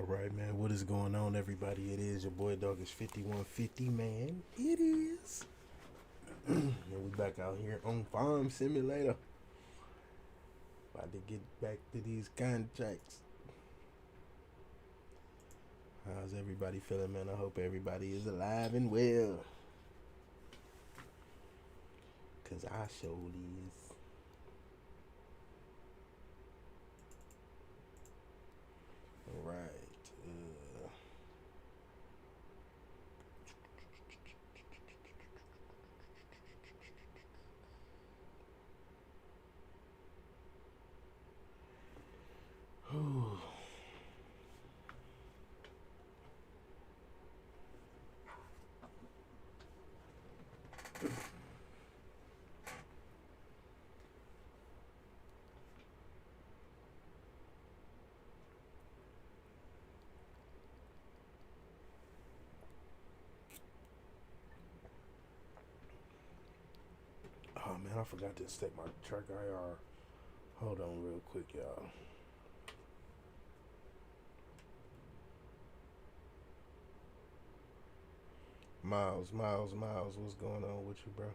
All right, man. What is going on, everybody? It is your boy Dog is 5150, man. It is. And we back out here on Farm Simulator. About to get back to these contracts. How's everybody feeling, man? I hope everybody is alive and well. Cause I sure is. All right. Oh man, I forgot to set my track IR. Hold on real quick, y'all. Miles, what's going on with you, bro?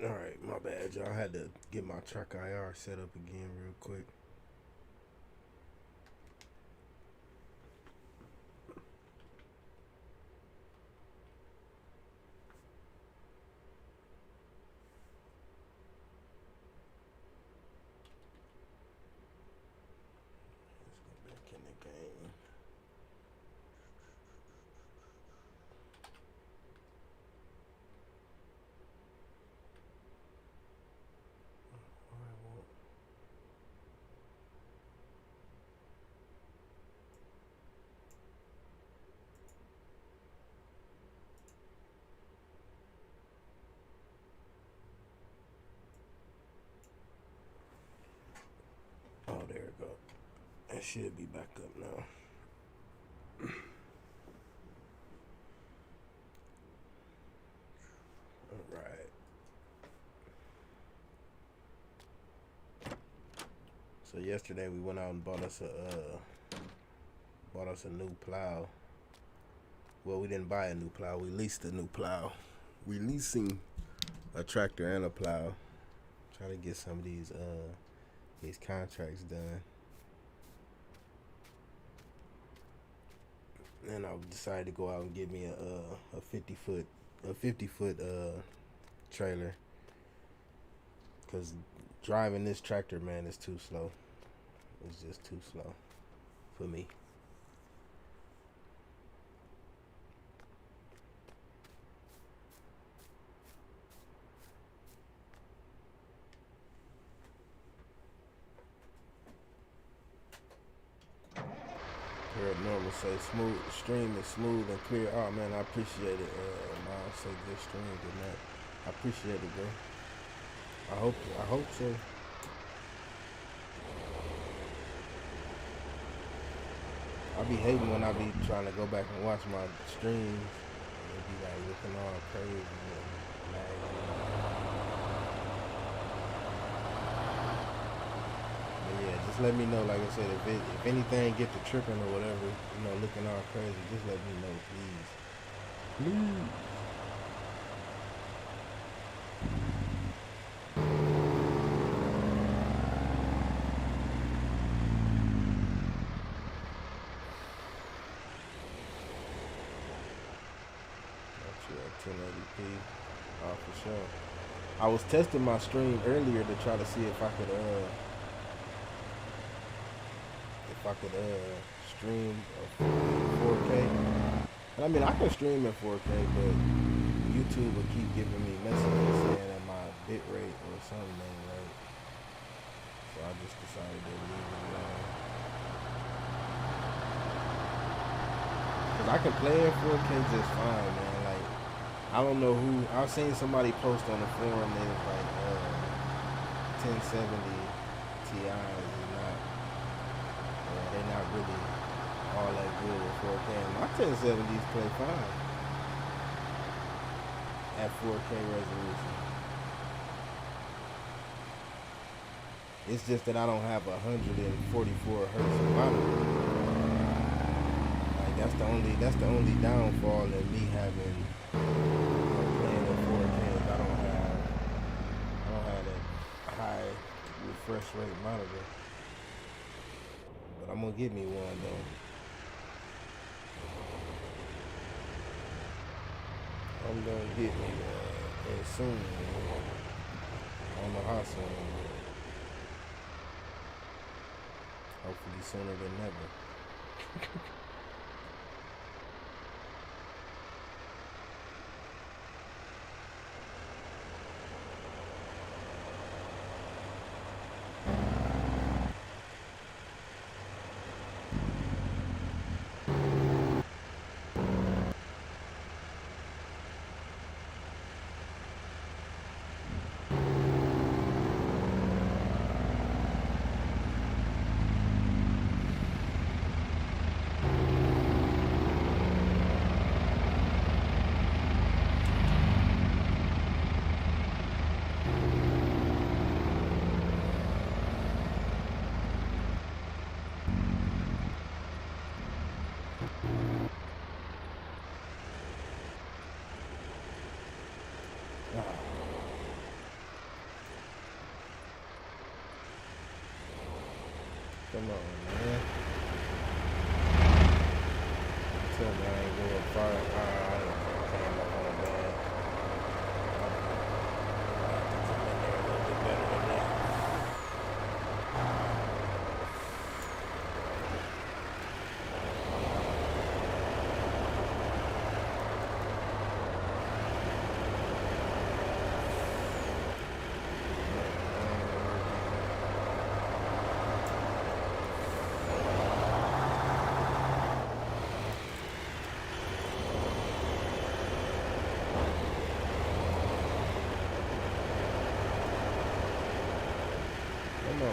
All right, my bad, y'all. I had to get my track IR set up again real quick. Let's get back in the game. Oh, there it go. That should be back up now. All right. So yesterday we went out and bought us a new plow. Well, we didn't buy a new plow. We leased a new plow. We leasing a tractor and a plow. Trying to get some of these contracts done. And I decided to go out and get me a 50 foot trailer. Cause driving this tractor, man, is too slow. It's just too slow for me. Here at normal say smooth stream is smooth and clear. Oh man, I appreciate it. Miles say good stream, good night. I appreciate it, bro. I hope so. I be hating when I be trying to go back and watch my streams. It be like looking all crazy and laggy. But yeah, just let me know. Like I said, if anything get to tripping or whatever, looking all crazy, just let me know, please. Please. Got you at 1080p. Oh, for sure. I was testing my stream earlier to try to see if I could stream 4K. And I mean, I can stream in 4K, but YouTube will keep giving me messages saying that my bit rate or something ain't right. So I just decided to leave it alone. Cause I can play in 4K just fine, man. Like, I don't know who. I've seen somebody post on the forum that was like 1070 Ti's is not. They're not really all that good with 4K. And my 1070s play fine at 4K resolution. It's just that I don't have a 144 hertz monitor. Like that's the only downfall in me having playing at 4K. I don't have that high refresh rate monitor. But I'm gonna get me one though. I'm gonna get me one soon. I don't know how soon. Hopefully sooner than never. Come on, man. Tell me I ain't going far. I ain't playing my own bad. I have to come in there a little bit better than that. Come on.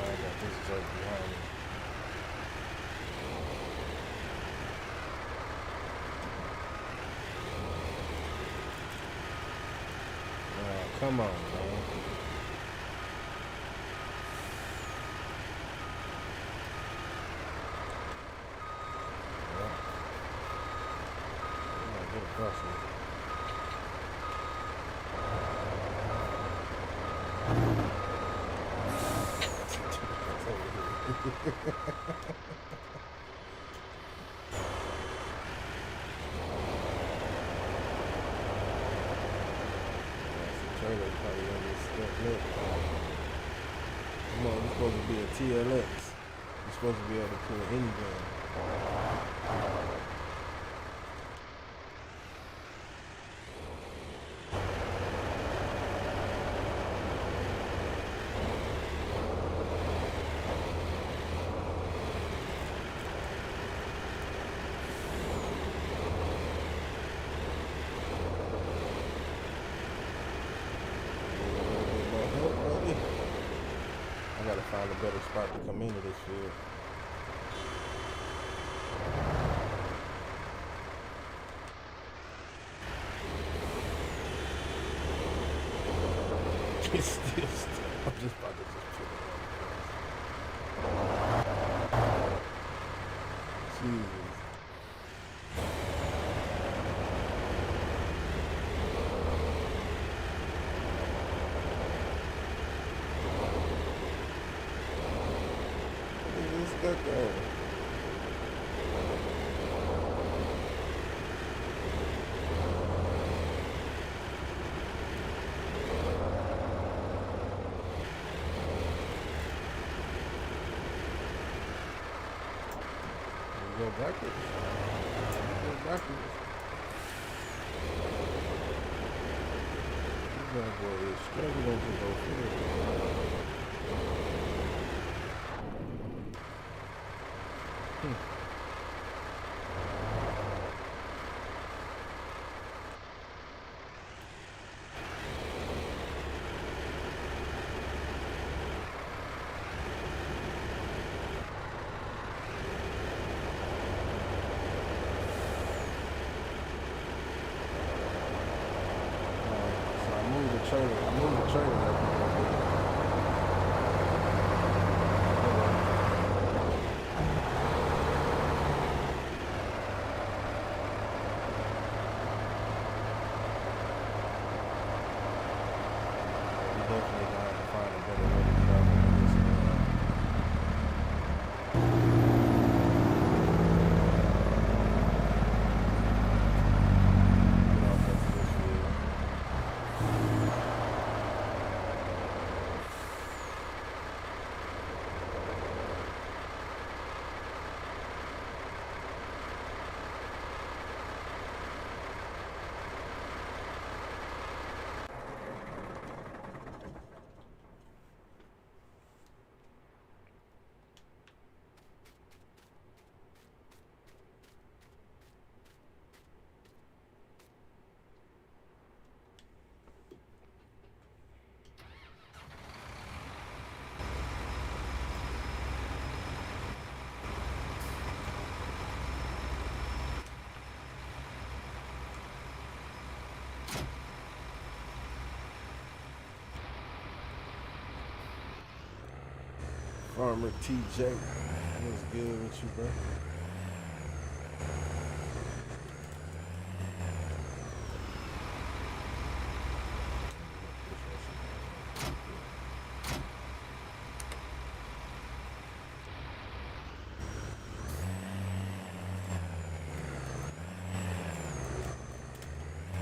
I got this joke behind me. Come on, man. I'm gonna get across here. Trailer probably on this stuff lip. Come on, you're supposed to be a TLX. You're supposed to be able to pull anything. find a better spot to come into this field. It's still stuck. I'm just about to just put it on. Jesus. It's stuck there. Go backwards. Go backwards. This bad boy is struggling to go forward. So I moved the trailer. I moved the trailer that we gonna do. We definitely gonna have to find a better way to travel in this. Get off into this field. Farmer TJ, what's good with you, bro? Is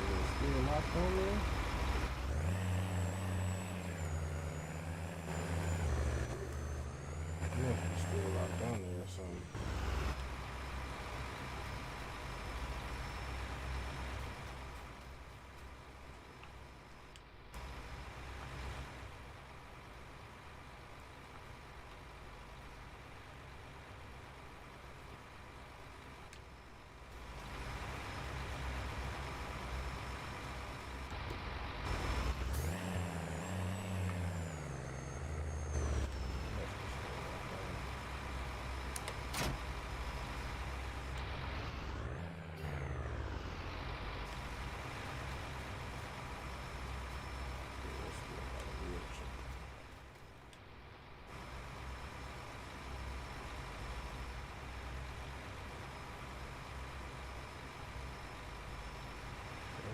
it still locked on there? Yeah, it's still locked on there or something.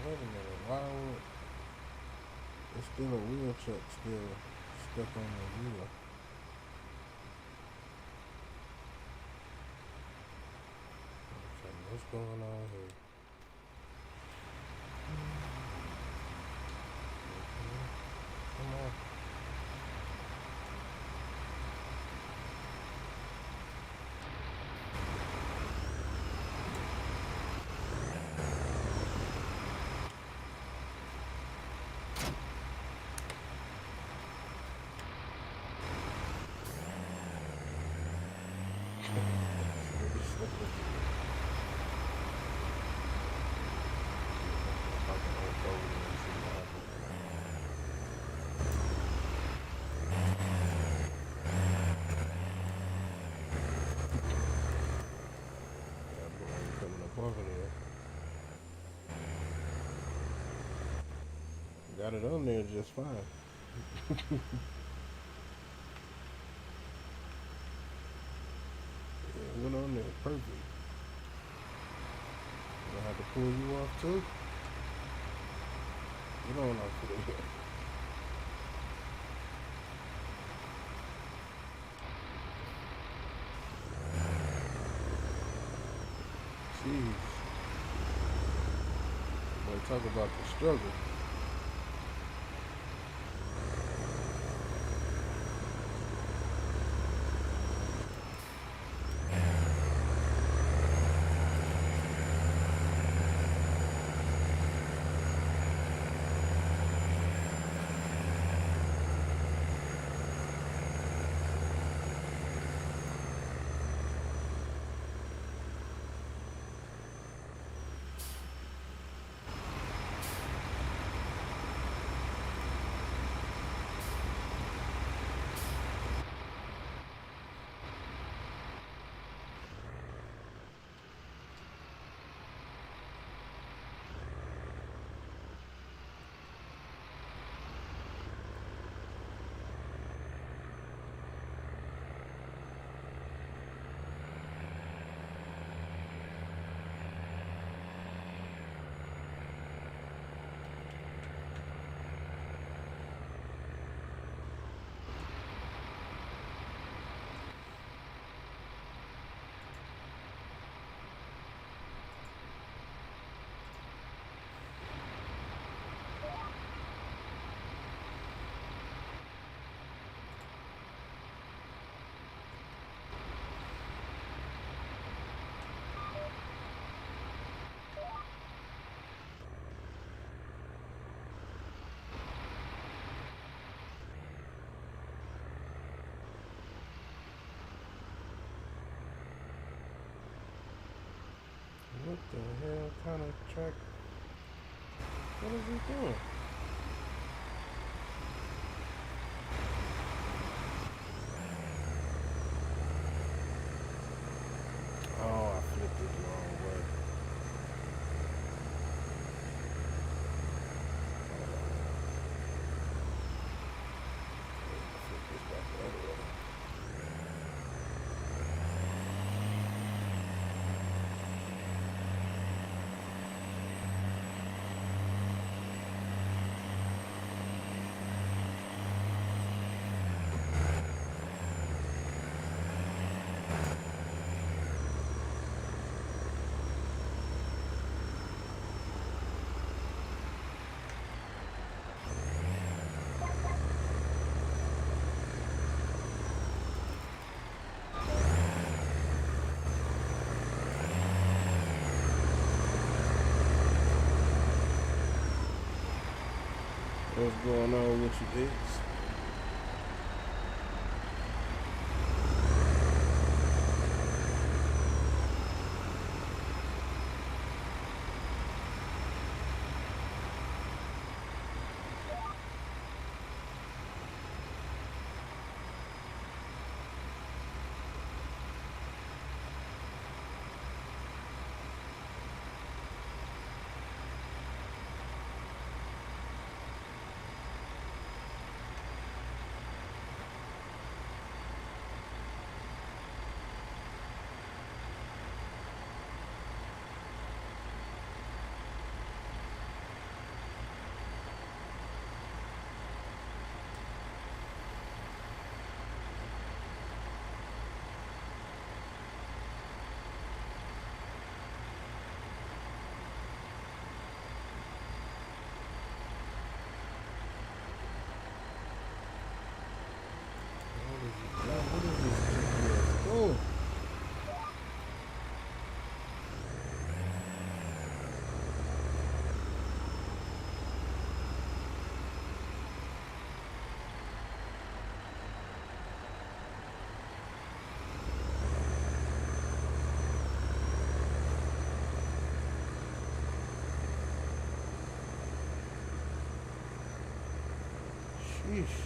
Wait a minute, why would it's still a wheel chuck still stuck on the wheel? Okay, what's going on here? Come on. If I can unfold it and see what happens. Got it on there just fine. Yeah, went on there perfect. I have to pull you off too. Get on off of there. Jeez. Boy, talk about the struggle. What the hell kind of track? What is he doing? Oh, I flipped it the wrong way. Flip this back the other way. What's going on with you, X? What is this GPS doing? Sheesh.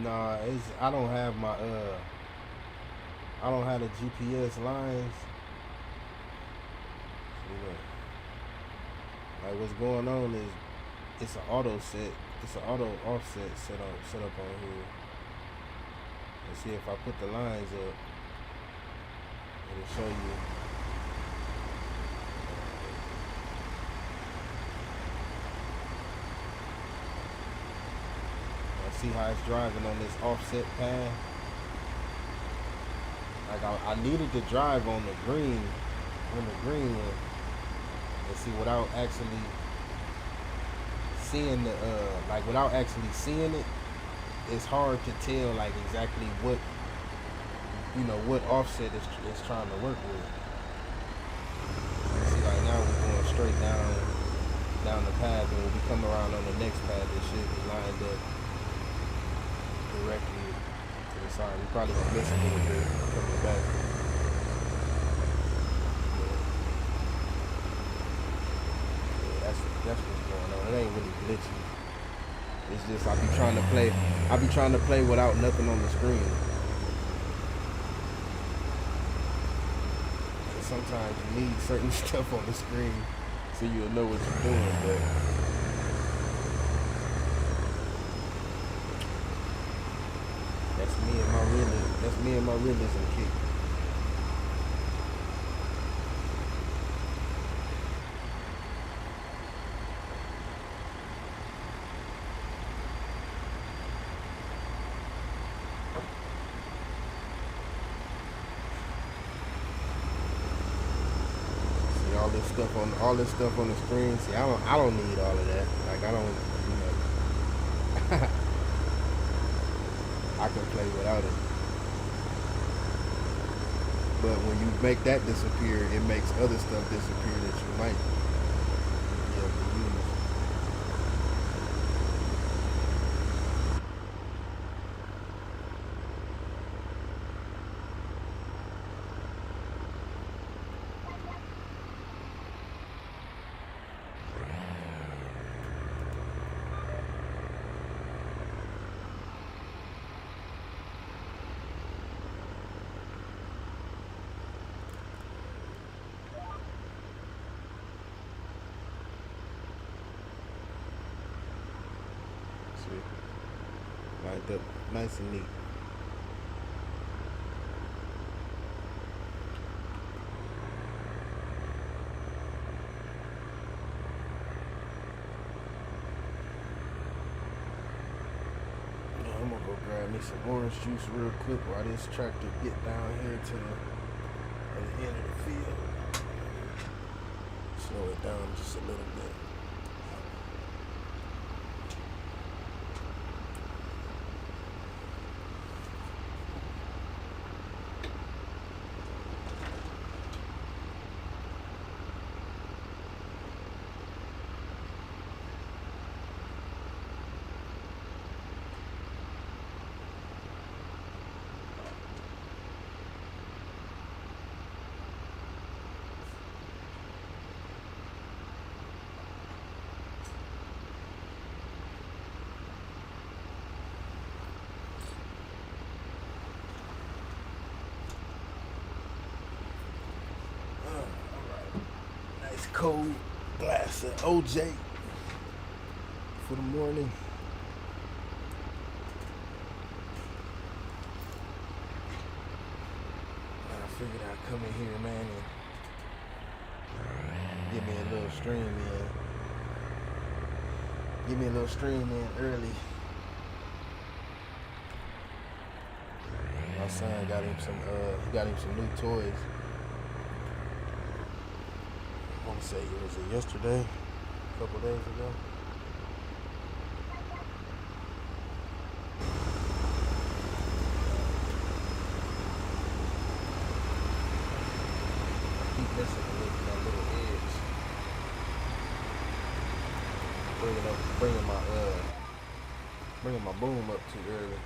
Nah, it's I don't have the GPS lines. See, look, like what's going on is it's an auto set. It's an auto offset set up on here. Let's see if I put the lines up, it'll show you. See how it's driving on this offset path. Like I needed to drive on the green one, and see without actually seeing the like without actually seeing it, it's hard to tell like exactly what what offset is trying to work with. See, like now we're going straight down the path, and when we come around on the next path, it should be lined up directly to the side. We probably gonna miss a little bit coming back. Yeah, that's what's going on. It ain't really glitchy. It's just I be trying to play without nothing on the screen. And sometimes you need certain stuff on the screen so you'll know what you're doing, but that's me and my realism kick. See all this stuff on the screen. See, I don't need all of that. Like I don't, I can play without it. But when you make that disappear, it makes other stuff disappear that you might be able to use. Lined up nice and neat. Yeah, I'm gonna go grab me some orange juice real quick while this tractor get down here to the end of the field. Slow it down just a little bit. Cold glass of OJ for the morning. I figured I'd come in here, man, and get me a little stream in. Give me a little stream in early. My son got him some new toys. I want to say, was it yesterday? A couple days ago? I keep missing that little edge. Bringing my boom up too early.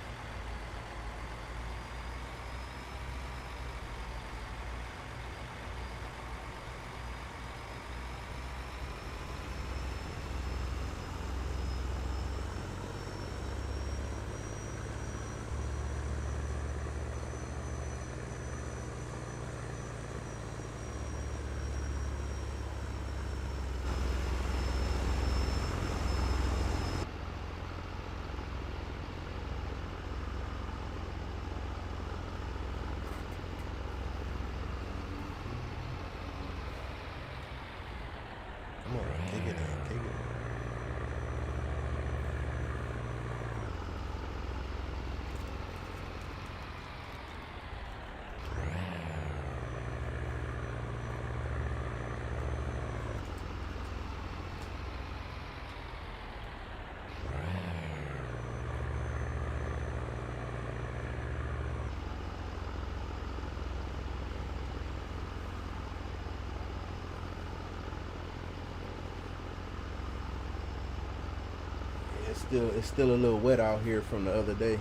it's still a little wet out here from the other day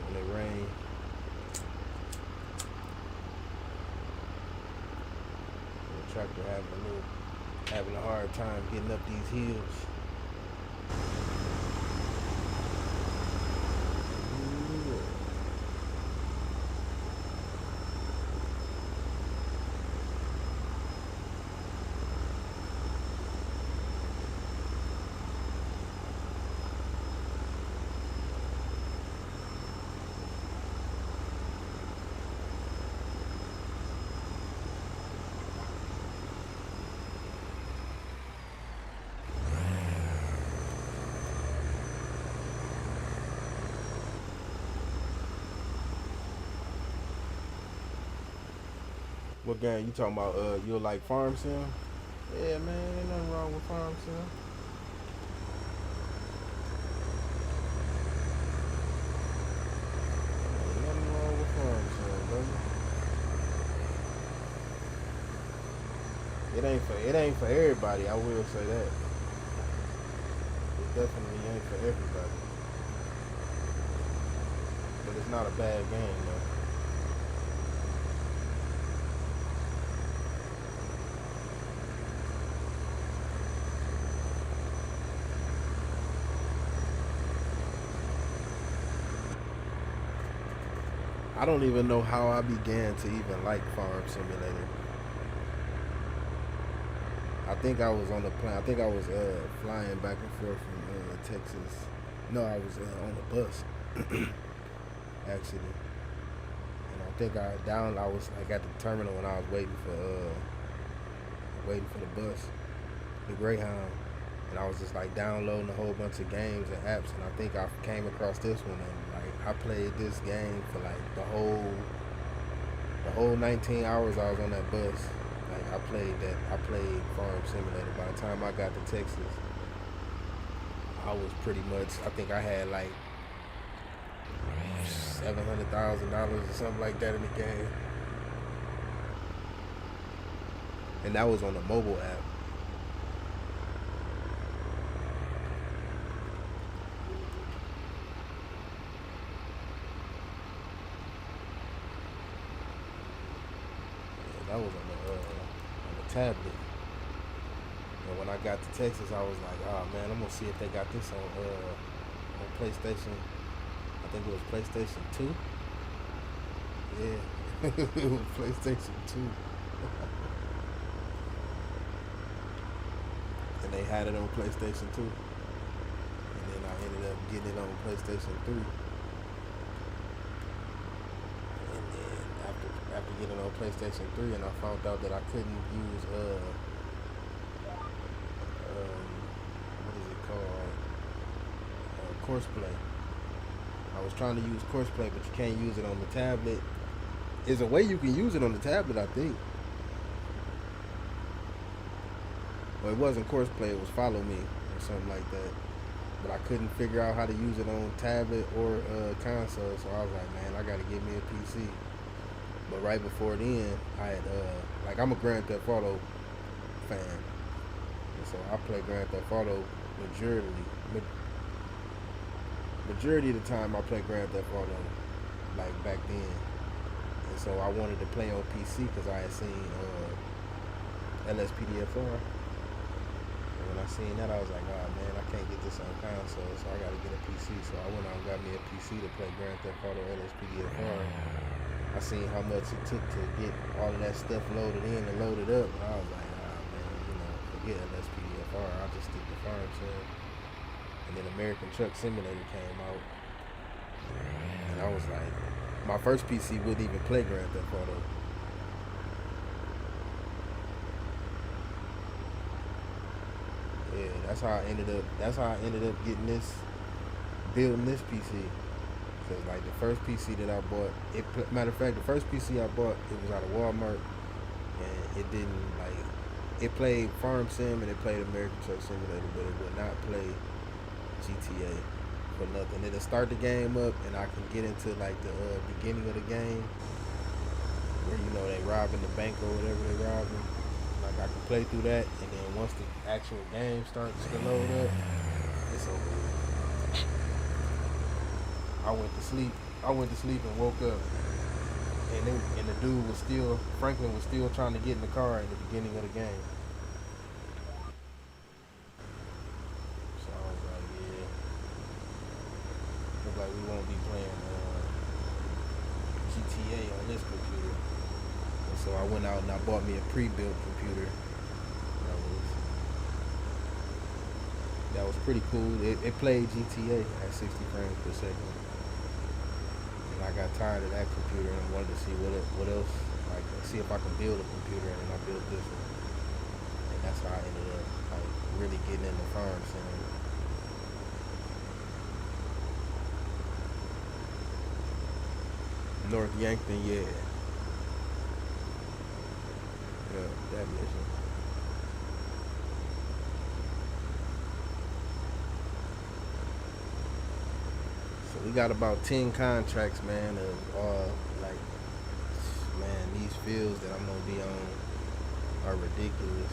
when it rained. The tractor having a hard time getting up these hills. What game you talking about? You like Farm Sim? Yeah, man, ain't nothing wrong with Farm Sim. Ain't nothing wrong with Farm Sim, brother. It ain't for everybody. I will say that. It definitely ain't for everybody. But it's not a bad game though. I don't even know how I began to even like Farm Simulator. I think I was on the plane. I think I was flying back and forth from Texas. No, I was on the bus actually, and I think I was like at the terminal when I was waiting for the bus, the Greyhound, and I was just like downloading a whole bunch of games and apps, and I think I came across this one, and like I played this game for like the whole 19 hours I was on that bus. Like I played Farm Simulator. By the time I got to Texas, I was pretty much, I think I had like $700,000 or something like that in the game, and that was on the mobile app. That was on the tablet. And when I got to Texas, I was like, oh man, I'm gonna see if they got this on PlayStation. I think it was PlayStation 2. Yeah, it was PlayStation 2. And they had it on PlayStation 2. And then I ended up getting it on PlayStation 3. After getting on PlayStation 3, and I found out that I couldn't use what is it called, Courseplay. I was trying to use Courseplay, but you can't use it on the tablet. There's a way you can use it on the tablet, I think. Well, it wasn't Courseplay, it was Follow Me or something like that. But I couldn't figure out how to use it on tablet or console, so I was like, man, I gotta get me a PC. But right before then, I had like I'm a Grand Theft Auto fan, and so I play Grand Theft Auto majority of the time. I play Grand Theft Auto like back then, and so I wanted to play on PC because I had seen LSPDFR, and when I seen that, I was like, oh man, I can't get this on console, so I got to get a PC. So I went out and got me a PC to play Grand Theft Auto LSPDFR. I seen how much it took to get all of that stuff loaded in and loaded up, and I was like, ah man, forget LSPDFR, I'll just stick to Farm Sim. And then American Truck Simulator came out, and I was like, my first PC wouldn't even play Grand Theft Auto. Yeah, that's how I ended up building this PC. Cause like the first PC that I bought, matter of fact, the first PC I bought, it was out of Walmart, and it didn't like, it played Farm Sim and it played American Truck Simulator, but it would not play GTA for nothing. It'll start the game up, and I can get into like the beginning of the game, where they robbing the bank or whatever they robbing. Like I can play through that, and then once the actual game starts to load up, It's over with. I went to sleep. I went to sleep and woke up, and the dude was still, Franklin was still trying to get in the car at the beginning of the game. So I was like, yeah, looks like we won't be playing GTA on this computer. And so I went out and I bought me a pre-built computer. That was pretty cool. It played GTA at 60 frames per second. And I got tired of that computer and wanted to see what else, like see if I can build a computer, and I built this one. And that's how I ended up like really getting into farm sim. North Yankton, yeah. Yeah, that mission. So we got about 10 contracts, man, of like, man, these fields that I'm gonna be on are ridiculous.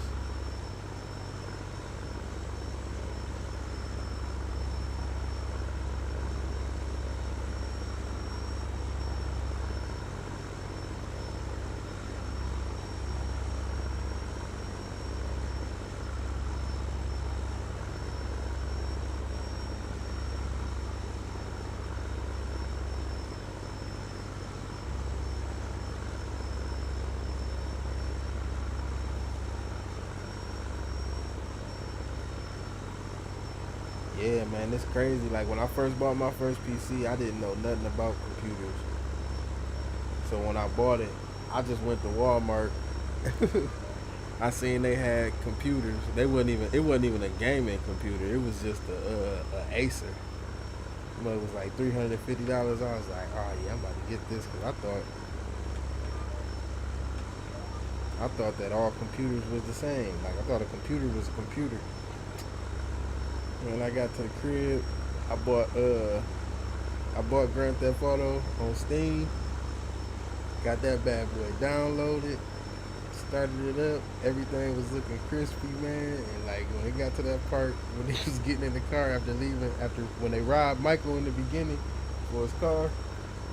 Yeah, man, it's crazy. Like when I first bought my first PC, I didn't know nothing about computers. So when I bought it, I just went to Walmart. I seen they had computers. It wasn't even a gaming computer. It was just a Acer. But it was like $350. I was like, oh yeah, I'm about to get this because I thought that all computers was the same. Like I thought a computer was a computer. When I got to the crib, I bought Grand Theft Auto on Steam. Got that bad boy downloaded, started it up. Everything was looking crispy, man. And like when it got to that part when he was getting in the car after when they robbed Michael in the beginning for his car,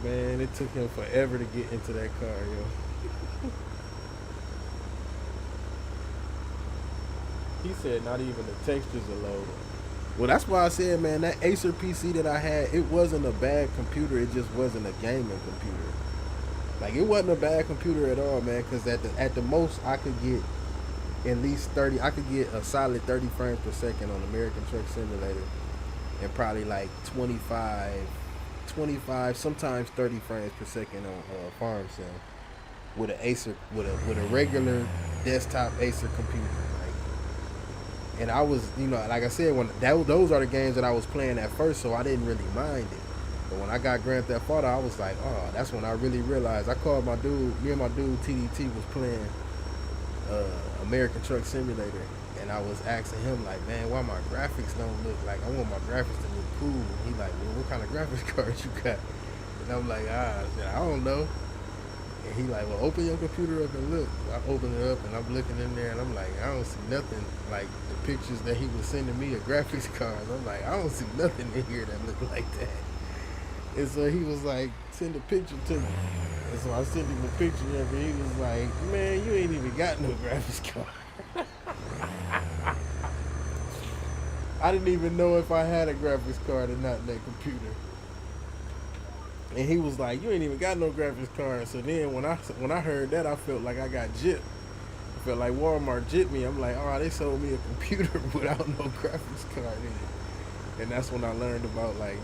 man, it took him forever to get into that car, yo. He said not even the textures are low. Well, that's why I said, man, that Acer PC that I had, it wasn't a bad computer. It just wasn't a gaming computer. Like, it wasn't a bad computer at all, man, because at the most, I could get at least 30. I could get a solid 30 frames per second on American Truck Simulator and probably like 25, sometimes 30 frames per second on Farm Sim with an Acer, with a regular desktop Acer computer. And I was, like I said, those are the games that I was playing at first, so I didn't really mind it. But when I got Grand Theft Auto, I was like, oh, that's when I really realized. I called my dude, me and my dude TDT was playing American Truck Simulator, and I was asking him like, man, why my graphics don't look like, I want my graphics to look cool. And he like, well, what kind of graphics cards you got? And I'm like, I don't know. And he like, well, open your computer up and look. I open it up and I'm looking in there and I'm like, I don't see nothing like the pictures that he was sending me of graphics cards. I'm like, I don't see nothing in here that look like that. And so he was like, send a picture to me. And so I sent him a picture of it. He was like, man, you ain't even got no graphics card. I didn't even know if I had a graphics card or not in that computer. And he was like, you ain't even got no graphics card. So then when I heard that, I felt like I got gypped. I felt like Walmart gypped me. I'm like, oh, they sold me a computer without no graphics card in it. And that's when I learned about like,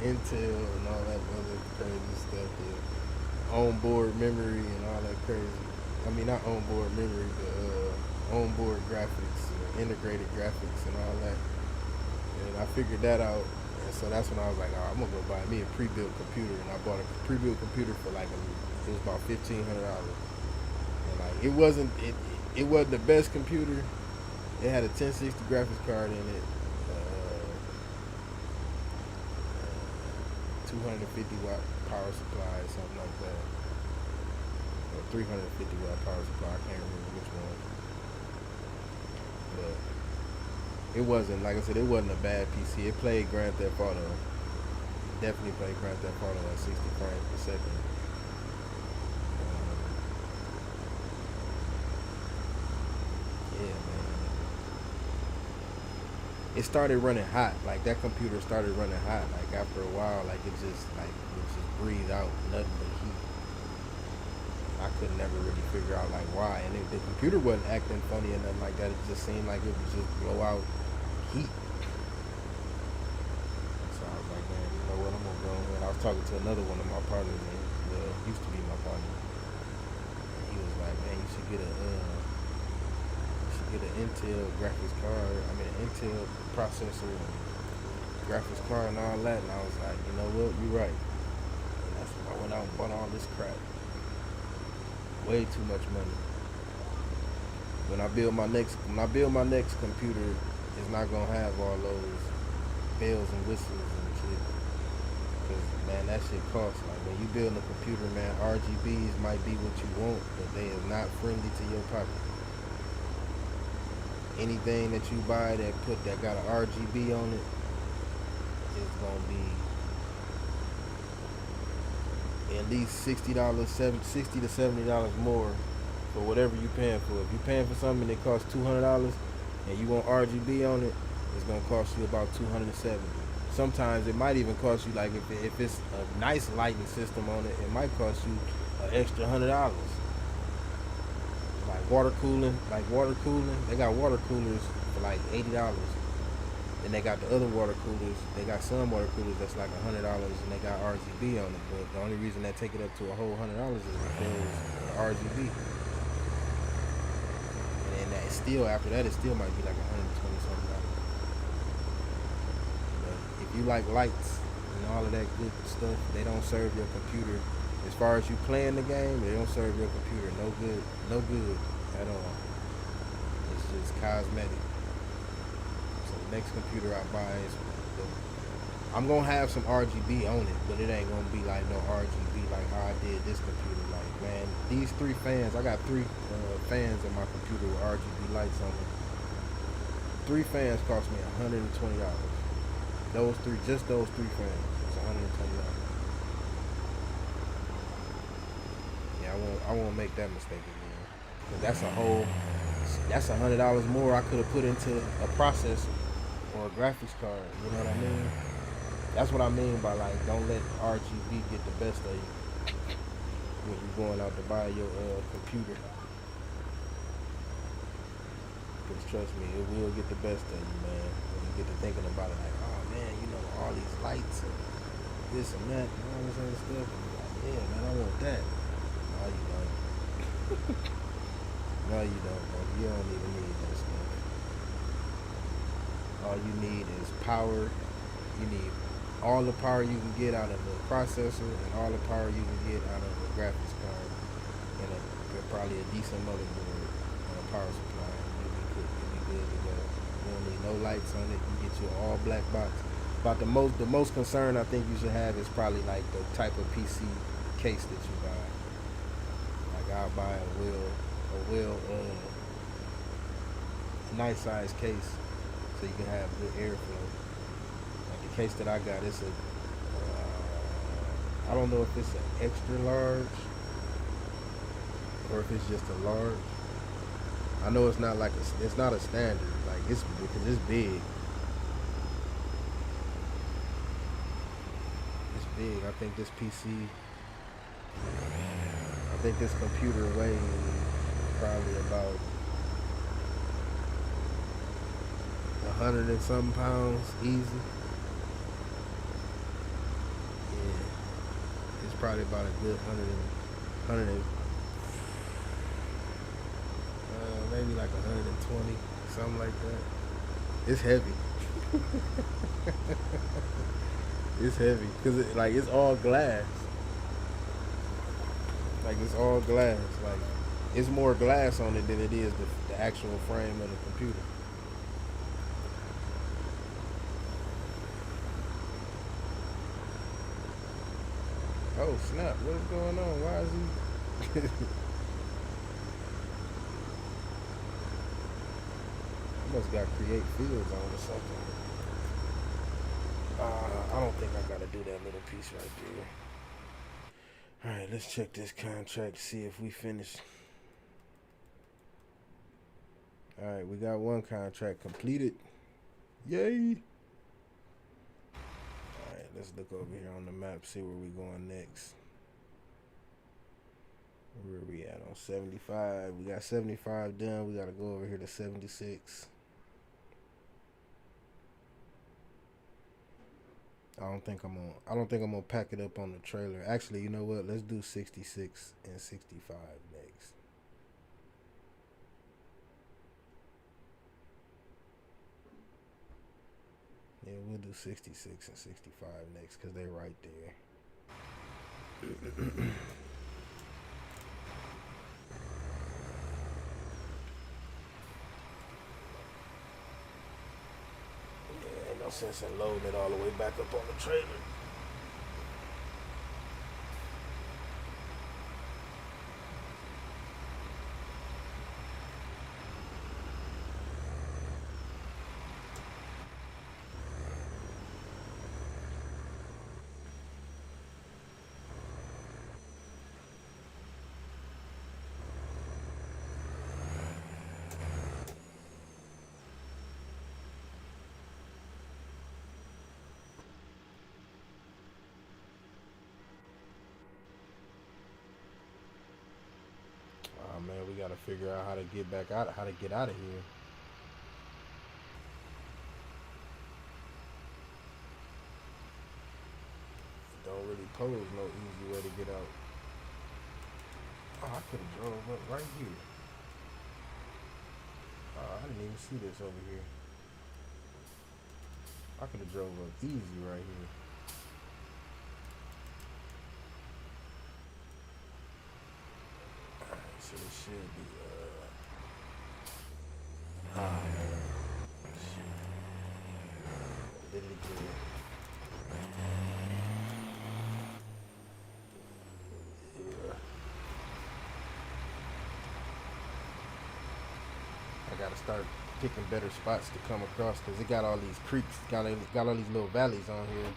Intel and all that other crazy stuff. The onboard memory and all that crazy. I mean, not onboard memory, but onboard graphics, integrated graphics and all that. And I figured that out. So that's when I was like, oh, I'm gonna go buy me a pre-built computer, and I bought a pre-built computer for like it was about $1,500, and like it wasn't the best computer. It had a 1060 graphics card in it, 250 watt power supply or something like that, or 350 watt power supply. I can't remember which one, but It wasn't, like I said, it wasn't a bad PC. It played Grand Theft Auto. Definitely played Grand Theft Auto at 60 frames per second. Yeah, man. It started running hot. Like that computer started running hot. Like after a while, like it just breathed out nothing but heat. I could never really figure out like why. And the computer wasn't acting funny or nothing like that. It just seemed like it would just blow out heat. So I was like, man, you know what? I'm gonna go. And I was talking to another one of my partners, and well, used to be my partner. And he was like, man, you should get an Intel graphics card. I mean, an Intel processor, and graphics card, and all that. And I was like, you know what? You're right. And that's when I went out and bought all this crap. Way too much money. When I build my next computer, it's not gonna have all those bells and whistles and shit. Cause man, that shit costs. Like when you build a computer, man, RGBs might be what you want, but they are not friendly to your pocket. Anything that you buy that got an RGB on it is gonna be at least $60, $60 to $70 more for whatever you're paying for. If you're paying for something that costs $200 and you want RGB on it, it's gonna cost you about $270. Sometimes it might even cost you, like if it's a nice lighting system on it, it might cost you an extra $100. Like water cooling, they got water coolers for like $80. Then they got the other water coolers. They got some water coolers that's like $100, and they got RGB on it. But the only reason they take it up to a whole $100 is because of the RGB. And then that still, after that, it still might be like $120 something. But if you like lights and all of that good stuff, they don't serve your computer. As far as you playing the game, they don't serve your computer no good at all. It's just cosmetic. Next computer I buy is, I'm gonna have some RGB on it, but it ain't gonna be like no RGB like how I did this computer. Like, man, these 3 fans, I got 3 fans in my computer with RGB lights on them. 3 fans cost me $120. Just those 3 fans, it's $120. Yeah, I won't make that mistake again. Cause that's $100 more I could have put into a processor or a graphics card. You know what I mean? That's what I mean by like, don't let RGB get the best of you when you're going out to buy your computer. Cause trust me, it will get the best of you, man. When you get to thinking about it, like, oh man, you know, all these lights and this and that and all this other stuff. And you're like, yeah, man, I want that. No, you don't. No, you don't, bro. You don't even need that stuff. All you need is power. You need all the power you can get out of the processor and all the power you can get out of the graphics card and probably a decent motherboard and a power supply. You'll be good to go. You don't need no lights on it. You get your all black box. About the most concern I think you should have is probably like the type of PC case that you buy. Like I'll buy a nice size case so you can have good airflow. Like the case that I got, it's I don't know if it's an extra large or if it's just a large. I know it's not like it's not a standard. Like it's because it's big. It's big. I think this computer weighs probably about 100 and something pounds easy. Yeah, it's probably about a good 100 maybe like 120, something like that. It's heavy. It's heavy because it's all glass. Like it's all glass. Like it's more glass on it than it is the actual frame of the computer. Oh snap! What's going on? Why is he? must got create fields on or something. I don't think I gotta do that little piece right there. Alright, let's check this contract, see if we finish. Alright, we got one contract completed. Yay! Alright, let's look over here on the map, see where we going next. Where are we at on 75? We got 75 done. We gotta go over here to 76. I don't think I'm gonna pack it up on the trailer. Actually, you know what? Let's do 66 and 65 next. Yeah, we'll do 66 and 65 next because they're right there. Yeah, ain't no sense in loading it all the way back up on the trailer. Oh man, we gotta figure out how to get back out, how to get out of here. Don't really pose no easy way to get out. Oh, I could have drove up right here. Oh, I didn't even see this over here. I could have drove up easy right here. Alright, so this should be man. Literally good. Yeah. I gotta start picking better spots to come across because it got all these creeks, got all these little valleys on here.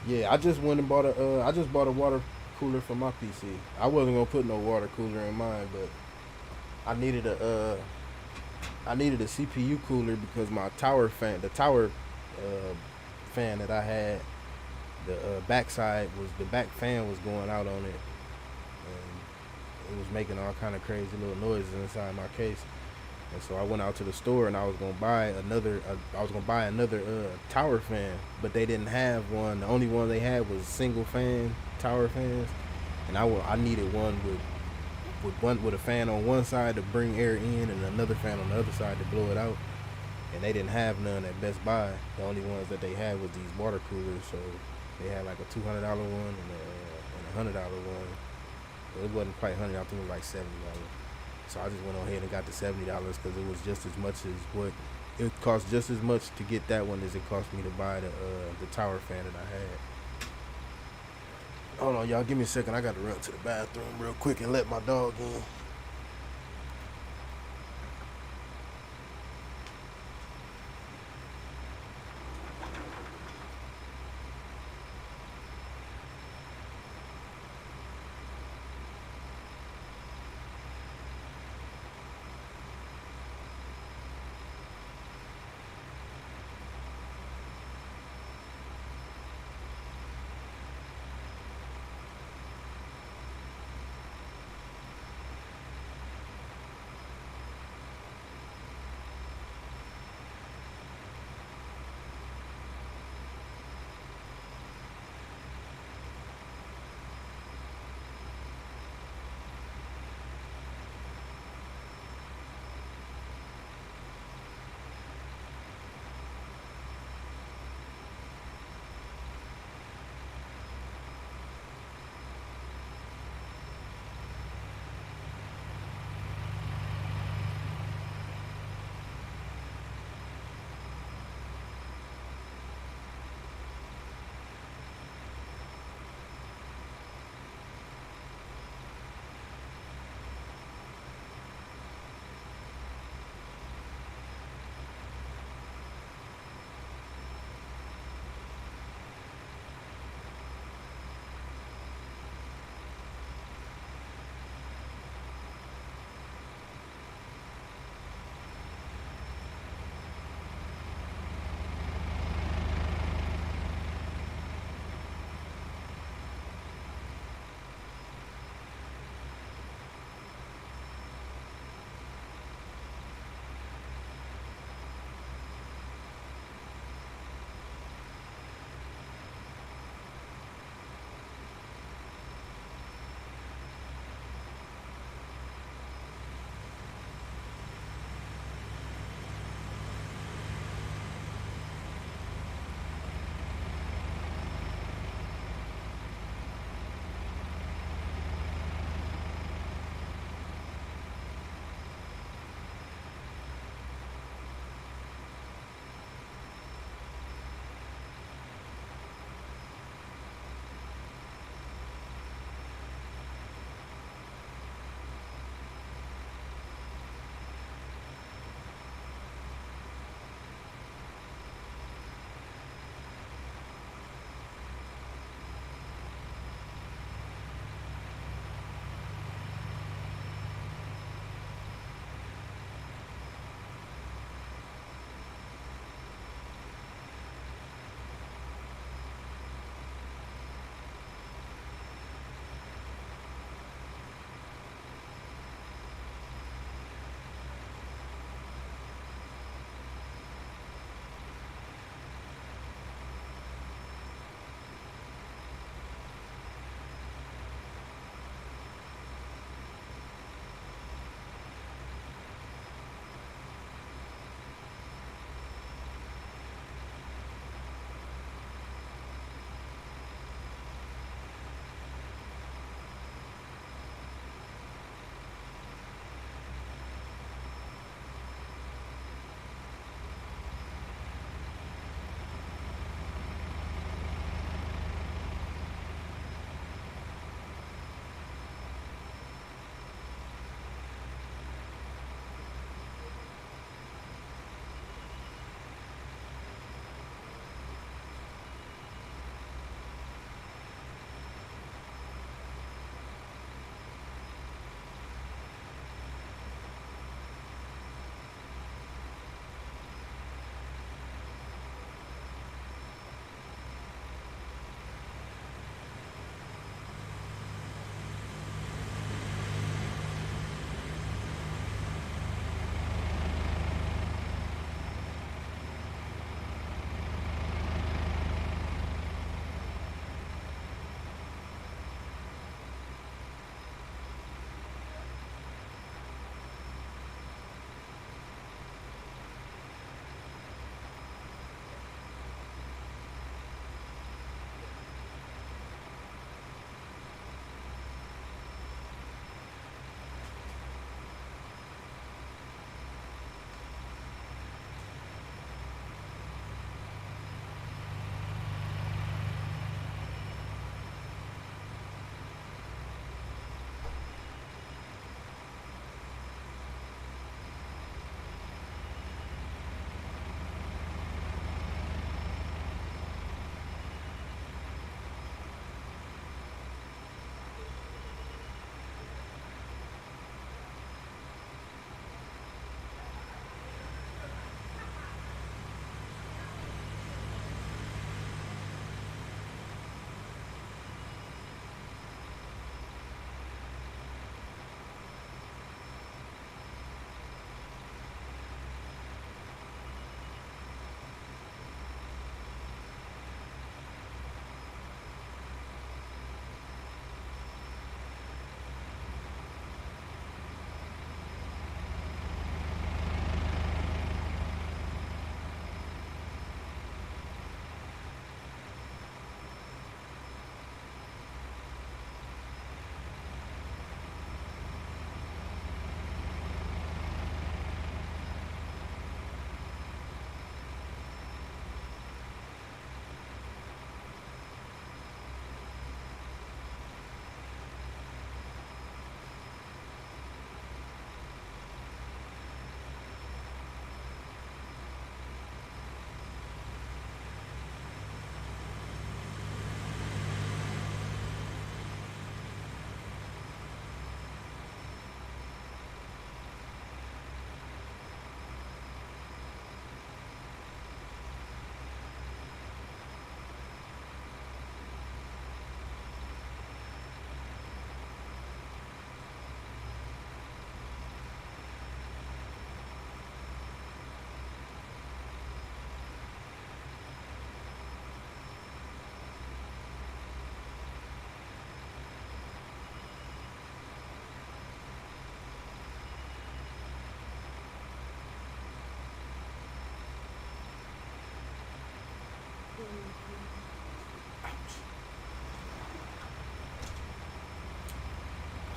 Yeah, I just went and bought a water cooler for my PC. I wasn't gonna put no water cooler in mine, but I needed a CPU cooler because my the tower fan that I had, the back fan was going out on it, and it was making all kind of crazy little noises inside my case. And so I went out to the store and I was gonna buy another tower fan, but they didn't have one. The only one they had was single fan tower fans, and I needed one with a fan on one side to bring air in and another fan on the other side to blow it out. And they didn't have none at Best Buy. The only ones that they had was these water coolers. So they had like a $200 one and a $100 one. But it wasn't quite $100. I think it was like $70. So I just went on ahead and got the $70 because it was just as much as what it cost, just as much to get that one as it cost me to buy the tower fan that I had. Hold on, y'all, give me a second. I got to run to the bathroom real quick and let my dog in.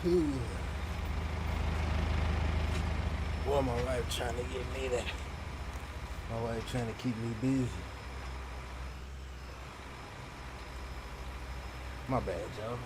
Ooh. Boy, my wife trying to get me that. My wife trying to keep me busy. My bad, y'all.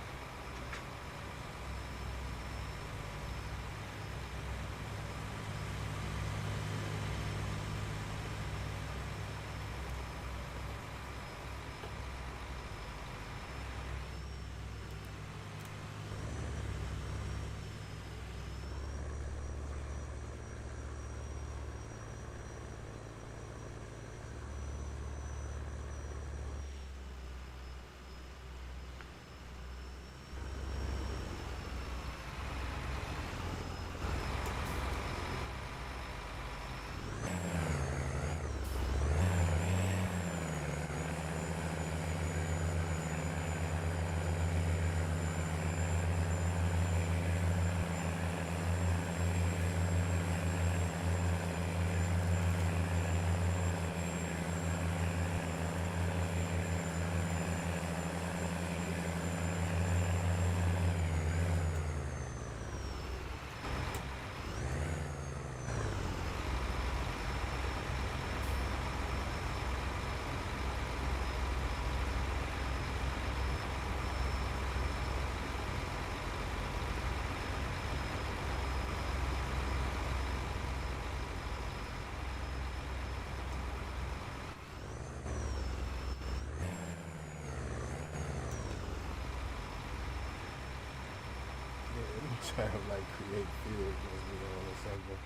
Trying to like create fields as we go on or something.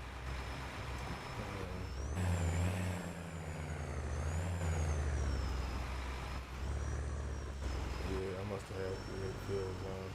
Yeah, I must have had create fields on.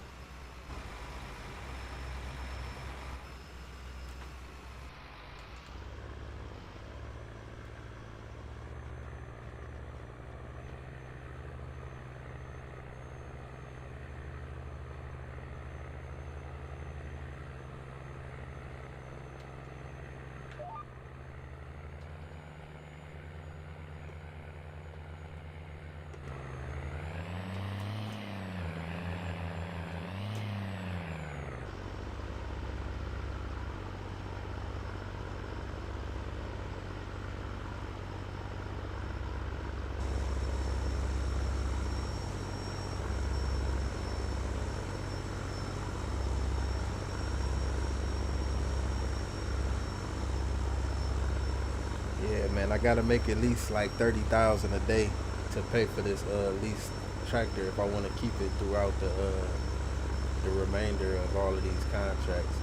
Yeah, man, I gotta make at least like 30,000 a day to pay for this lease tractor if I want to keep it throughout the remainder of all of these contracts.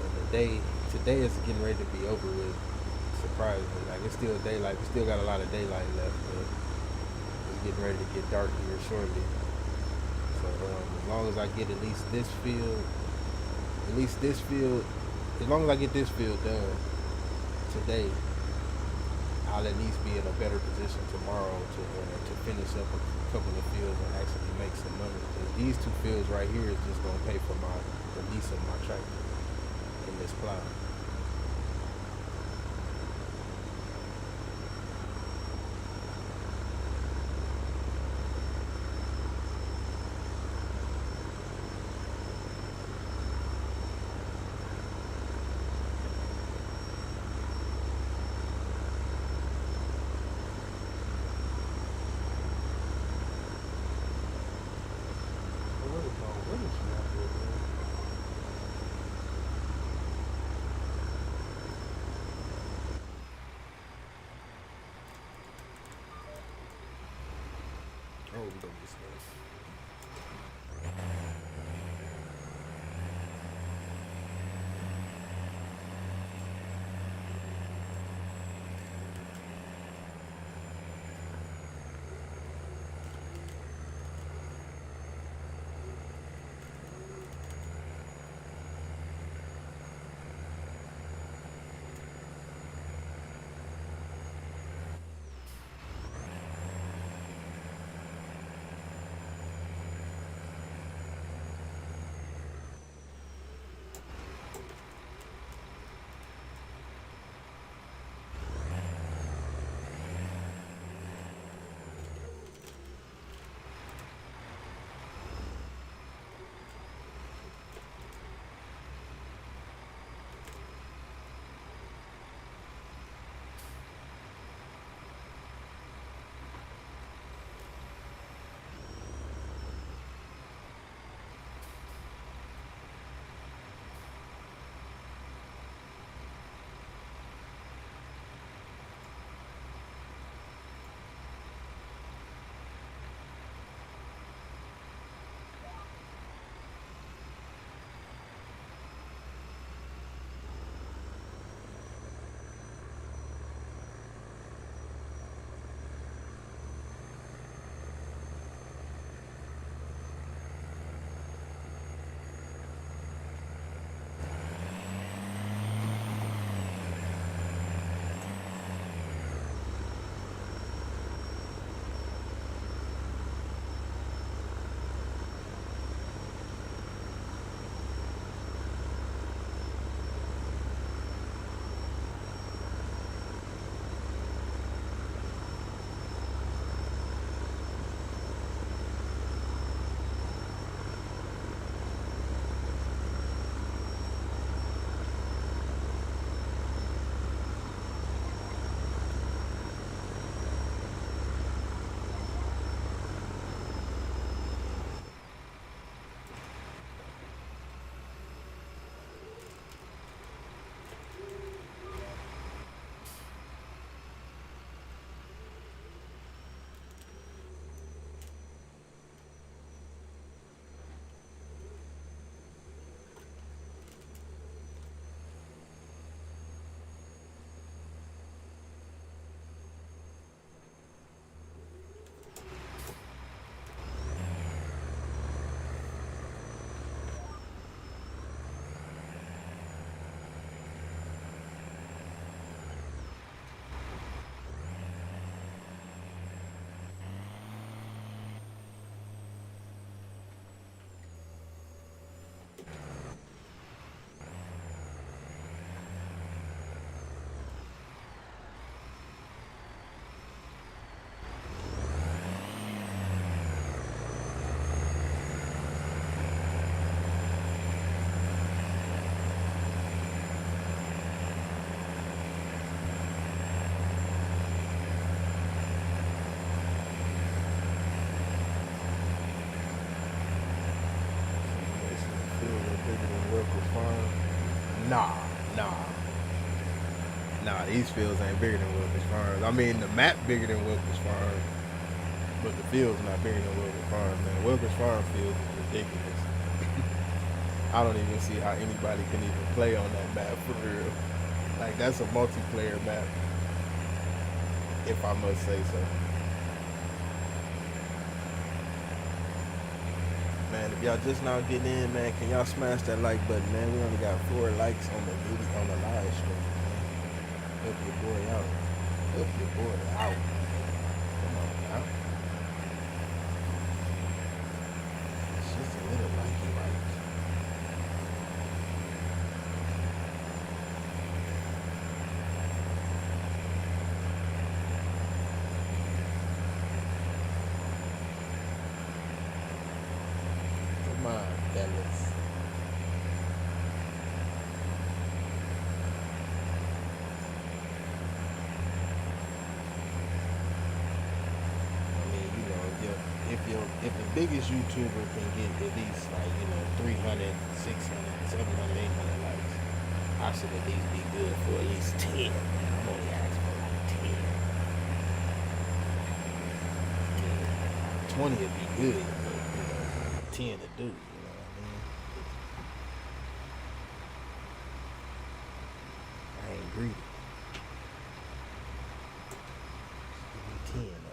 And today is getting ready to be over with. Surprisingly, like it's still daylight. We still got a lot of daylight left, but it's getting ready to get dark here shortly. So as long as I get at least this field, as long as I get this field done today, I'll at least be in a better position tomorrow to finish up a couple of fields and actually make some money. Because these two fields right here is just gonna pay for the lease of my tractor and this plow. What is she out there, man? Oh, we gonna get stuff. these fields ain't bigger than Wilkins Farms. I mean, the map bigger than Wilkins Farms, but the field's not bigger than Wilkins Farms, man. Wilkins Farms field is ridiculous. I don't even see how anybody can even play on that map for real. Like, that's a multiplayer map, if I must say so. Man, if y'all just now getting in, man, can y'all smash that like button, man? We only got 4 likes on the video, on the live stream, man. Help your boy out. Help your boy out. Come on now. It's just a little likey like. Come on, fellas. If the biggest YouTuber can get at least like 300, 600, 700, 800 likes, I should at least be good for at least 10. Man, I'm only asking for like 10. 20 would be good, but 10 to do. You know what I mean? I ain't greedy. Give me 10 though.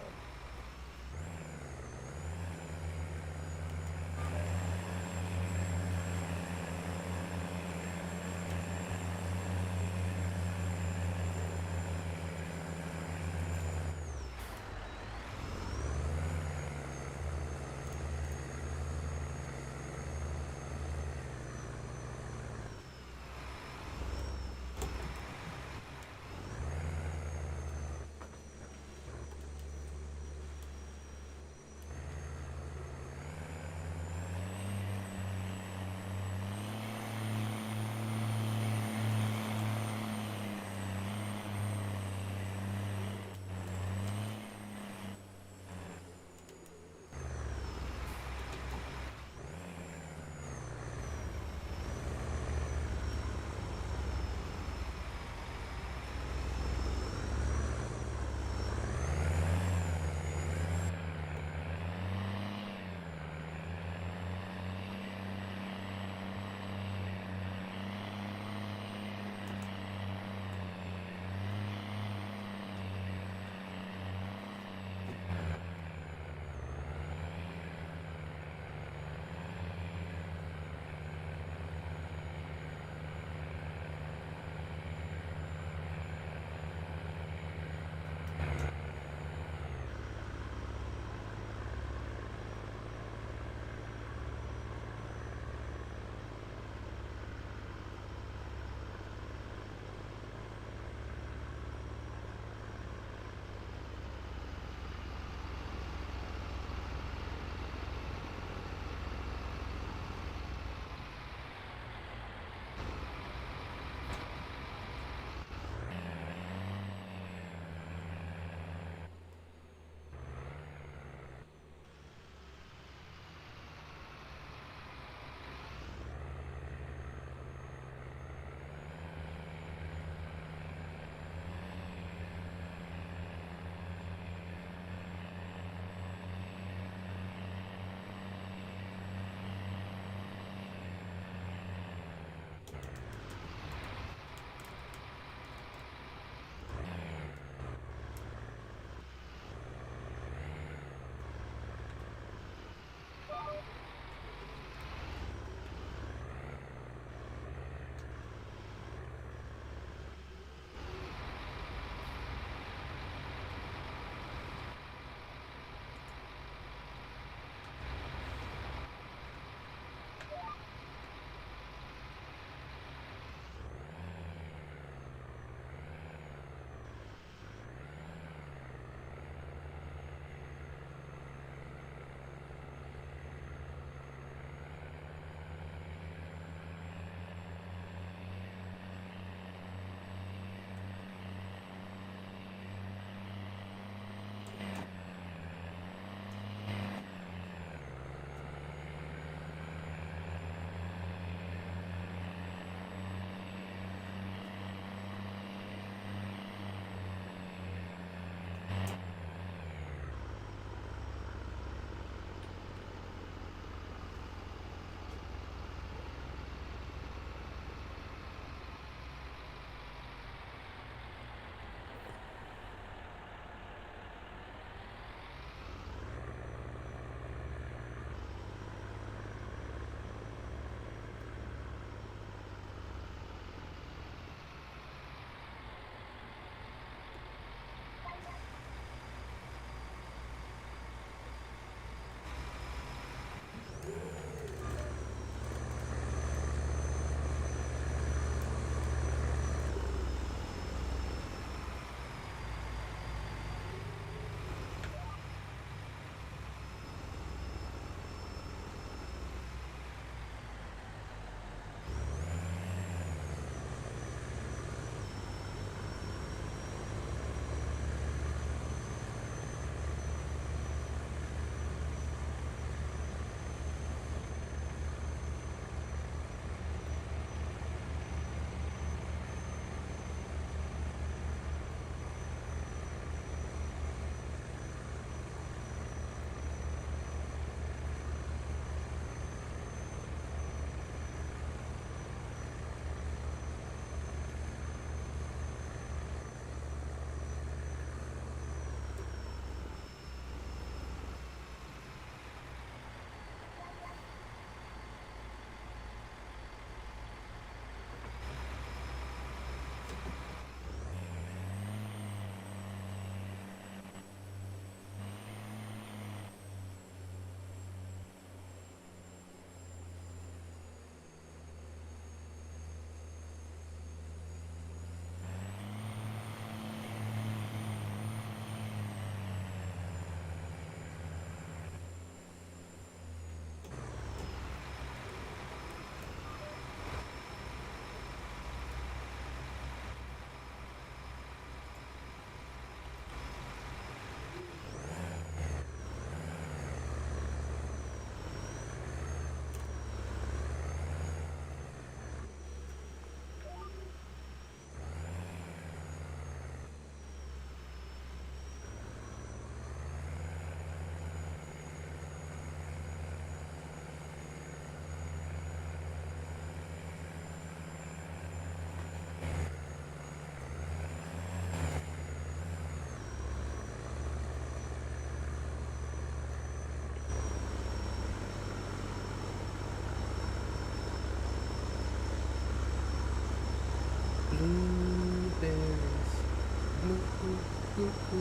I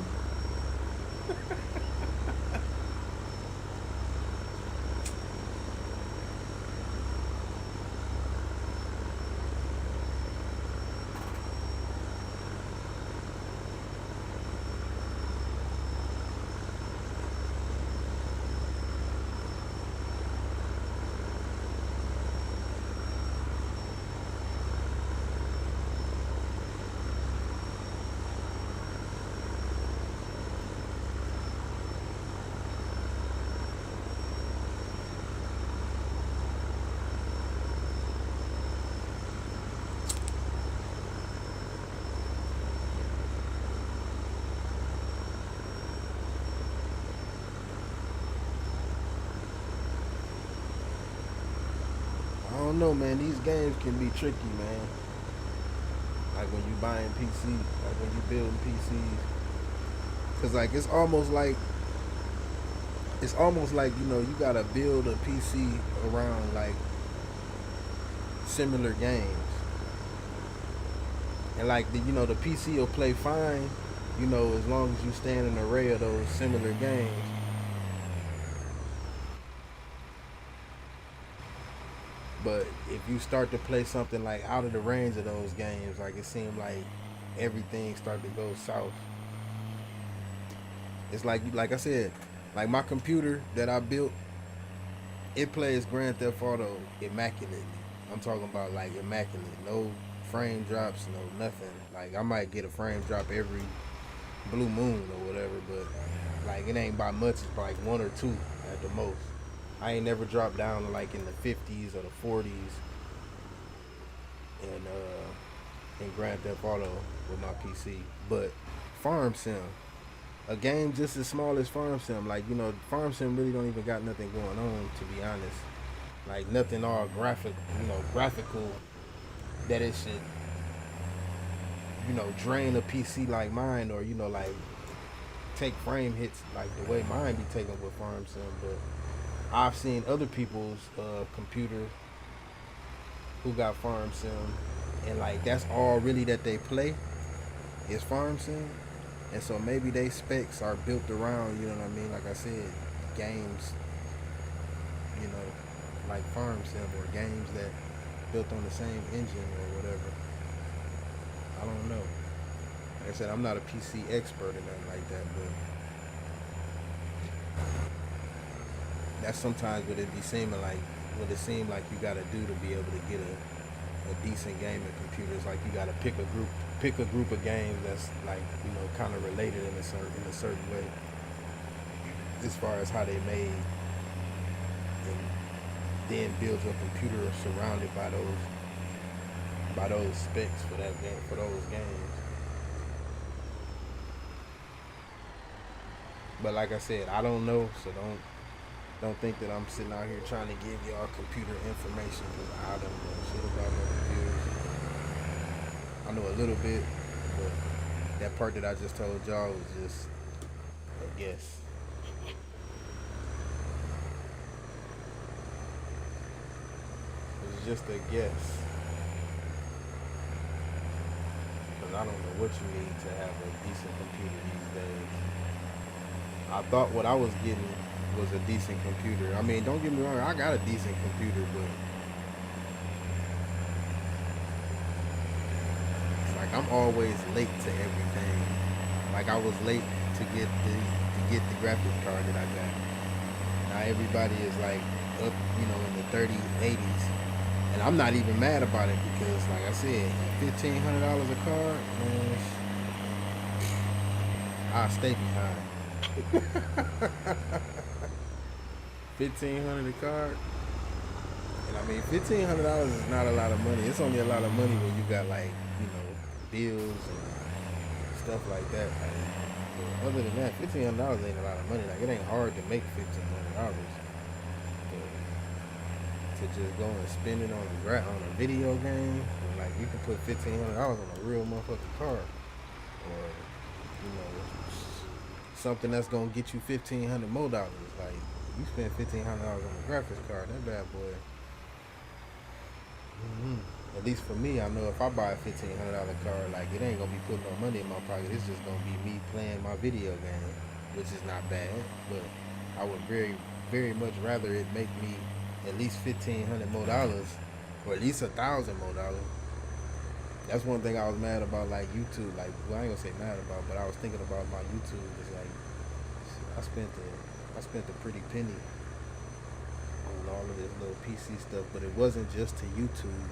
don't know, man. These games can be tricky, man. Like when you buying PC, like when you building PCs, cause like it's almost like you gotta build a PC around like similar games, and like the PC will play fine, as long as you stay in an array of those similar games. But if you start to play something like out of the range of those games, like it seemed like everything started to go south. It's like I said, like my computer that I built, it plays Grand Theft Auto immaculately. I'm talking about like immaculate, no frame drops, no nothing. Like I might get a frame drop every blue moon or whatever, but like it ain't by much. It's like one or two at the most. I ain't never dropped down to like in the 50s or the 40s in Grand Theft Auto with my PC. But Farm Sim, a game just as small as Farm Sim, like Farm Sim really don't even got nothing going on, to be honest. Like nothing all graphical that it should drain a PC like mine, or like take frame hits like the way mine be taken with Farm Sim. But I've seen other people's computer who got Farm Sim, and like that's all really that they play is Farm Sim, and so maybe they specs are built around, what I mean? Like I said, games, like Farm Sim, or games that built on the same engine or whatever. I don't know. Like I said, I'm not a PC expert or nothing like that, but that's sometimes what it be seeming like, what it seemed like you gotta do to be able to get a decent gaming computer. It's like you gotta pick a group of games that's like, kind of related in a certain way, as far as how they made, and then builds a computer surrounded by those specs for that game, for those games. But like I said, I don't know, so don't think that I'm sitting out here trying to give y'all computer information, because I don't know shit about no computers. I know a little bit, but that part that I just told y'all was just a guess. It was just a guess. Because I don't know what you need to have a decent computer these days. I thought what I was getting was a decent computer. I mean, don't get me wrong, I got a decent computer, but it's like I'm always late to everything. Like I was late to get the graphics card that I got. Now everybody is like up, in the 30s, 80s, and I'm not even mad about it, because, like I said, $1,500 a card, man, I'll stay behind. 1,500 a card, and I mean $1,500 is not a lot of money. It's only a lot of money when you got like bills and stuff like that. Like, but other than that, $1,500 ain't a lot of money. Like it ain't hard to make $1,500. To just go and spend it on a video game, and like you can put $1,500 on a real motherfucking car, or something that's gonna get you $1,500 more dollars. Like you spend $1,500 on a graphics card, that bad boy. At least for me, I know if I buy a $1,500 car, like it ain't gonna be putting no money in my pocket. It's just gonna be me playing my video game, which is not bad. But I would very much rather it make me at least $1,500 more, or at least $1,000 more. That's one thing I was mad about, like YouTube. Like, well, I ain't gonna say mad about, but I was thinking about my YouTube. It's like I spent a pretty penny on all of this little PC stuff, but it wasn't just to YouTube.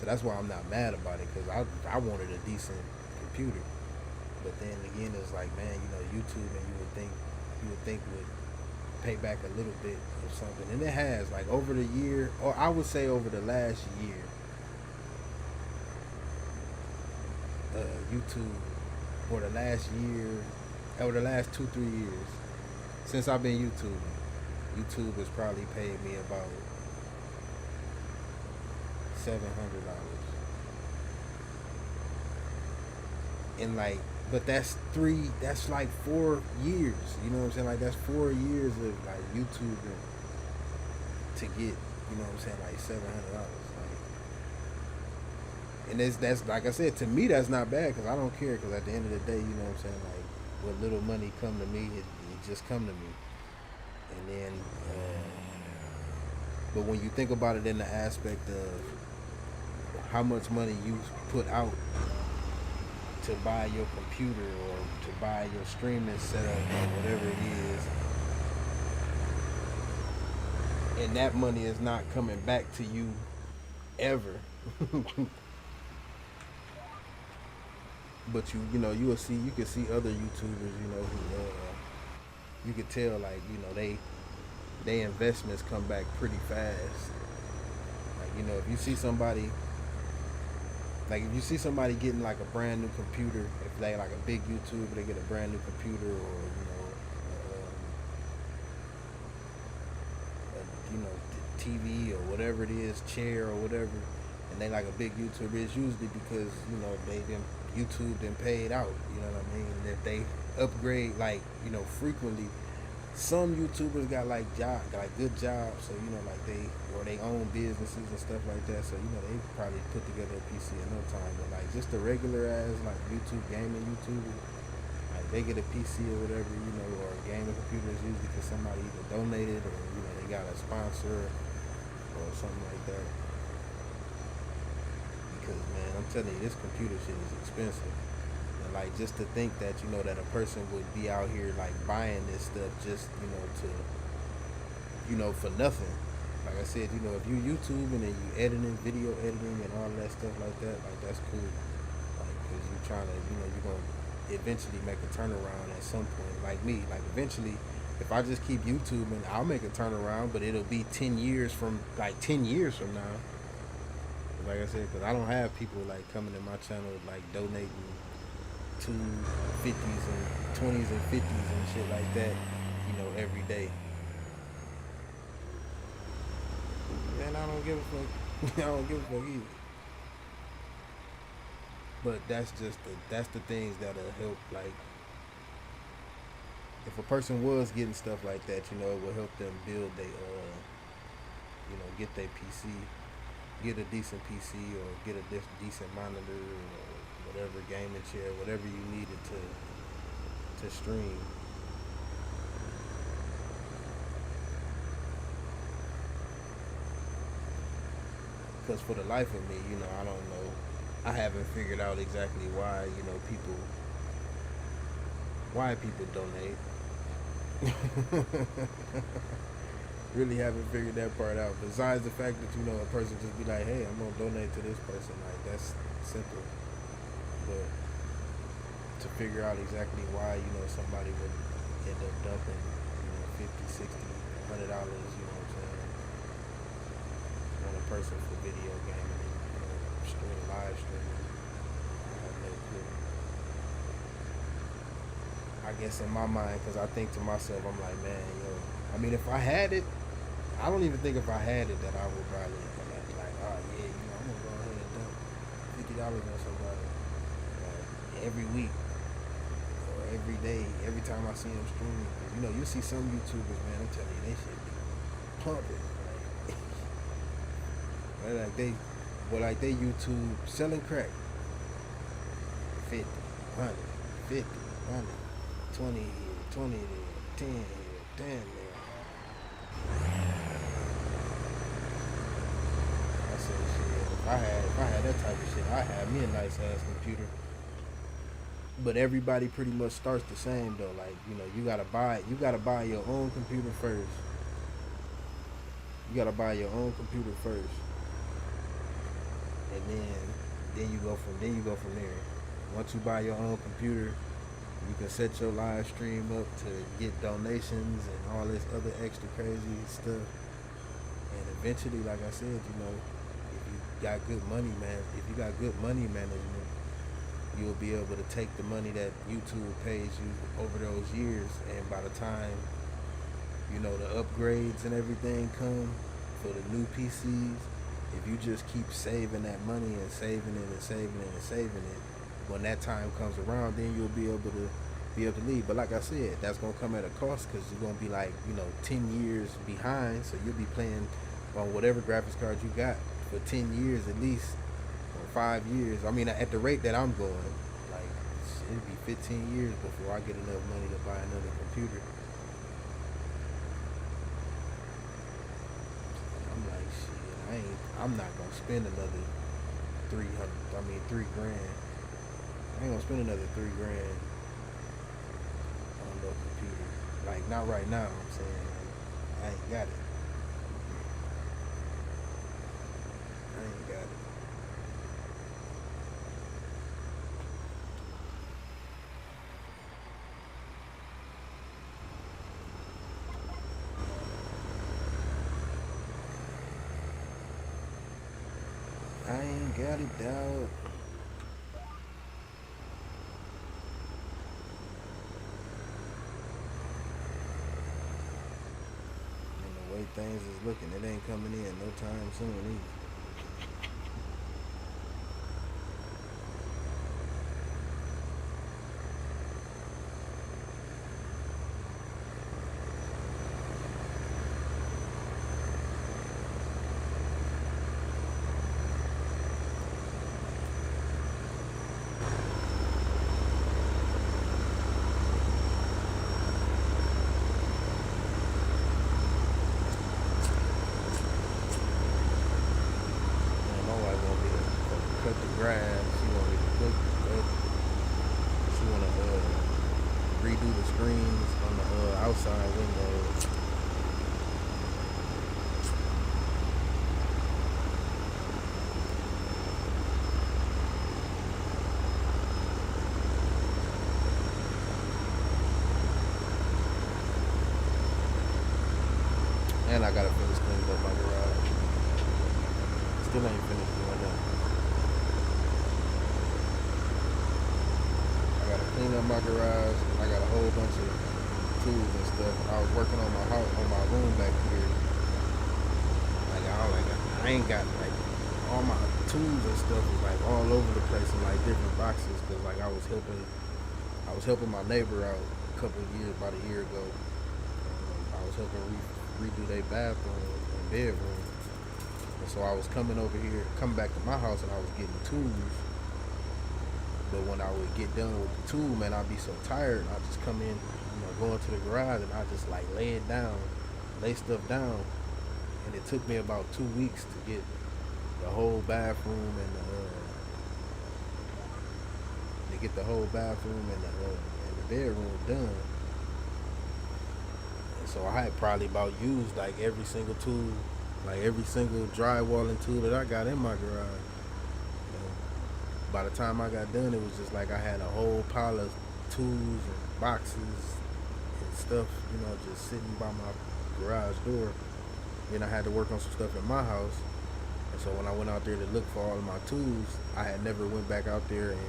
So that's why I'm not mad about it, because I wanted a decent computer. But then again, it's like, man, YouTube, and you would think would pay back a little bit or something, and it has. Like over the year, or I would say over the last year, YouTube, or the last year, or the last 2-3 years since I've been YouTube has probably paid me about $700. And like, but that's like 4 years. You know what I'm saying? Like that's 4 years of like YouTube to get, you know what I'm saying, like $700. Like, and that's like I said, to me that's not bad, because I don't care, because at the end of the day, you know what I'm saying, like what little money come to me, it just come to me. And then, but when you think about it in the aspect of how much money you put out to buy your computer or to buy your streaming setup or whatever it is, and that money is not coming back to you ever. But you can see other YouTubers, who you could tell, like, they investments come back pretty fast. Like, if you see somebody getting like a brand new computer, if they like a big YouTuber, they get a brand new computer, or TV or whatever it is, chair or whatever, and they like a big YouTuber, it's usually because YouTube then paid out. You know what I mean? And if they upgrade, like, frequently, some YouTubers got like good jobs, so like they own businesses and stuff like that, so they probably put together a PC in no time. But like just the regular ass like YouTube gaming YouTubers, like they get a PC or whatever, or a gaming computer, is usually because somebody either donated, or they got a sponsor or something like that. Because, man, I'm telling you, this computer shit is expensive. And like, just to think that that a person would be out here like buying this stuff just for nothing. Like I said, if you YouTubing and you video editing and all that stuff like that, like that's cool. Like, because you're trying to, you're gonna eventually make a turnaround at some point. Like me, like eventually, if I just keep YouTubing, I'll make a turnaround, but it'll be 10 years from now. Like I said, because I don't have people like coming to my channel like donating to 50s and 20s and 50s and shit like that, every day. And I don't give a fuck. I don't give a fuck either. But that's the things that'll help. Like, if a person was getting stuff like that, it will help them build get their PC, get a decent PC, or get a decent monitor, or whatever, gaming chair, whatever you needed to stream. Because for the life of me, I don't know. I haven't figured out exactly why, people donate. Really haven't figured that part out. Besides the fact that, a person just be like, hey, I'm going to donate to this person. Like, that's simple. But to figure out exactly why, somebody would end up dumping, $50, $60, $100, what I'm saying, on a person for video gaming, live streaming. I have no clue. I guess in my mind, because I think to myself, I'm like, man, I mean, if I had it, I don't even think if I had it that I would probably be like, oh yeah, I'm gonna go ahead and dump $50 on somebody every week or every day, every time I see them streaming. Because you see some YouTubers, man, I'm telling you, they should be pumping. Like, like But like they YouTube selling crack, 50, 100, 50, 100, 20 here, 20 there, 10 here, 10 there. I said, shit, if I had that type of shit, I had me a nice ass computer. But everybody pretty much starts the same though. Like, you gotta buy your own computer first. You gotta buy your own computer first. And then you go from there. Once you buy your own computer, you can set your live stream up to get donations and all this other extra crazy stuff. And eventually, like I said, if you got good money, man, if you got good money management, you'll be able to take the money that YouTube pays you over those years, and by the time the upgrades and everything come for the new PCs, if you just keep saving that money and saving it and saving it and saving it, when that time comes around, then you'll be able to leave. But like I said, that's gonna come at a cost, because you're gonna be like 10 years behind. So you'll be playing on whatever graphics card you got for 10 years at least, or 5 years. I mean, at the rate that I'm going, like, it'd be 15 years before I get enough money to buy another computer. I'm like, shit, I'm not gonna spend another 3 grand. I ain't gonna spend another 3 grand on no computer. Like, not right now, I'm saying. I ain't got it. I ain't got it. I ain't got it, dog. And the way things is looking, it ain't coming in no time soon either. And my wife want me to cut the grass. She want me to cook. She want to redo the screens on the outside windows. And I gotta finish cleaning up my garage. Still ain't finished doing that. I gotta clean up my garage. I got a whole bunch of tools and stuff. I was working on my house, on my room back here. I ain't got like all my tools and stuff is like all over the place in like different boxes, because like I was helping my neighbor out a couple of years, about a year ago. I was helping redo their bathroom and bedroom. And so I was coming back to my house, and I was getting tools. But when I would get done with the tool, man, I'd be so tired. I'd just come in, go into the garage, and I just like lay stuff down. And it took me about 2 weeks to get the whole bathroom and the bedroom done. So I had probably about used like every single tool, like every single drywalling tool that I got in my garage. By the time I got done, it was just like I had a whole pile of tools and boxes and stuff, just sitting by my garage door. Then I had to work on some stuff in my house. And so when I went out there to look for all of my tools, I had never went back out there and,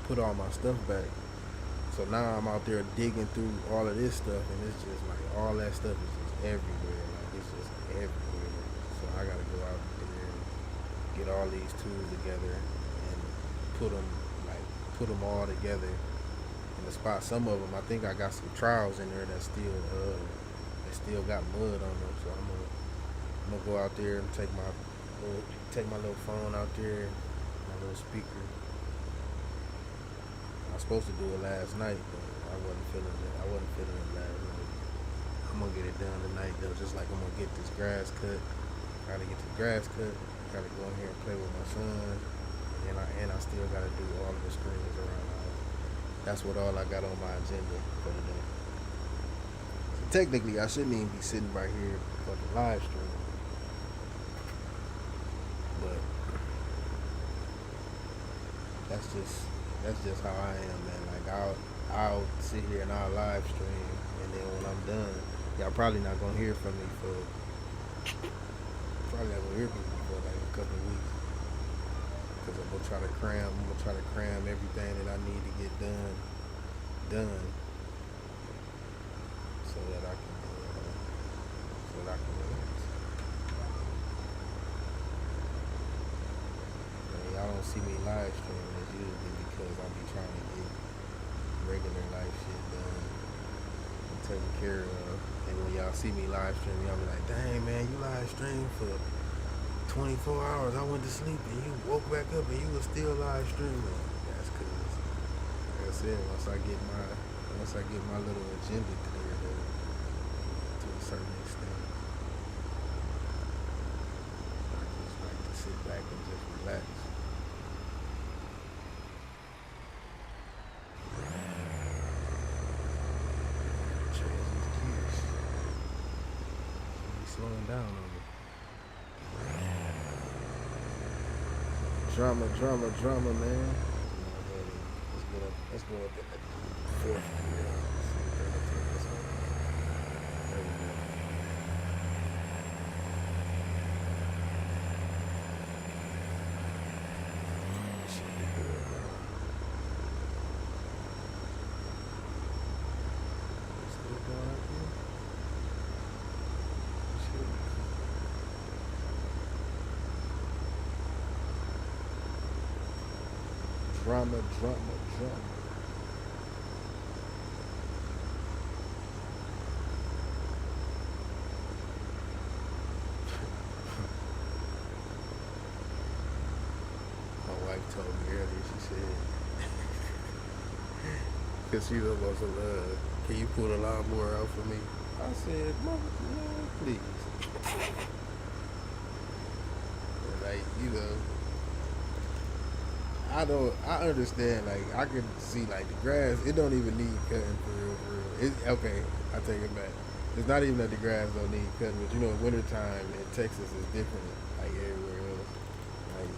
put all my stuff back. So now I'm out there digging through all of this stuff, and it's just like all that stuff is just everywhere. Like, it's just everywhere. So I gotta go out there and get all these tools together and put them all together in the spot. Some of them, I think I got some trowels in there that still got mud on them. So I'm gonna go out there and take my Take my little phone out there, my little speaker. I was supposed to do it last night, but I wasn't feeling it. I wasn't feeling it last night. I'm gonna get it done tonight though, just like I'm gonna get this grass cut. Gotta get the grass cut. Gotta go in here and play with my son. And I still gotta do all of the screens around the house. That's what all I got on my agenda for today. So technically, I shouldn't even be sitting right here for the live stream, but that's just how I am, man. Like I'll sit here and I'll live stream, and then when I'm done, y'all probably not gonna hear from me for like a couple of weeks, because I'm gonna try to cram everything that I need to get done, so that I can relax. And y'all don't see me live streaming, it's usually because I be trying to get regular life shit done and taken care of. And when y'all see me live streaming, y'all be like, dang man, you live stream for 24 hours. I went to sleep and you woke back up and you was still live streaming. That's cause, like I said, once I get my little agenda cleared up to a certain extent, I just like to sit back and just relax. Slowing down on me. Drama, man. Let's go up in the fourth gear. There we go. Should be good, man. Still going up here? Drama. My wife told me earlier, she said, because she was about to, can you pull the lawnmower out for me? I said, Mama, no, please. And like, I understand, like, I can see, like, the grass, it don't even need cutting for real. Okay, I take it back. It's not even that the grass don't need cutting, but you know, wintertime in Texas is different, like, everywhere else. Like,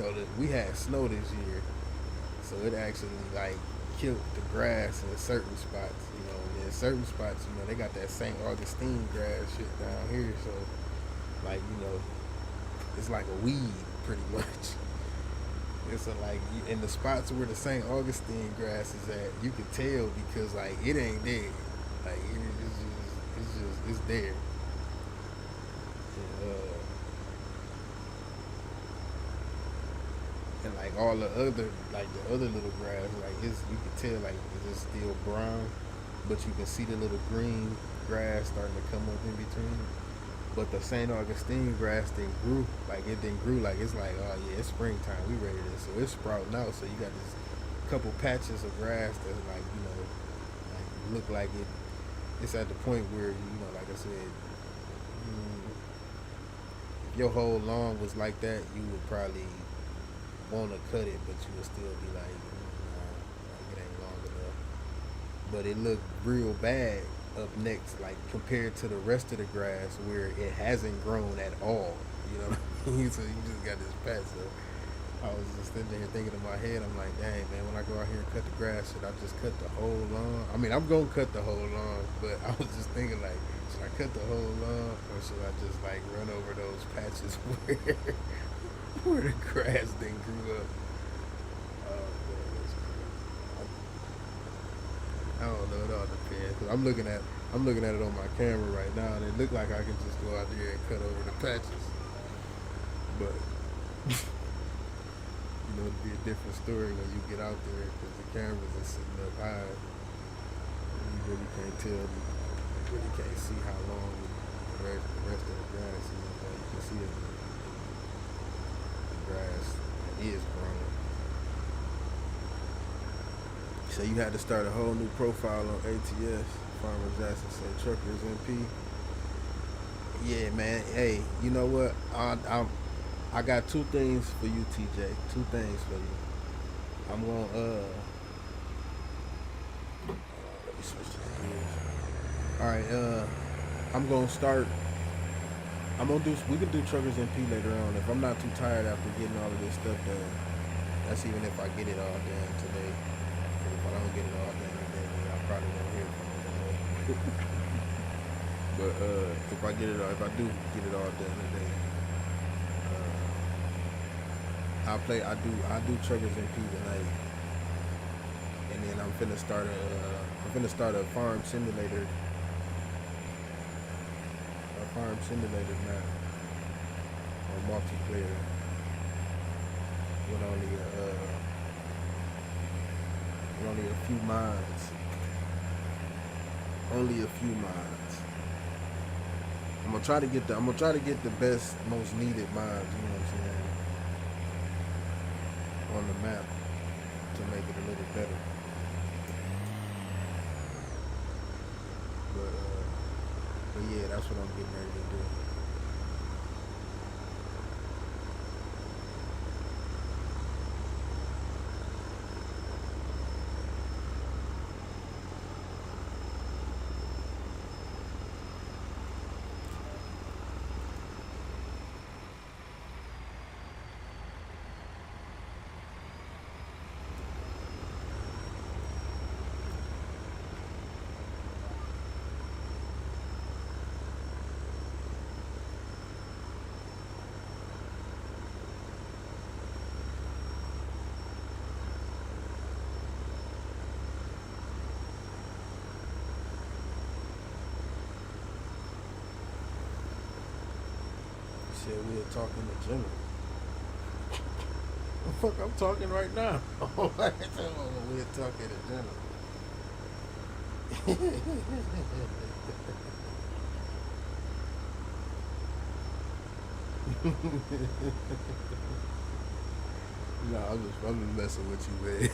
when we had snow this year, so it actually, like, killed the grass in certain spots, and in certain spots, they got that St. Augustine grass shit down here, so, like, it's like a weed, pretty much. It's like in the spots where the St. Augustine grass is at, you can tell because like it ain't there. Like it's there. And like all the other little grass, like you can tell like it's still brown, but you can see the little green grass starting to come up in between. But the St. Augustine grass grew like it's like, oh yeah, it's springtime, we ready to, so it's sprouting out. So you got this couple patches of grass that's like, like look like it's at the point where, like I said, if your whole lawn was like that, you would probably want to cut it, but you would still be like, nah, like it ain't long enough. But it looked real bad up next, like compared to the rest of the grass where it hasn't grown at all. You know what I mean? So you just got this patch. So I was just sitting there thinking in my head, I'm like, dang man, when I go out here and cut the grass, should I just cut the whole lawn? I mean, I'm gonna cut the whole lawn, but I was just thinking like, should I cut the whole lawn or should I just like run over those patches where the grass then grew up? I don't know, it all depends. Cause I'm looking at it on my camera right now, and it looked like I could just go out there and cut over the patches. But it'd be a different story when you get out there, because the cameras are sitting up high. You really can't tell. You really can't see how long The rest of the grass is, you can see that the grass is growing. So you had to start a whole new profile on ATS, Farmers Access and Truckers MP. Yeah, man. Hey, you know what? I got two things for you, TJ. Two things for you. I'm gonna let me switch this gears. All right, I'm gonna start. I'm gonna do. We can do Truckers MP later on if I'm not too tired after getting all of this stuff done. That's even if I get it all done today. Because if I don't get it all done today, then I probably won't hear from it no more. But if I get it, if I do get it all done today, I do Truckers MP tonight, and then I'm finna start a farm simulator map on multiplayer with only a few mods. Only a few mods. I'm gonna try to get the best, most needed mods. You know what I'm saying? On the map to make it a little better. But yeah, that's what I'm getting ready to do. Said we were talking to general. The fuck I'm talking right now. We were talking to general. No, I'm just messing with you, man.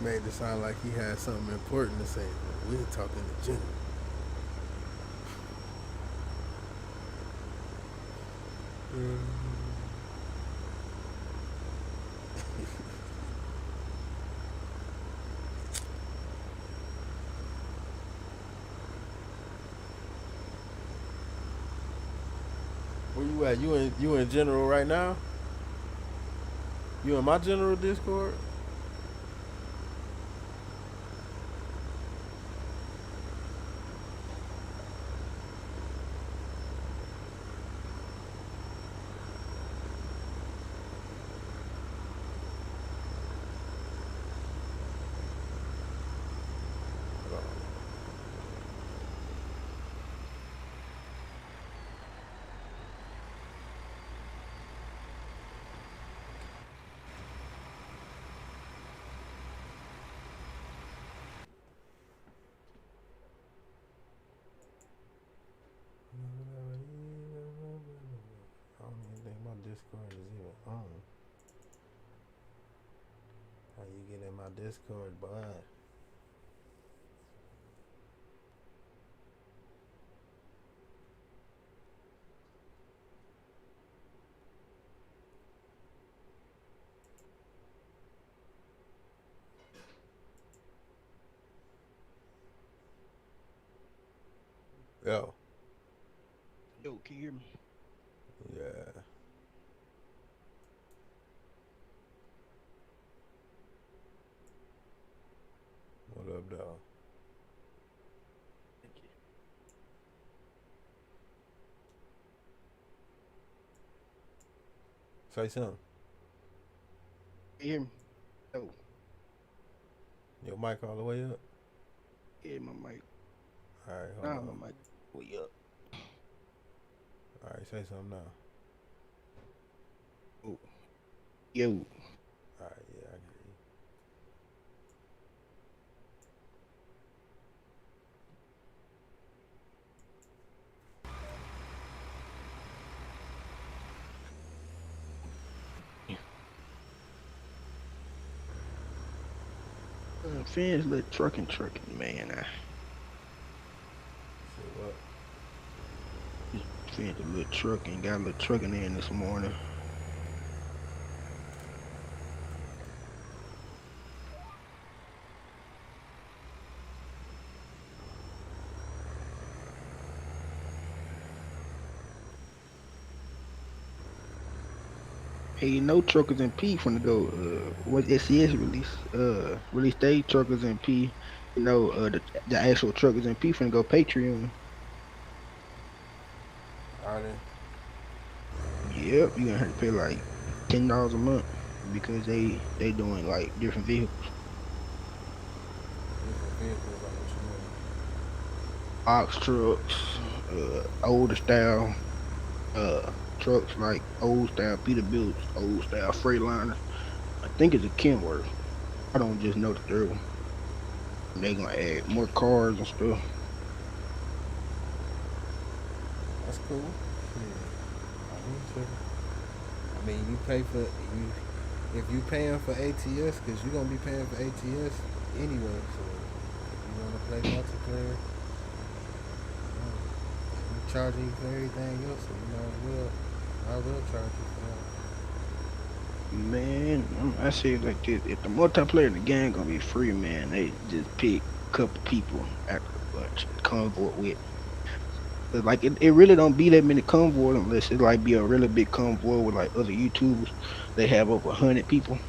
Made it sound like he had something important to say. We're talking to general. Where you at? You in general right now? You in my general Discord? I don't even think my Discord is even on. How you get in my Discord, bud? Yo. Yo, can you hear me? Yeah. What up, dog? Thank you. Say something. Can you hear me? Oh, Your mic all the way up? yeah, my mic. All right, hold Nah, on. my mic way up. All right, say something now. Oh, yo, All right, yeah, I can hear you. Fans let trucking, man. Shit, what? Fans a little trucking, got a little trucking in this morning. Hey, you know Truckers and P finna go what SCS release they Truckers and P, the actual Truckers and P finna go Patreon. Are they? Yep, you gonna have to pay like $10 a month because they doing like different vehicles. Different vehicles, like what you mean? Ox trucks, older style, trucks like old style Peterbilt, old style Freightliner. I think it's a Kenworth. I don't just know the third one. They gonna add more cars and stuff. That's cool. Yeah. I ain't tripping. I mean, you pay for you if you paying for ATS, cause you gonna be paying for ATS anyway. So if you wanna play multiplayer, you charging you for everything else, so you I will charge you for that. Man, I say it like this: if the multiplayer in the game gonna be free, man, they just pick a couple people after a bunch convoy with. 'Cause, like it really don't be that many convoys unless it like be a really big convoy with like other YouTubers. They have over 100 people.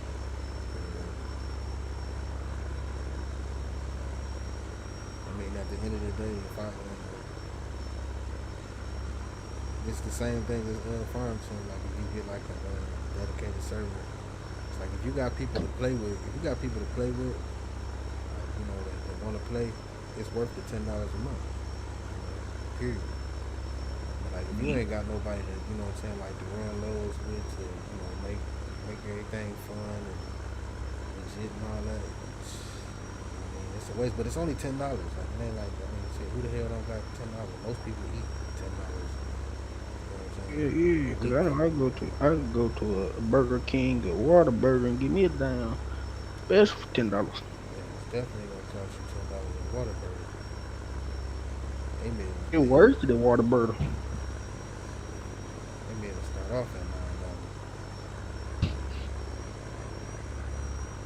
I mean, at the end of the day, if it's the same thing as farm sim. Like if you get like a dedicated server, it's like if you got people to play with, that want to play, it's worth the $10 a month. Period. But like if you ain't got nobody to, like to run loads with, to make everything fun and legit and all that. It's a waste, but it's only $10. Like it ain't like shit. Who the hell don't got $10? Most people eat $10. Yeah, cause I go to a Burger King or Whataburger and give me a damn special for $10. Yeah, it's definitely gonna cost you $10 in Whataburger. They made It worse than Whataburger. it start off at $9.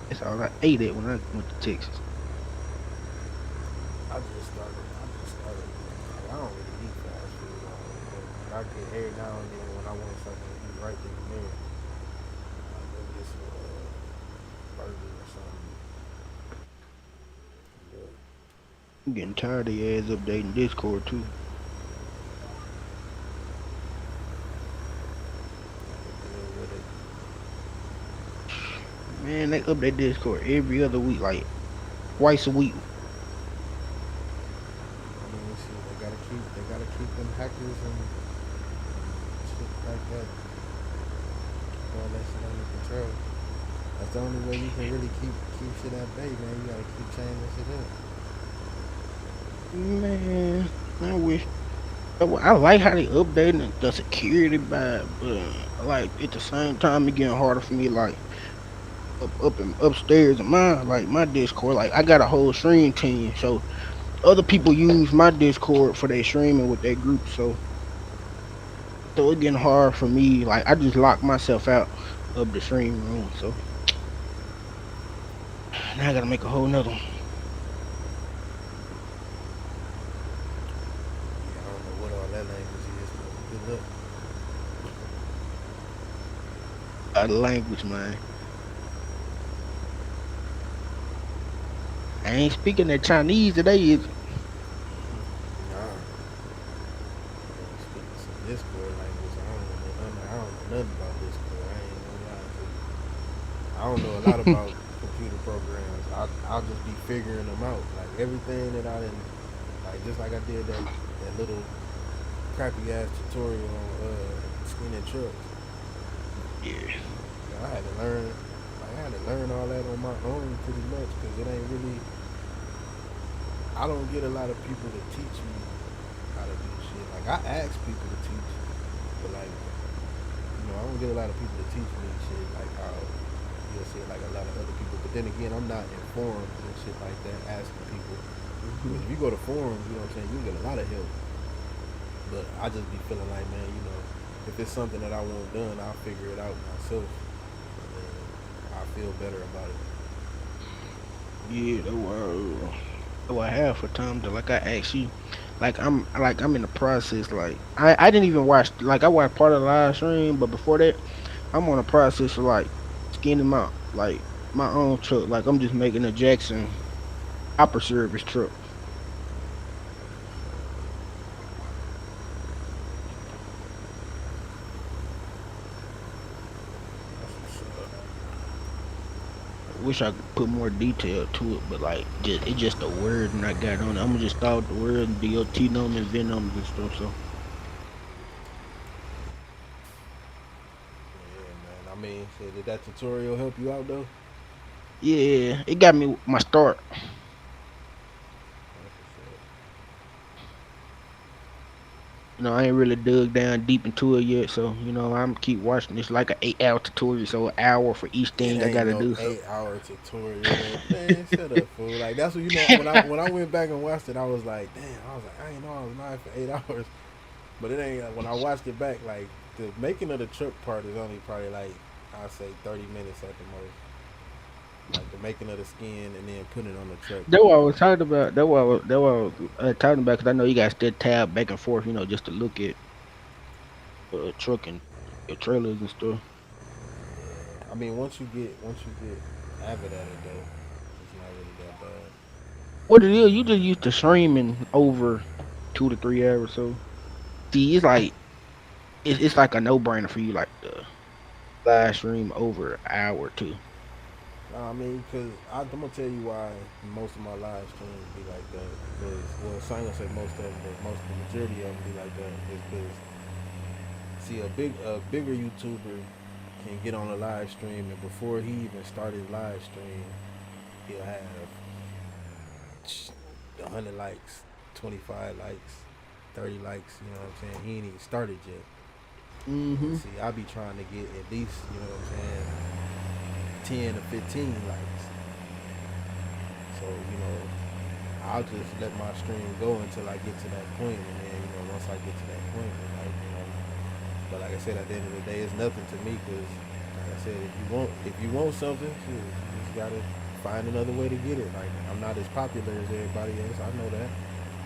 That's all I ate at when I went to Texas. I just started. I don't really eat fast food, but I get every now and then when I want something to eat right then and there. Like maybe it's a burger or something. But I'm getting tired of your ass updating Discord too. deal with it. Man, they update Discord every other week, like twice a week. I mean, shit, they gotta keep them hackers and shit like that. Keep all that shit under control. That's the only way you can really keep shit at bay, man. You gotta keep changing shit up. Man, I wish. I like how they updating the security by, but like at the same time, it getting harder for me. Like up and upstairs in my Discord, like I got a whole stream team, so other people use my Discord for their streaming with their group. So it getting hard for me. Like I just locked myself out of the stream room. So now I gotta make a whole nother one. Yeah, I don't know what all that language is, but good luck. The language, man. I ain't speaking that Chinese today. Is Nah. Speaking some Discord language, I don't know nothing about Discord. I ain't gonna lie to you. I don't know a lot about computer programs. I'll just be figuring them out. Like everything that I didn't, like just like I did that little crappy ass tutorial on skinning trucks. yeah. I had to learn. Like I had to learn all that on my own pretty much because it ain't really. I don't get a lot of people to teach me how to do shit. Like I ask people to teach, but like I don't get a lot of people to teach me shit like how you'll see like a lot of other people. But then again, I'm not in forums and shit like that asking people. Hmm. Because if you go to forums, you know what I'm saying, you can get a lot of help. But I just be feeling like, man, if it's something that I want done, I'll figure it out myself, and I feel better about it. Yeah, that was half for time to like I asked you. Like I'm in the process. Like I didn't even watch like I watched part of the live stream, but before that, I'm on a process of like skinning my own truck. Like I'm just making a Jackson Hopper service truck. That's what's up. I wish I could put more detail to it, but like just it's just a word and I got on it. I'm gonna just start with the word and DOT numbers and VIN numbers and stuff. So Yeah, man. I mean, so did that tutorial help you out though? yeah, it got me my start. That's what's I ain't really dug down deep into it yet, so I'm keep watching. It's like an 8 hour tutorial, so an hour for each up. It thing I ain't gotta no do. So 8 hour tutorial, man. Shut up, fool. Like that's what when I went back and watched it, I was like, damn. I was like, I ain't know I was live for 8 hours. But it ain't when I watched it back, like the making of the truck part is only probably like I'd say 30 minutes at the most. Like the making of the skin and then putting it on the truck. that's what I was talking about. That's what I was talking about because I know you guys still tab back and forth, just to look at truck and your trailers and stuff. I mean, once you get avid at it though, it's not really that bad. What it is, you just used to streaming over 2 to 3 hours. So see, it's like it's like a no brainer for you, like the live stream over an hour or two. I mean, cause I'm gonna tell you why most of my live streams be like that. Because well, so I ain't gonna say most of them, but most of the majority of them be like that. Is because see, a bigger YouTuber can get on a live stream, and before he even started live stream, he'll have 100 likes, 25 likes, 30 likes. You know what I'm saying? He ain't even started yet. Mm-hmm. See, I be trying to get at least, you know what I'm saying, 10 to 15 likes. So, I'll just let my stream go until I get to that point, and then, once I get to that point, then, but like I said, at the end of the day, it's nothing to me, because, like I said, if you want something, shit, you just gotta find another way to get it. Like, I'm not as popular as everybody else, I know that,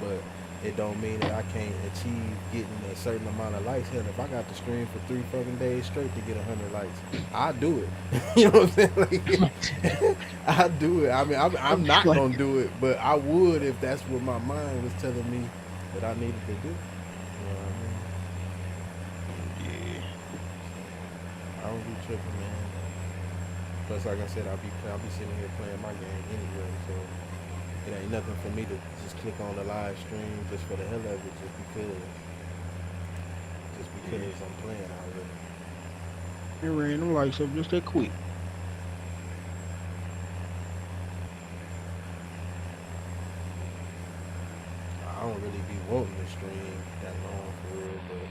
but it don't mean that I can't achieve getting a certain amount of likes. Hell, if I got to stream for 3 fucking days straight to get 100 likes, I do it. You know what I'm saying? Like, I do it. I mean, I'm not Like, gonna do it, but I would if that's what my mind was telling me that I needed to do. You know what I mean? yeah. I don't be tripping, man. Plus, like I said, I'll be sitting here playing my game anyway, so it ain't nothing for me to just click on the live stream just for the hell of it, just because I'm playing already. It ran them lights up just that quick. I don't really be wanting to stream that long for real, but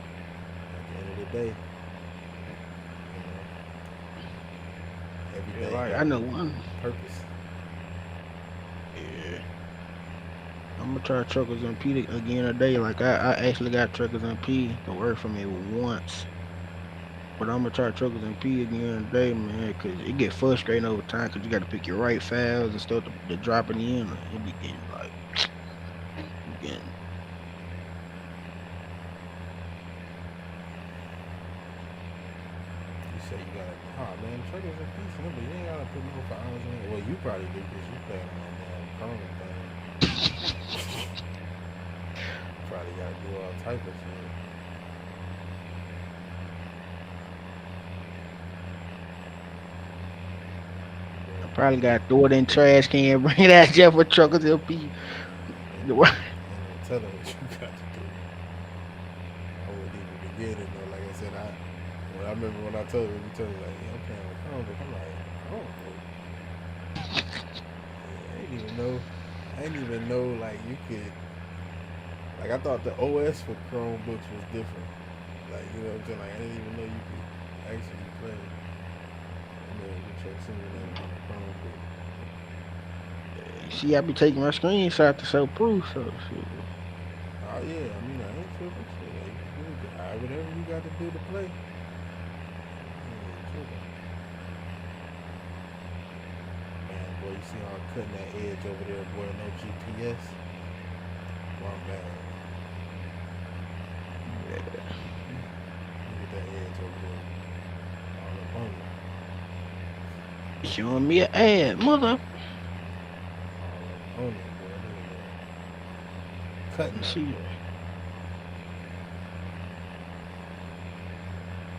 at the end of the day, every Yeah, day like I got know one. purpose. Yeah. I'm gonna try Truckers and P again today. Like I actually got Truckers and P to work for me once. But I'm gonna try Truckers and P again today, man, cause it get frustrating over time, cause you got to pick your right files and stuff to drop it in. It be getting like getting. You say you gotta, man, truckers and peace, but you ain't gotta put no files in it. Well, you probably do because you playing on that damn Chrome thing. Probably gotta do all type of shit. I But probably got to throw it in trash can, bring that Jeff for Truckers and P. and then tell them what you got to do. I wouldn't even begin it though. Like I said, I remember when I told you like, yeah, I'm playing with Chromebook. I'm like, Chromebook? Yeah, I didn't even know like you could, like I thought the OS for Chromebooks was different. Like, you know what I'm saying? Like I didn't even know you could actually play Yeah, you check simulator on the Chromebook. See, I be taking my screenshot to show proof, so shit. Oh yeah, I mean I ain't tripping. Shit, hey, you alright, whatever you got to do to play. I ain't tripping. Man, boy, you see how I'm cutting that edge over there, boy? No GPS. Boy, I'm bad. Look at that edge over there, all up on you, Showing me an ad, mother. all up on it, boy. Look at that, cutting Let's that, see. boy.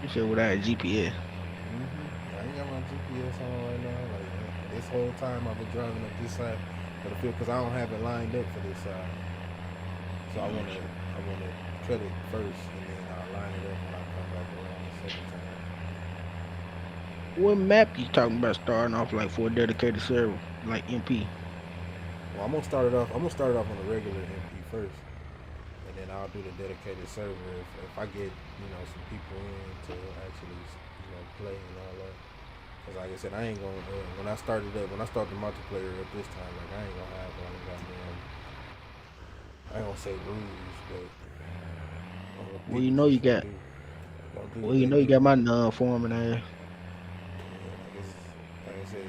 You said without GPS. I ain't got my GPS on right now. Like this whole time I've been driving up this side of the field because I don't have it lined up for this side. So I wanna cut it first and then I'll line it up when I come back around the second time. What map you talking about starting off like for a dedicated server, like MP? Well, I'm gonna start it off. I'm gonna start it off on the regular MP first, and then I'll do the dedicated server if I get some people in to actually play and all that. Cause like I said, I ain't gonna when I started up when I start the multiplayer up this time, like I ain't gonna have all the goddamn I ain't gonna say rules, but all the Well, you people know you just got. gonna do Well, what you they know you do. got my non-forming ass. Yeah, like I said,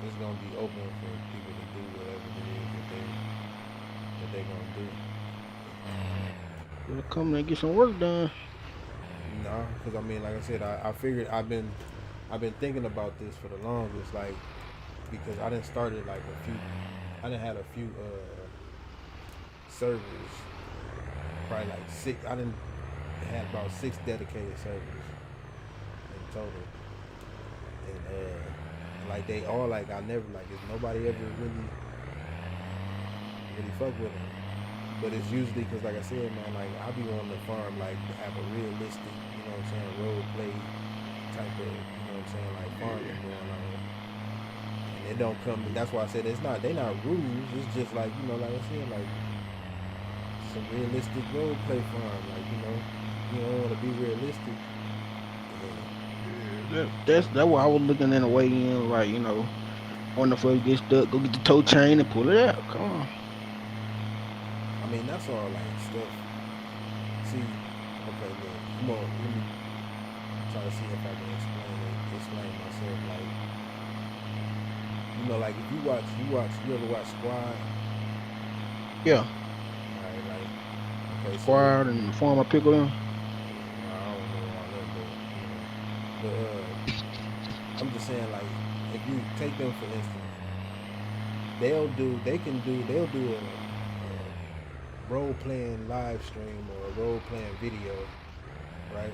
it's gonna be open for people to do whatever it is that they gonna do. Better come and get some work done. Nah, because I mean, like I said, I figured I've been thinking about this for the longest, like because I didn't started like I didn't had a few servers, probably like six. I didn't had about six dedicated servers in total, and like they all like I never like if nobody ever really fuck with them. But it's usually because, like I said, man, like I be wanting to farm, like to have a realistic, what I'm saying, role play type of, what I'm saying, like farming going on. And it don't come. That's why I said they not rules. It's just like like I said, like some realistic role play farm. Like you don't want to be realistic. That's why I was looking in the way in, like on the first get stuck, go get the toe chain and pull it out. Come on. I mean, that's all like stuff. See, okay, look, come on, let me try to see if I can explain myself. Like, like if you ever watch Squad? Yeah, Right, like, okay, so look, squad and form a pickle in. I don't know all that, but I'm just saying, like, if you take them for instance, they'll do a role playing live stream or a role playing video, right?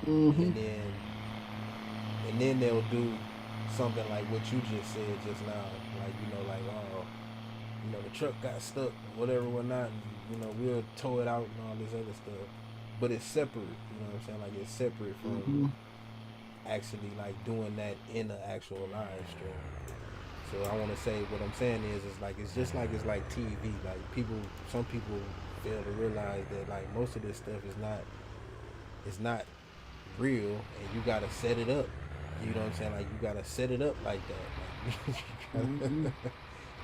Mm-hmm. And then they'll do something like what you just said just now, like like the truck got stuck, whatever, whatnot. And, we'll tow it out and all this other stuff, but it's separate. You know what I'm saying? Like it's separate from Mm-hmm. actually like doing that in the actual live stream. So I want to say what I'm saying is like it's like TV. Like some people fail to realize that like most of this stuff is not real, and you gotta set it up. You know what I'm saying? Like you gotta set it up like that. Mm-hmm.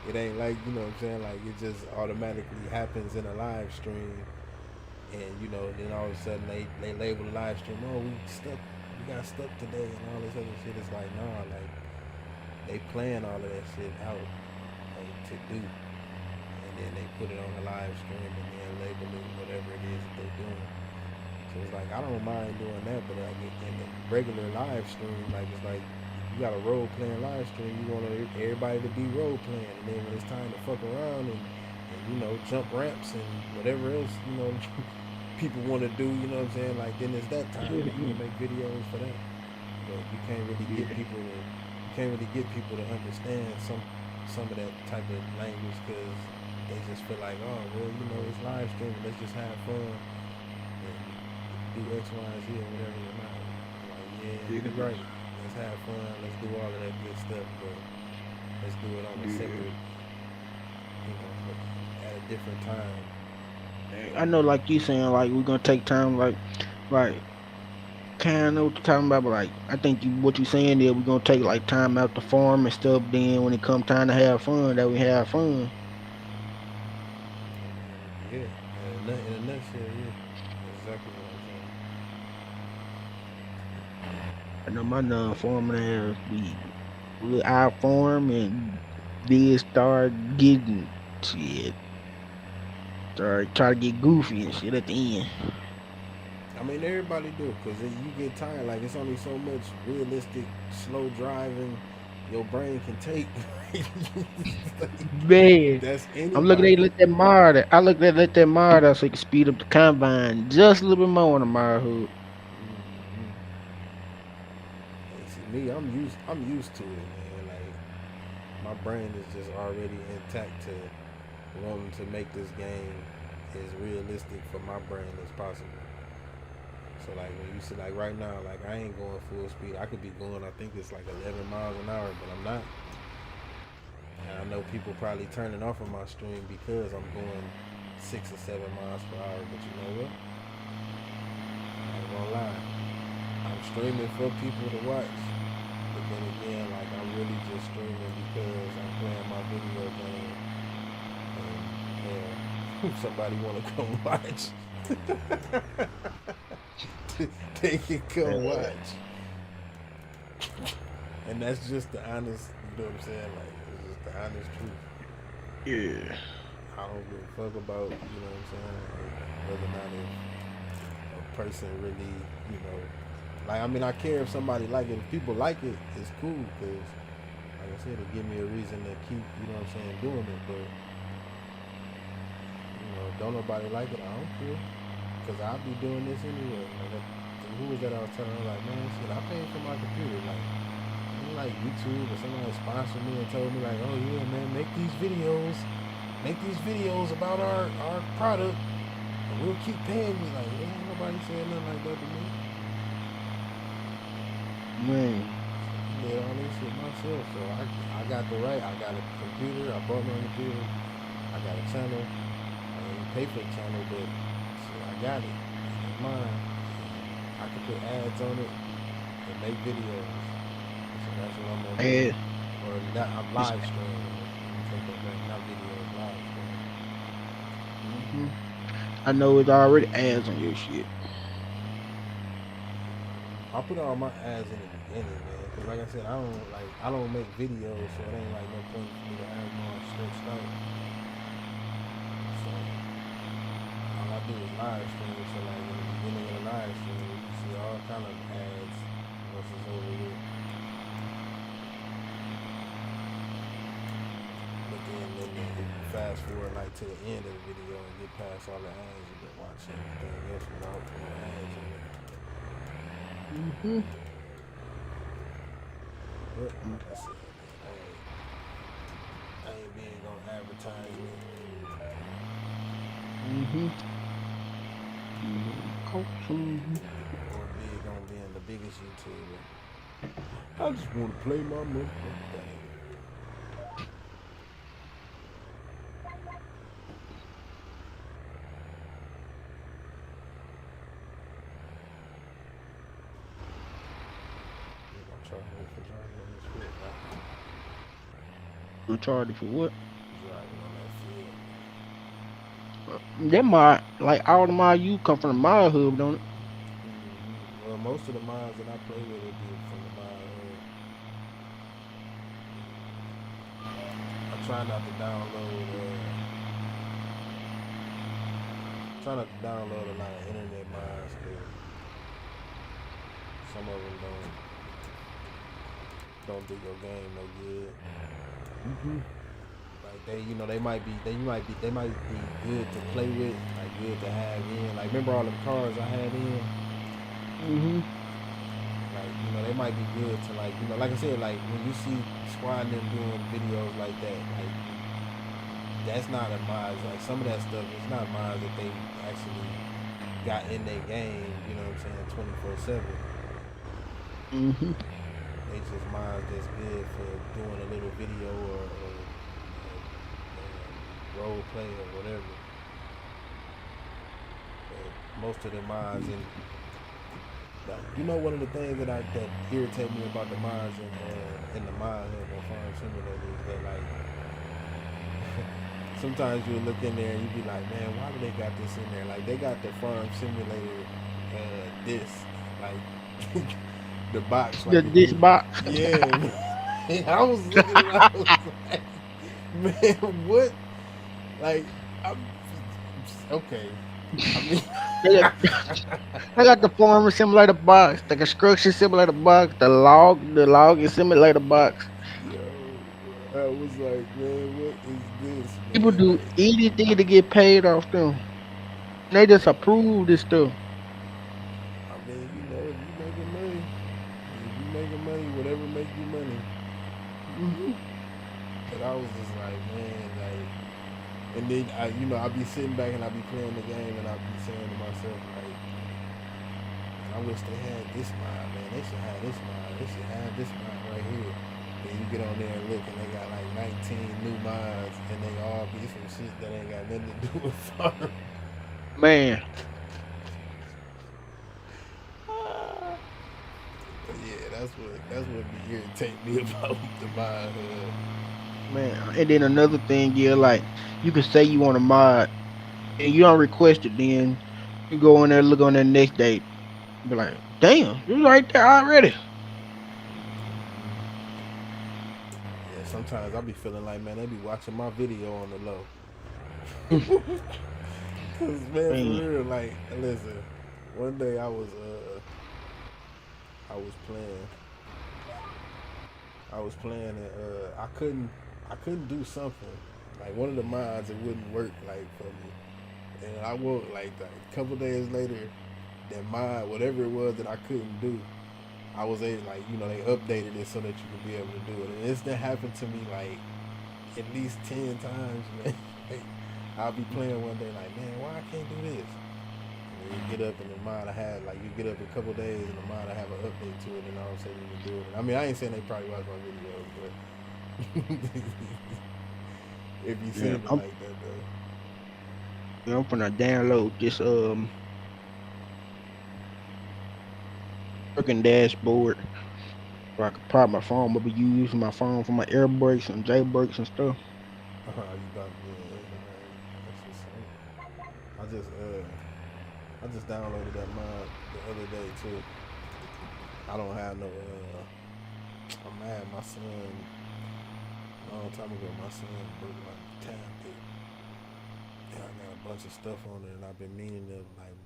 It ain't like what I'm saying. Like it just automatically happens in a live stream, and then all of a sudden they label the live stream. Oh, we got stuck today, and all this other shit. It's like nah, like they plan all of that shit out like, to do, and then they put it on the live stream and then label it whatever it is that they're doing. So it's like I don't mind doing that, but like in the regular live stream, like it's like you got a role playing live stream, you want everybody to be role playing, and then when it's time to fuck around and jump ramps and whatever else people want to do, what I'm saying? Like then it's that time that you can make videos for that, but you can't really get Yeah. people to understand some of that type of language because they just feel like oh well it's live streaming, let's just have fun and do X, Y, and Z or whatever you're not. Like, yeah, you're Yeah. right. Let's have fun. Let's do all of that good stuff, but let's do it on a Yeah. separate, at a different time. I know, like you saying, like we're gonna take time, like kind of know what you're talking about, but like I think what you saying is we're gonna take like time out the farm and stuff. Then when it come time to have fun, that we have fun. Yeah, in a nutshell, yeah, that's exactly what I'm saying. I know my non-farming ass we our farm and then start getting shit. Start try to get goofy and shit at the end. I mean, everybody do, cause you get tired. Like it's only so much realistic slow driving your brain can take. Like, Man, that's I'm looking at anybody. let that Marta. I looked at let that Marta so he can speed up the combine just a little bit more on the Mara hood. Mm-hmm. And see me, I'm used to it, man. Like my brain is just already intact to wanting to make this game as realistic for my brain as possible. So like when you see like right now, like I ain't going full speed. I could be going, I think it's like 11 miles an hour, but I'm not. And I know people probably turning off of my stream because I'm going 6 or 7 miles per hour. But you know what? I ain't gonna lie. I'm streaming for people to watch. But then again, like I'm really just streaming because I'm playing my video game. And yeah, somebody wanna come watch. They can come watch. And that's just the honest, you know what I'm saying? Like, it's just the honest truth. Yeah. I don't give a fuck about, you know what I'm saying? Like, whether or not if a person really, you know, like, I mean, I care if somebody like it. If people like it, it's cool, because, like I said, it give me a reason to keep, you know what I'm saying, doing it. But, you know, don't nobody like it, I don't care. Because I'll be doing this anyway. Like, who was that I was telling her, like, man, shit, I paid for my computer. Like YouTube or somebody sponsored me and told me like, oh yeah, man, make these videos about our product, and we'll keep paying you. Like, ain't nobody saying nothing like that to me. Man. I did all this shit myself, so I got the right. I got a computer. I bought my computer. I got a channel. I didn't pay for the channel, but shit, I got it. It's mine. I can put ads on it and make videos. So that's what I'm gonna do. And Or that I'm it's, live streaming. Let me take that back. Not videos, live streaming. hmm I know it's already ads on your shit. I put all my ads in the beginning, man. Cause like I said, I don't make videos, so it ain't like no point for me to have them all stretched out. So all I do is live stream. So like in the beginning of the live stream, you see all kind of ads once it's over with. But then if you fast forward like to the end of the video and get past all the ads, you can watch everything else without no ads in it. Hmm But like I said, I ain't big on advertisement hmm hmm or big on being the biggest YouTuber. I just want to play my motherfucking game. I'm trying to wait for driving on this field, man. Retarded for what? Driving on that field. That my like all the my you come from the my hub, don't it? Well, most of the mods that I play with, it be from the mod. I try not to download. Try not to download a lot of internet mods, because some of them don't do your game no good. Hmm Like they might be good to play with, like good to have in. Like remember all the cars I had in? hmm Like, they might be good to like, like I said, like when you see Squad and them doing videos like that, like that's not a mod. Like some of that stuff is not mods that they actually got in their game, you know what I'm saying, 24/7. hmm They just mods that's good for doing a little video or role play or whatever. But most of the mods in Like, you know, one of the things that irritate me about the mods in the mod hub on Farm Simulator is that like sometimes you look in there and you be like, man, why do they got this in there? Like they got the Farm Simulator disc, like the box, like The if dish you, box. yeah. I was looking, at it, I was like, man, what? Like, I'm okay. I mean, They got, they got the farmer simulator box, the construction simulator box, the log simulator box. yo, I was like, man, what is this, People man? do Like, anything to get paid off them. They just approve this stuff. I mean, you know, if you making money, whatever make you money. Hmm. But I was just like, man, like, and then you know, I be sitting back and I be playing the game and I be saying to myself, like, I wish they had this mod, man. They should have this mod. They should have this mod right here. And you get on there and look, and they got like 19 new mods, and they all be some shit that ain't got nothing to do with farm. Man, But yeah, that's what be irritate me about the mod hub. man. And then another thing, yeah, like you can say you want a mod and you don't request it, then you go in there, look on that next date, be like, damn, you right there already. Yeah, sometimes I be feeling like, man, they be watching my video on the low. Cause man, for Man, real, like, listen, one day I was playing, and I couldn't do something. Like one of the mods, it wouldn't work like for me, and I woke like a couple days later, that mod, whatever it was that I couldn't do, I was able, like, you know, they updated it so that you could be able to do it, and it's that happened to me like at least 10 times, man. Like, I'll be playing one day like, man, why I can't do this? And then you get up and the mod I had, like, you get up a couple days and the mod I have an update to it, and all of a sudden you can do it. I mean, I ain't saying they probably watch my videos, but if you yeah, seen it like that though. I'm gonna download this working dashboard where I could prop my phone, but be using my phone for my air brakes and J brakes and stuff. You about that's just I just downloaded that mod the other day too. I don't have no I'm mad my son a long time ago my son broke my tablet and I got a bunch of stuff on it and I've been meaning to like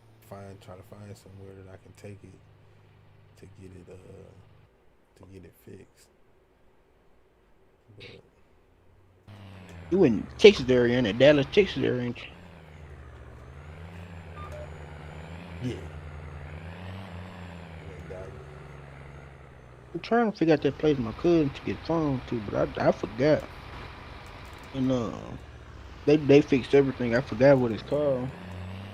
try to find somewhere that I can take it to get it fixed. But You in Texas area, in the Dallas, Texas area, ain't you? yeah, I'm trying to figure out that place my cousin to get phone to, but I forgot. And they fixed everything. I forgot what it's called.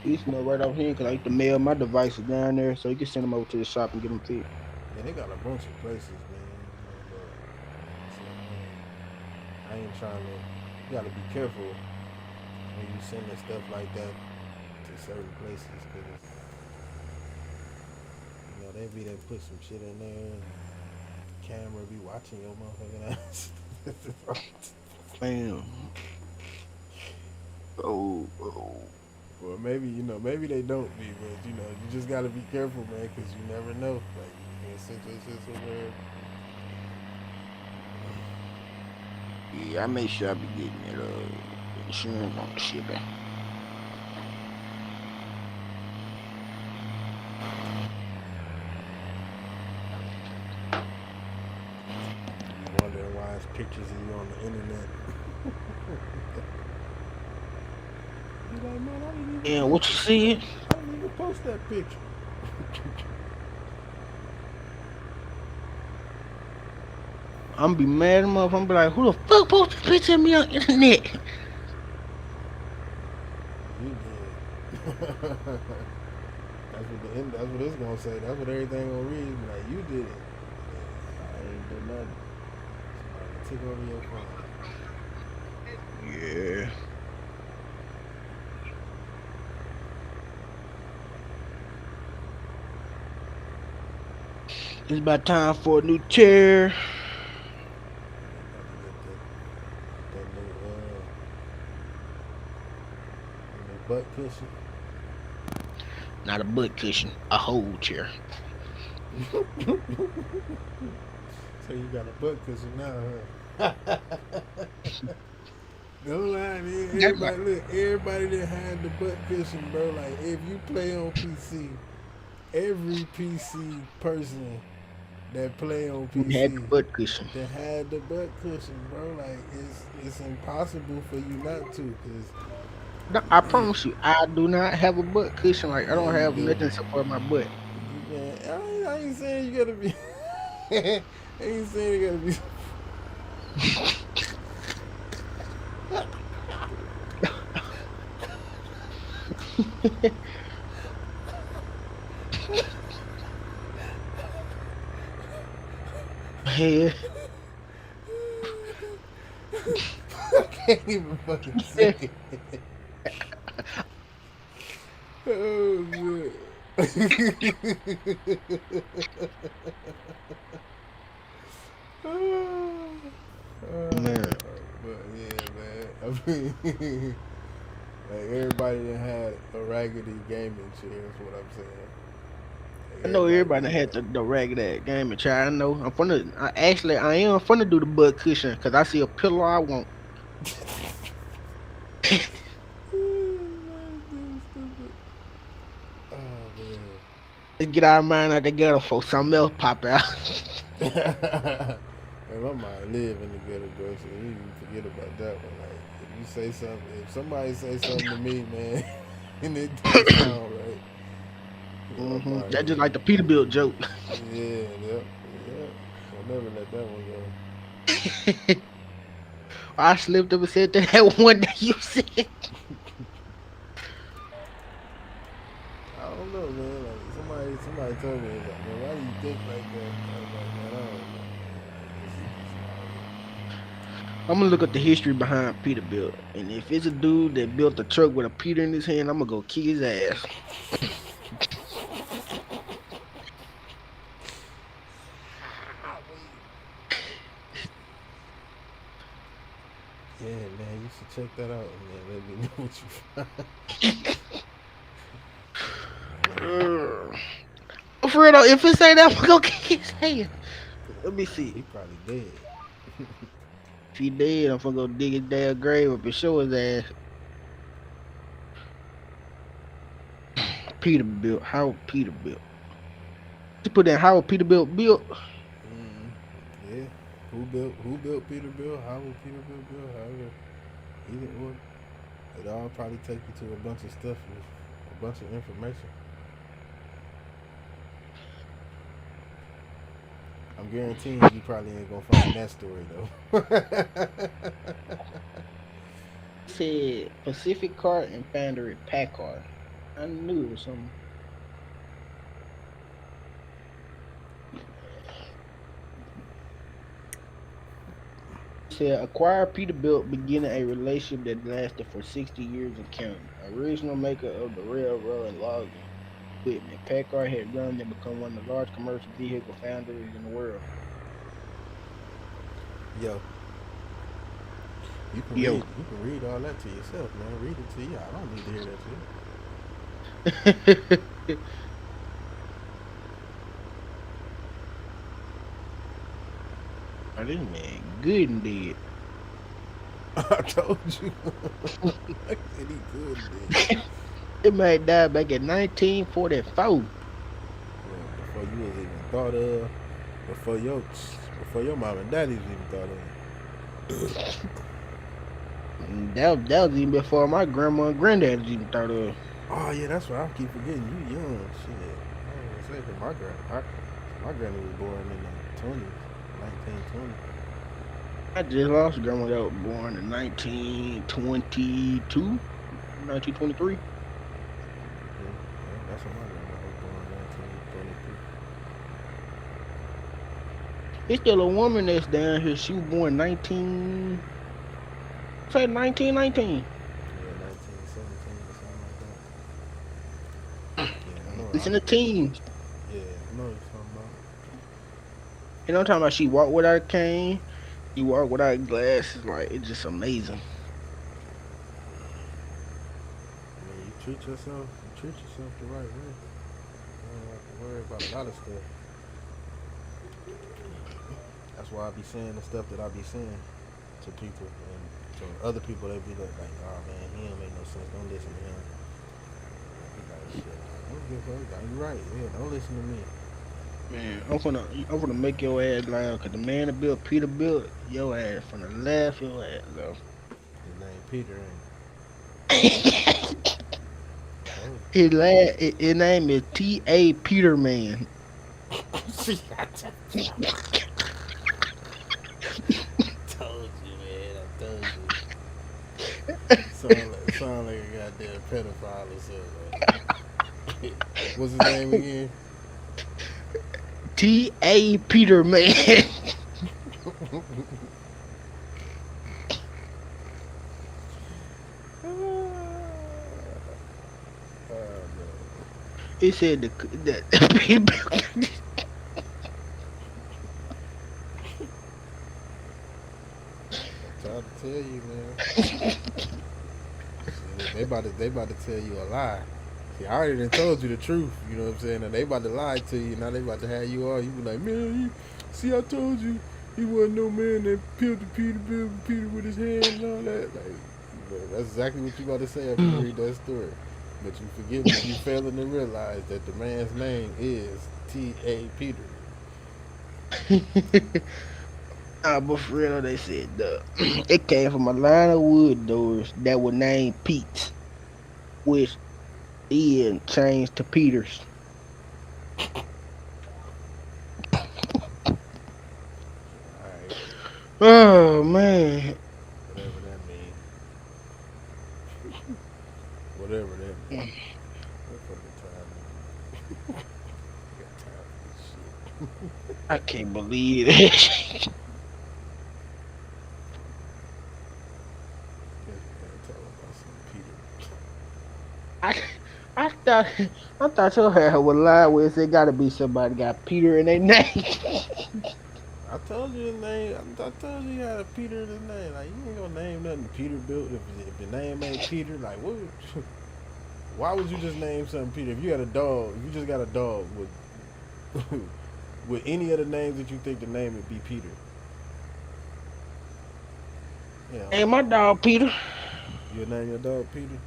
He used to know right off here because I used to mail my devices down there, so you can send them over to the shop and get them fixed. yeah, they got a bunch of places, man. But so, I ain't trying to. You gotta be careful when you sending stuff like that to certain places, cause you know they put some shit in there, and the camera be watching your motherfucking ass. Man. Oh. Well, maybe they don't be, but you know, you just gotta be careful, man, cause you never know. Like you can send your shit somewhere. Yeah, I make sure I be getting it insurance on the shit, man. You wondering why it's pictures of you on the internet. You like, man, I didn't even And post what you it. see? I didn't even post that picture. I'm be mad at motherfucker. I'm be like, who the fuck posted a picture of me on the internet? You did. That's what it's gonna say. That's what everything gonna read. Like you did it. I ain't did nothing. Somebody took over your phone. Yeah. It's about time for a new chair. That new butt cushion. Not a butt cushion, a whole chair. So you got a butt cushion now, huh? No lie, man. That's like, Everybody that had the butt cushion, bro. Like, if you play on PC, every PC person that play on we had the PC butt cushion. that had the butt cushion, bro. Like, it's impossible for you not to, cause No, I promise you, I do not have a butt cushion. Like I yeah, don't you have do. nothing to support my butt. Man, I ain't saying you gotta be. I ain't saying you gotta be. Hell, I can't even fucking say it. Oh shit. man. But yeah, man. I mean, like everybody that had a raggedy gaming chair is what I'm saying. Like I know everybody everybody that had the ragged ass gaming chair. I know. I am finna do the butt cushion because I see a pillow I want. Oh man. Let's get our mind out together for something else pop out. And my mind live in the ghetto, bro. So you even forget about that one. Like if you say something, if somebody say something to me, man, and it don't sound right, yeah, my mind That's just live. like the Peterbilt joke. Yeah, yep, yep. I'll never let that one go. I slipped up and said that one that you said. I don't know, man. Like somebody told me, it's like, man, why do you think like that? I was like, man, I don't know, man. I'm gonna look up the history behind Peterbilt, and if it's a dude that built a truck with a Peter in his hand, I'm gonna go kick his ass. Yeah, man, you should check that out, man. Let me know what you find. For real though, if it say that, I'm gonna go kick his ass. Let me see. He probably dead. If he dead, I'm gonna go dig his damn grave up and show his ass. Peterbilt, how Peterbilt. Just put in how Peterbilt built. Mm, yeah. Who built Peterbilt? How was Peterbilt built? However, either or. It all probably take you to a bunch of stuff with a bunch of information. I'm guaranteeing you probably ain't gonna find that story though. Said Pacific Car and Foundry Packard. I knew it was something. Said acquired Peterbilt beginning a relationship that lasted for 60 years and counting. Original maker of the railroad and logging equipment, Packard had grown and become one of the large commercial vehicle foundries in the world. Yo, Yo. you can read all that to yourself, man. Read it to you. I don't need to hear that to you. Oh, this man good and dead. I told you. I said he good, man. It man died back in 1944. Yeah, before you was even thought of, before your mom and daddy even thought of. And that was even before my grandma and granddad even thought of. Oh yeah, that's right. I keep forgetting you young. Shit. I was gonna say 'cause my granny was born in the 20s, 1920. I just lost a grandma that was born in 1922, 1923. Yeah, that's when my grandma was born in 1923. It's still a woman that's down here. She was born 1919. Yeah, 1917 or something like that. Yeah, I know. It's in the teens. Yeah, I know what you're talking about. And I'm talking about she walk without a cane, she walk without glasses. Like it's just amazing. I mean, you treat yourself the right way. You don't have to worry about a lot of stuff. That's why I be saying the stuff that I be saying to people, and to other people they be like, oh man, he don't make no sense. Don't listen to him. I be like, shit, I don't give a fuck. You right, yeah, don't listen to me. Man, I'm gonna make your ass laugh because the man that built Peterbilt, your ass from the laugh your ass off. His name Peter, and told His name is T.A. Peterman. you. Told you, man. I told you. Sound like a goddamn pedophile or something. What's his name again? T.A. Peterman. Oh, man. He said that Peterbilt. I'm trying to tell you, man. Shit, they about to tell you a lie. See, I already done told you the truth. You know what I'm saying? And they about to lie to you. Now they about to have you all. You be like, man, see, I told you he wasn't no man that peeled the Peter with his hand and all that. Like, that's exactly what you about to say after you read that story. But you failing to realize that the man's name is T.A. Peter. But for real, they said it came from a line of wood doors that were named Pete's, which then changed to Peter's. Alright, Oh man. whatever that means. Whatever that means. What fucking time is it? Got time for this shit. I can't believe it. Tell about some Peter. I I thought I thought your hair would lie with it gotta be somebody got Peter in their name. I told you his name. I told you he had a Peter in his name. Like you ain't gonna name nothing Peterbilt if your name ain't Peter. Like what? Why would you just name something Peter? If you had a dog, if you just got a dog with with any other names that you think the name would be Peter. You know, Name my dog Peter. you name your dog Peter.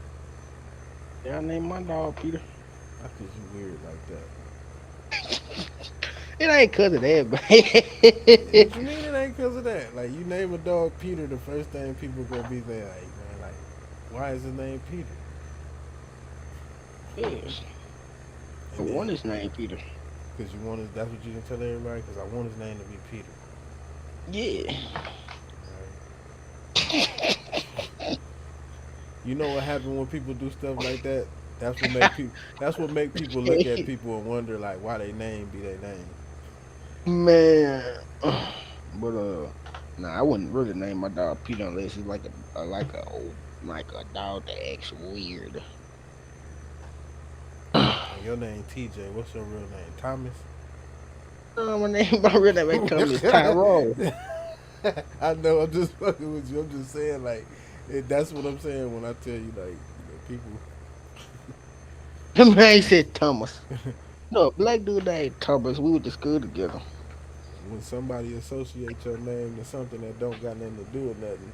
Yeah, I named my dog Peter. How could you weird like that? It ain't cause of that, What you but mean it ain't because of that? Like you name a dog Peter, the first thing people gonna be there like, man, like, why is his name Peter? yes. For And one then, his name Peter. because you want that's what you can tell everybody, because I want his name to be Peter. Yeah. Right? You know what happened when people do stuff like that? That's what make people. That's what make people look at people and wonder like why they name be their name. Man. But nah, I wouldn't really name my dog Peter unless it's like a dog that acts weird. And your name TJ. What's your real name? Thomas. My real name ain't Thomas Tyrone. I know. I'm just fucking with you. I'm just saying like that's what I'm saying when I tell you like people. The man said Thomas. No, black dude named Thomas. We went to school together. When somebody associates your name to something that don't got nothing to do with nothing,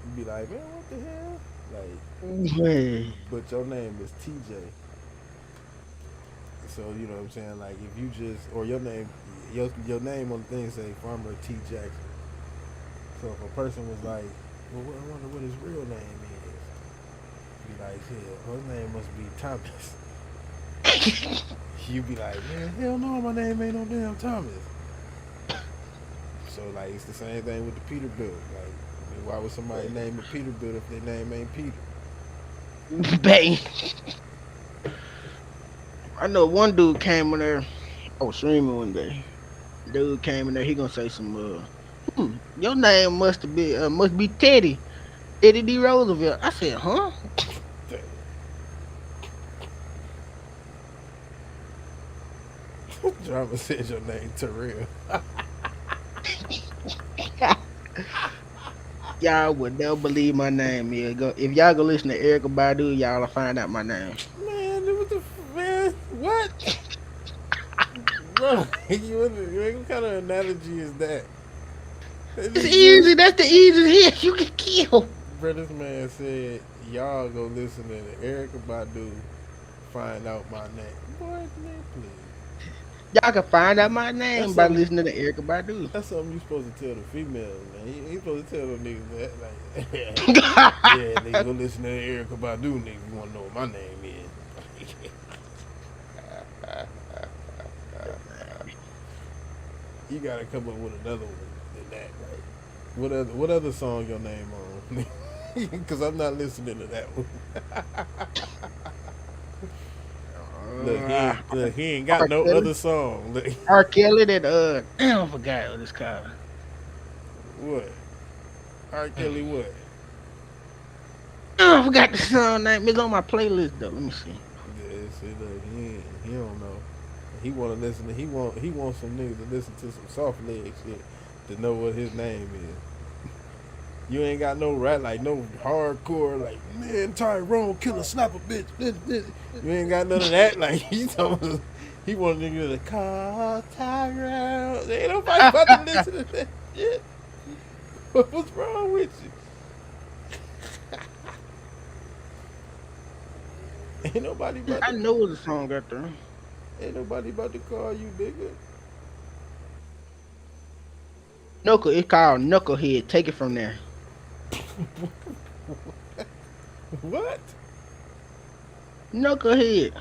you be like, man, what the hell? Like, Man. but your name is TJ. So you know what I'm saying? Like if you just or your name on the thing say Farmer T Jackson. So if a person was like, well, I wonder what his real name is, be like, hell, his name must be Thomas. You be like, man, hell no, my name ain't no damn Thomas. So like it's the same thing with the Peterbilt. Like, I mean, why would somebody name a Peterbilt if their name ain't Peter? Bang. I know one dude came in there. I was streaming one day. Dude came in there. He gonna say some. Your name must be Teddy D Roosevelt. I said, huh? Drama says your name Terrell. Y'all would never believe my name is. Go if y'all go listen to Erica Badu, y'all will find out my name. Man, what the man? What, bro? What kind of analogy is that? It's You, easy. That's the easiest hit you can kill. bro, this man said y'all go listen to Erica Badu, find out my name. Boy, man, please. Y'all can find out my That's name by something. listening to Erica Badu. That's something you supposed to tell the females, man. He supposed to tell them niggas that, like, yeah, nigga, go listen to Erica Badu, nigga. You want to know what my name is? You gotta come up with another one than that, right? What other song your name on? Because I'm not listening to that one. Uh, Look, he ain't got R. no Kelly. other song. Look, R. Kelly that damn I forgot what it's called. what? R. Kelly, what? I forgot the song name. It's on my playlist though. Let me see. Yeah, see, look, he don't know. He want to listen to he wants some niggas to listen to some soft leg shit to know what his name is. You ain't got no rap like no hardcore like man Tyrone killer slap a bitch. This. You ain't got none of that. Like he want niggas to call Tyrone. Ain't nobody about to listen to that shit. What's wrong with you? Ain't nobody about I to know the song out there. ain't nobody about to call you nigga. Knuckle. It's called Knucklehead. Take it from there. What? Knucklehead.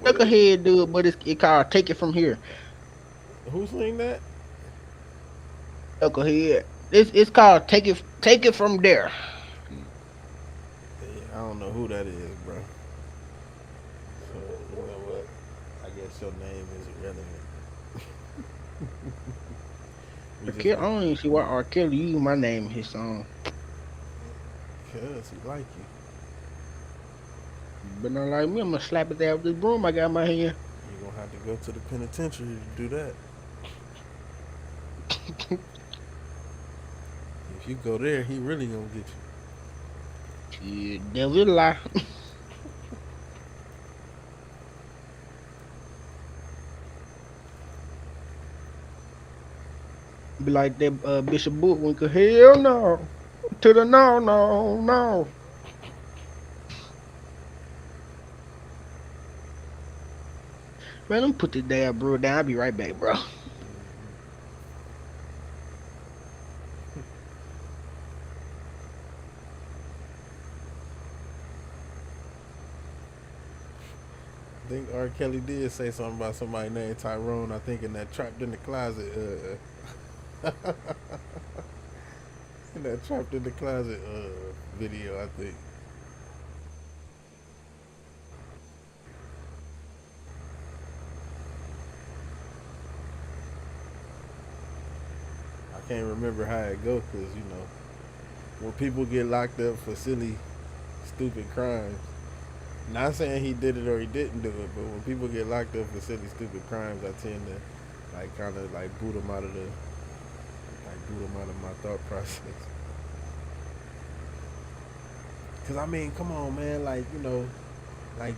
What is? Knucklehead do it, but it called Take It From Here. Who sing that? Knucklehead. It's called Take It From There. Yeah, I don't know who that is, bro. So you know what? I guess your name is irrelevant. We just I don't even see why R. Kelly used my name in his song. cause he like you. But not like me, I'm gonna slap his ass with this broom I got in my hand. You gonna have to go to the penitentiary to do that. If you go there, he really gonna get you. Yeah, devil is a lie. Be like that Bishop Bullwinkle. Hell no. To the no, no, no. Man, let me put this damn brew down. I'll be right back, bro. I think R. Kelly did say something about somebody named Tyrone. I think in that Trapped in the Closet, in that Trapped in the Closet video. I think. I can't remember how it goes because you know when people get locked up for silly, stupid crimes. Not saying he did it or he didn't do it, but when people get locked up for silly, stupid crimes, I tend to like kind of like boot them out of my thought process. Cause I mean, come on, man, like you know, like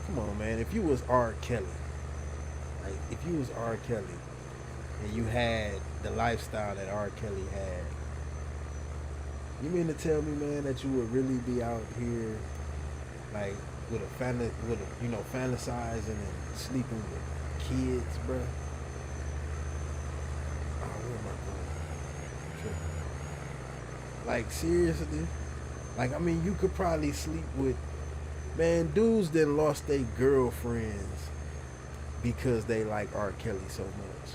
come on, man. If you was R. Kelly, like if you was R. Kelly, and you had the lifestyle that R. Kelly had, you mean to tell me, man, that you would really be out here like with a you know fantasizing and sleeping with kids, bro? Oh, where am I going? Like seriously? Like I mean, you could probably sleep with man dudes that lost their girlfriends because they like R. Kelly so much.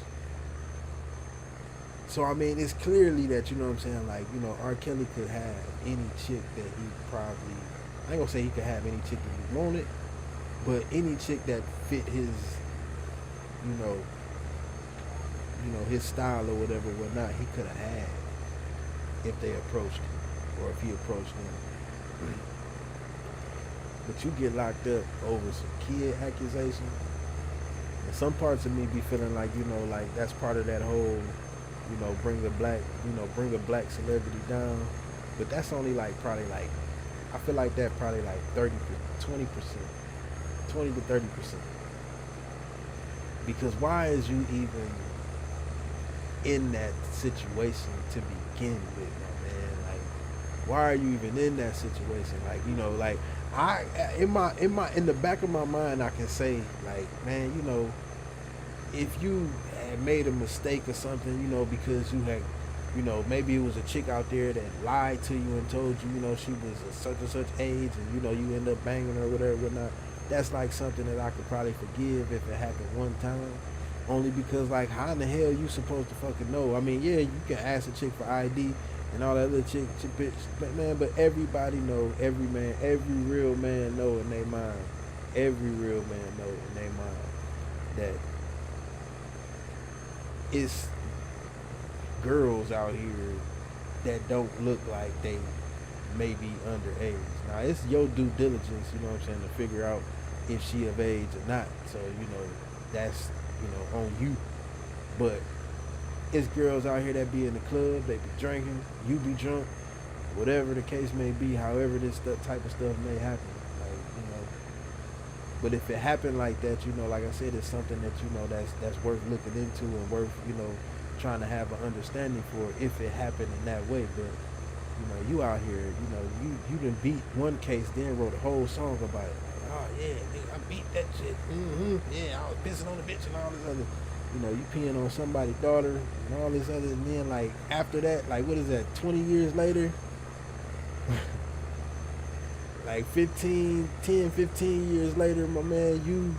So I mean, it's clearly that you know what I'm saying. Like you know, R. Kelly could have any chick that he probably. I ain't gonna say he could have any chick that he wanted, but any chick that fit his, you know, his style or whatever, whatnot, he could have had if they approached him or if he approached them. But you get locked up over some kid accusations. And some parts of me be feeling like, like that's part of that whole, bring a black celebrity down. But that's only like probably like, I feel like that probably like 20%, 20 to 30%. Because why is you even in that situation to begin with, my man? Like, why are you even in that situation? Like, like I in the back of my mind, I can say like, man, if you had made a mistake or something, because you had, maybe it was a chick out there that lied to you and told you, she was a such and such age, and you end up banging her or whatever, whatnot. That's like something that I could probably forgive if it happened one time. Only because, like, how in the hell you supposed to fucking know? I mean, yeah, you can ask a chick for ID and all that little chick bitch, but everybody know, every real man know in their mind, every real man know in their mind that it's girls out here that don't look like they may be underage. Now, it's your due diligence, to figure out if she of age or not. So, that's, on you. But it's girls out here that be in the club, they be drinking, you be drunk, whatever the case may be, however this type of stuff may happen. Like, but if it happened like that, like I said, it's something that, that's worth looking into and worth, trying to have an understanding for if it happened in that way. But you out here, you done beat one case, then wrote a whole song about it. Like, oh yeah, nigga, I beat that shit. Yeah, I was pissing on the bitch and all this other. You peeing on somebody's daughter and all this other, and then like after that, like what is that? 20 years later, like 15 years later, my man,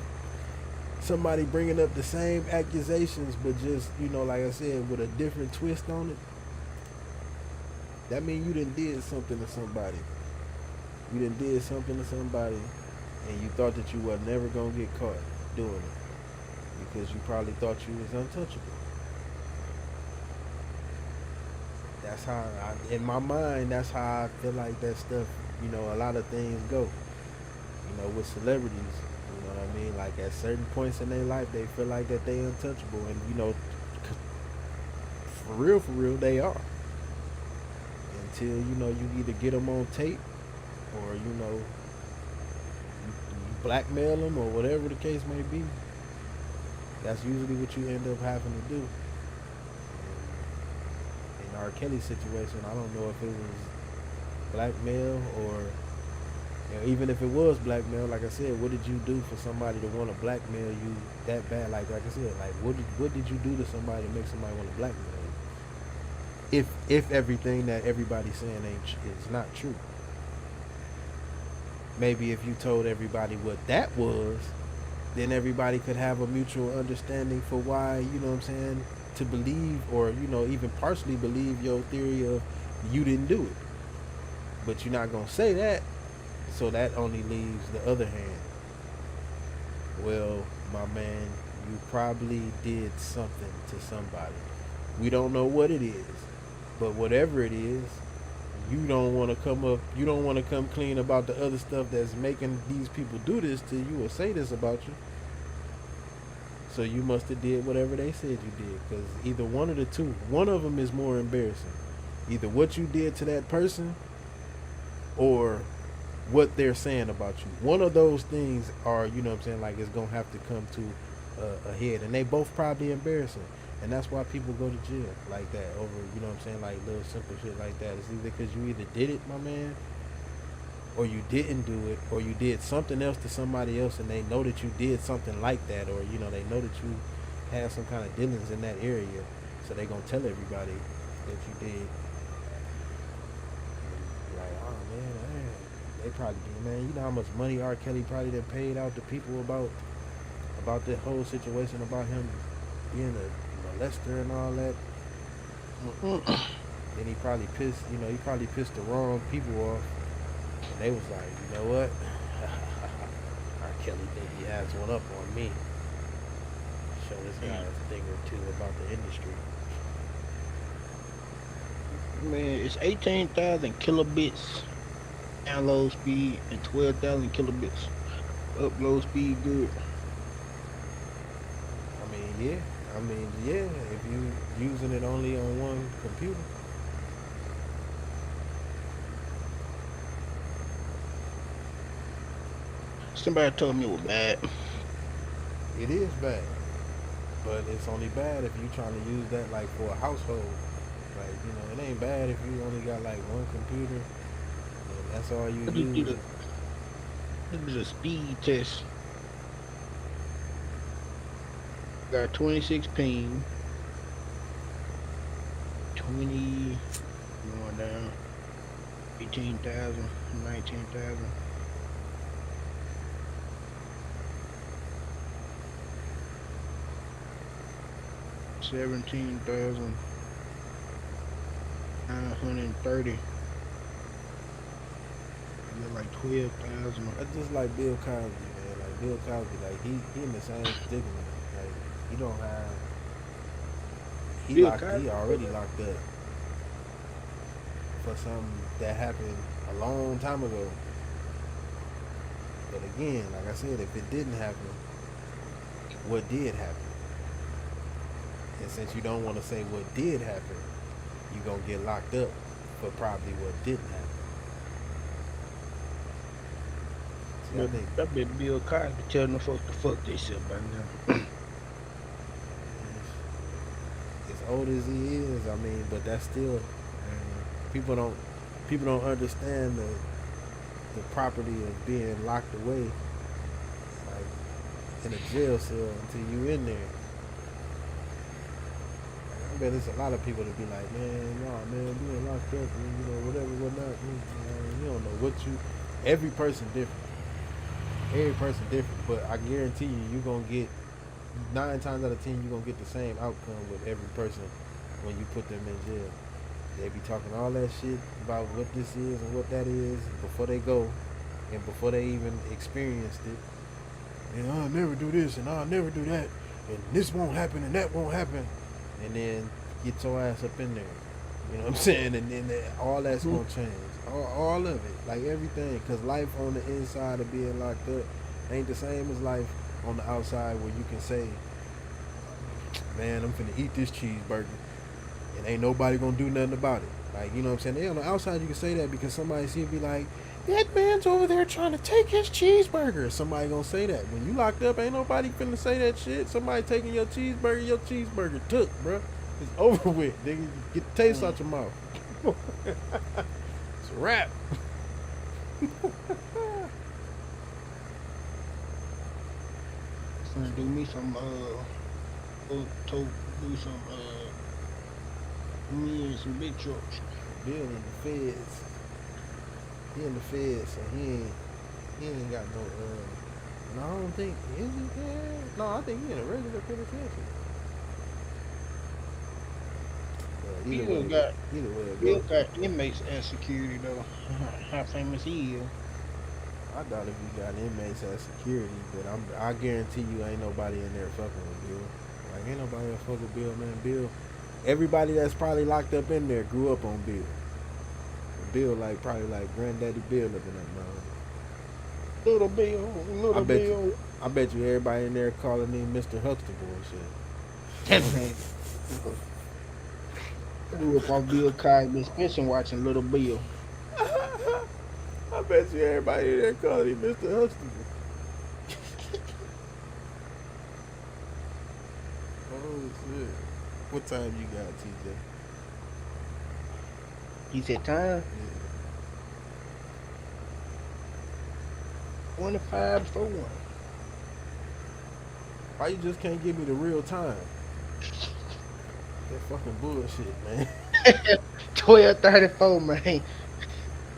somebody bringing up the same accusations, but just, like I said, with a different twist on it. That means you done did something to somebody. You done did something to somebody, and you thought that you were never going to get caught doing it. Because you probably thought you was untouchable. That's how, in my mind, that's how I feel like that stuff, a lot of things go. With celebrities, you know what I mean? Like at certain points in their life, they feel like that they untouchable. And, for real, they are. Until, you either get them on tape or, you blackmail them or whatever the case may be. That's usually what you end up having to do. In R. Kelly's situation, I don't know if it was blackmail or, even if it was blackmail, like I said, what did you do for somebody to want to blackmail you that bad? Like I said, like what did you do to somebody to make somebody want to blackmail you? If everything that everybody's saying is not true. Maybe if you told everybody what that was, then everybody could have a mutual understanding for why, to believe or, even partially believe your theory of you didn't do it. But you're not going to say that, so that only leaves the other hand. Well, my man, you probably did something to somebody. We don't know what it is, but whatever it is, you don't want to come clean about the other stuff that's making these people do this to you or say this about you. So you must have did whatever they said you did, because either one of the two, one of them is more embarrassing. Either what you did to that person or what they're saying about you. One of those things are, like it's going to have to come to a head. And they both probably embarrassing. And that's why people go to jail like that over, like little simple shit like that. It's either because you either did it, my man, or you didn't do it, or you did something else to somebody else and they know that you did something like that, or, they know that you had some kind of dealings in that area. So they going to tell everybody that you did. And like, oh man, they probably do, man. You know how much money R. Kelly probably done paid out to people about the whole situation, about him being a molester and all that. Then he probably pissed the wrong people off. And they was like, you know what? R. Kelly think he has one up on me. Show this guy a thing or two about the industry. Man, it's 18,000 kilobits download speed and 12,000 kilobits upload speed. Good. Yeah, I mean, yeah. If you using it only on one computer, Somebody told me it was bad. it is bad. But it's only bad if you trying to use that like for a household. Like it ain't bad if you only got like one computer and that's all you I just did use. a speed test. Got 26 ping, 20 going down, 18,000, 19,000, 17,930. Got like 12,000. I just like Bill Cosby, man. Like Bill Cosby, like he in the same predicament. Like he don't have Bill Cosby. he already locked up for something that happened a long time ago. But again, like I said, if it didn't happen, what did happen? And since you don't want to say what did happen, you gonna get locked up for probably what didn't happen. See, I think I bet Bill Cosby telling the folks to fuck themselves by now. as old as he is, I mean, but that's still people don't understand the property of being locked away, like in a jail cell until you in there. I bet there's a lot of people that be like, man, nah, man, being locked up, and, whatever, whatnot. You don't know what you. Every person different. Every person different, but I guarantee you're gonna get 9 times out of 10, you're gonna get the same outcome with every person when you put them in jail. They be talking all that shit about what this is and what that is before they go, and before they even experienced it. And I'll never do this, and I'll never do that, and this won't happen, and that won't happen, and then get your ass up in there. You know what I'm saying? And then all that's gonna change. All of it, like everything, because life on the inside of being locked up ain't the same as life on the outside where you can say, man, I'm finna eat this cheeseburger and ain't nobody gonna do nothing about it. Like, you know what I'm saying? On the outside you can say that because somebody see it be like, that man's over there trying to take his cheeseburger. Somebody gonna say that. When you locked up, ain't nobody finna say that shit. Somebody taking your cheeseburger took, bro. It's over with. Nigga, get the taste out your mouth. It's a wrap. Gonna do me some do some me and some big trucks. Bill in the feds. He in the feds, so he ain't got no no, I don't think is he? Yeah. No, I think he in a regular penitentiary. Either way it Bill goes. got inmates as security though. How famous he is. I doubt if you got inmates as security, but I guarantee you ain't nobody in there fucking with Bill. Like ain't nobody that fuck with Bill, man. Bill, everybody that's probably locked up in there grew up on Bill. Bill probably like granddaddy Bill living that man. Little Bill. I bet you everybody in there calling him Mr. Huxtable and shit. Grew up on Bill Cosby's pension watching Little Bill. I bet you everybody in there calling him Mr. Huxtable. Oh shit. What time you got, TJ? He said time? Yeah. 25 before 1. Why you just can't give me the real time? That fucking bullshit, man. 12:34, man.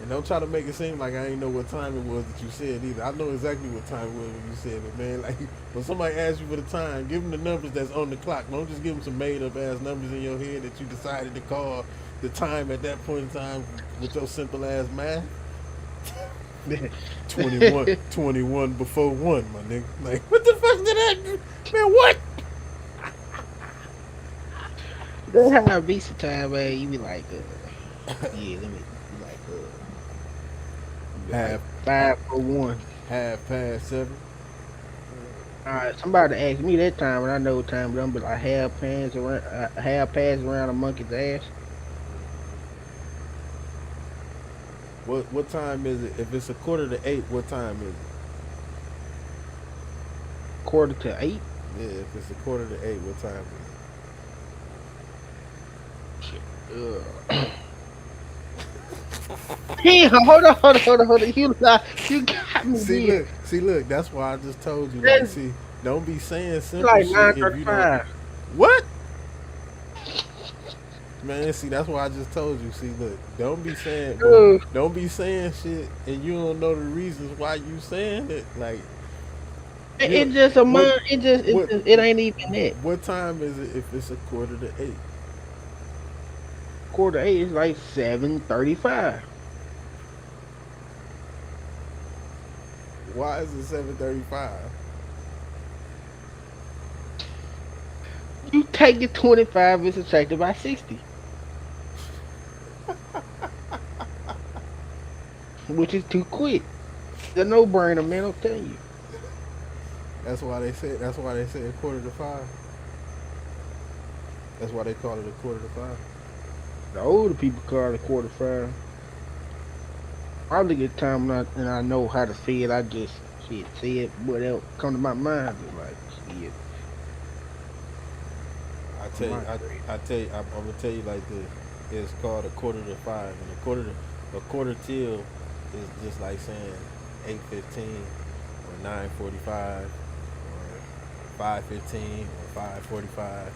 And don't try to make it seem like I ain't know what time it was that you said either. I know exactly what time it was when you said it, man. Like, when somebody asks you for the time, give them the numbers that's on the clock. Don't just give them some made-up ass numbers in your head that you decided to call the time at that point in time with your simple ass math. 21 before 1, my nigga. Like, what the fuck did that do? Man, what? That's how I be sometimes, man. You be like, yeah, let me be like, Half 5 for 1. 7:30. Somebody asked me that time, and I know what time, but I'm be like half pants around a monkey's ass. What time is it? If it's a quarter to 8, what time is Quarter to 8. it? Yeah, if it's a quarter to 8, what time Shit. Damn, hold on. You got is me it? there. See, look. That's why I just told you. Like, That's see, don't be saying simple like shit if you don't. 9:35. What? Man, see, that's why I just told you. See, look, Uh, don't be saying shit, and you don't know the reasons why you saying it. Like, you, it's just a what, month. what, It ain't even that. what time is it if it's a quarter to 8? Quarter to 8 is like 7:35. Why is it 7:35? You take the 25 and subtract it by 60, which is too quick. The no brainer, man. I'm telling you. That's why they say. That's why they say a quarter to 5. That's why they call it a quarter to 5. The older people call it quarter 5. I look at time and I know how to say it. I just say it. Whatever come to my mind, be like shit. I On tell you, my grade. I tell you, I'm gonna tell you like this. It's called a quarter to 5, and a quarter till is just like saying 8:15 or 9:45 or 5:15 or 5:45.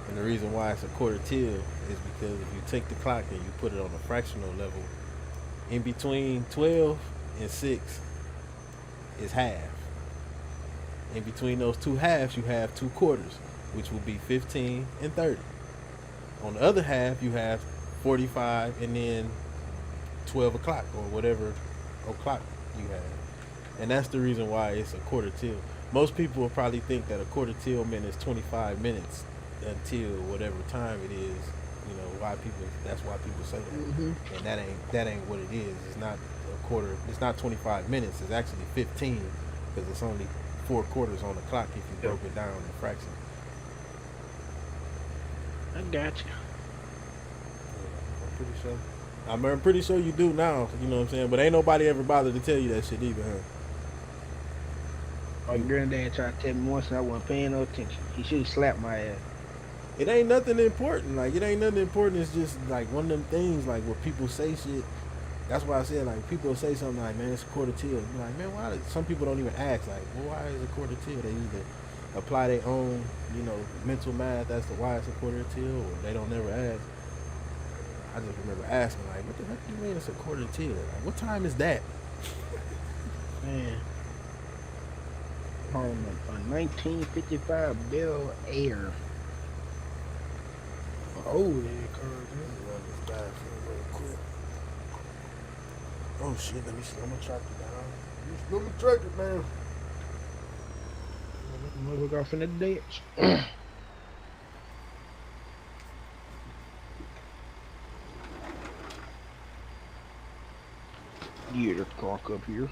And the reason why it's a quarter till is because if you take the clock and you put it on a fractional level, in between 12 and 6 is half. In between those two halves, you have two quarters, which will be 15 and 30. On the other half, you have 45 and then 12 o'clock or whatever o'clock you have. And that's the reason why it's a quarter till. Most people will probably think that a quarter till minute is 25 minutes until whatever time it is. You know why people? That's why people say Hmm. that, and that ain't what it is. It's not a quarter. It's not 25 minutes. It's actually 15 because it's only four quarters on the clock if you Yeah, broke it down in fractions. I got you. Yeah, I'm pretty sure. I'm pretty sure you do now. You know what I'm saying? But ain't nobody ever bothered to tell you that shit either, huh? My You, granddad tried to tell me once and I wasn't paying no attention. He should have slapped my ass. it ain't nothing important. Like it ain't nothing important. It's just like one of them things like where people say shit. That's why I said like people say something like, man, it's a quarter till. You're like, man, why? Some people don't even ask like, well, why is it a quarter till? They either apply their own, mental math as to why it's a quarter till, or they don't never ask. I just remember asking like, what the heck do you mean it's a quarter till? Like, what time is that? Man, home a 1955 Bel Air. Oh, that car, Let man. me run this bathroom real quick. Oh shit, let me slow my tractor down. You slow my tractor down. Motherfucker off in the ditch. Get the car up here.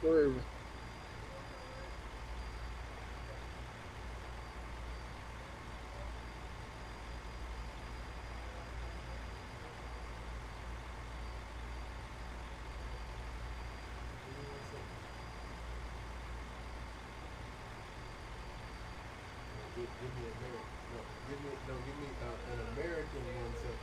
Whatever. Give me an American 1 second.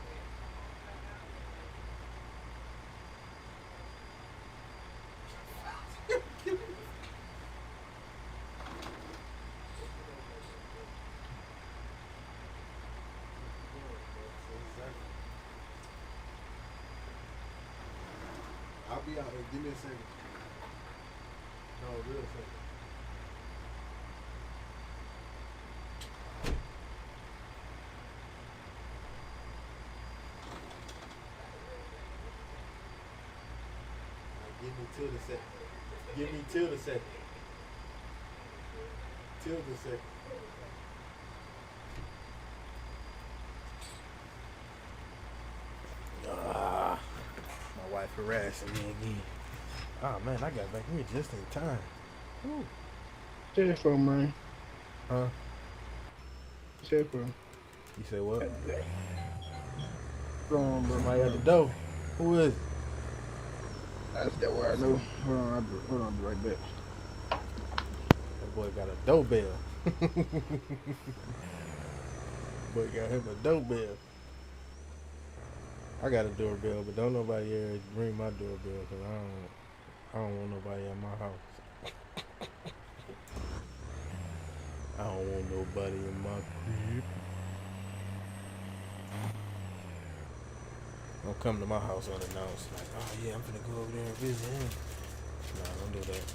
I'll be out. Give me a second. No, real second. Give me till the second. Give me till the second. Till the second. My wife harassing me again. Oh man, I got back here just in time. Woo. Cell phone, man. Huh? Cell phone. You said what? Hold on, bro. Somebody at the door. Who is it? That's that what I know. Hold on, I'll be right back. That boy got a doorbell. Boy got him a doorbell. I got a doorbell, but don't nobody ever ring my doorbell because I don't want nobody at my house. I don't want nobody in my crib. Don't come to my house unannounced. Like, oh yeah, I'm finna go over there and visit him. Nah, don't do that.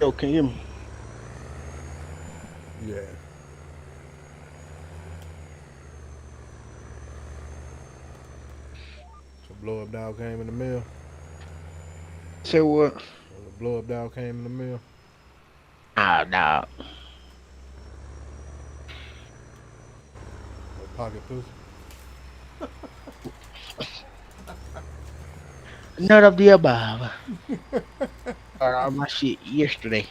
Yo, can you hear me? Yeah. So blow up dog came in the mail. Say what? The blow up dog came in the mail. Ah, dog. No pocket pussy. None of the above. Got all my shit yesterday.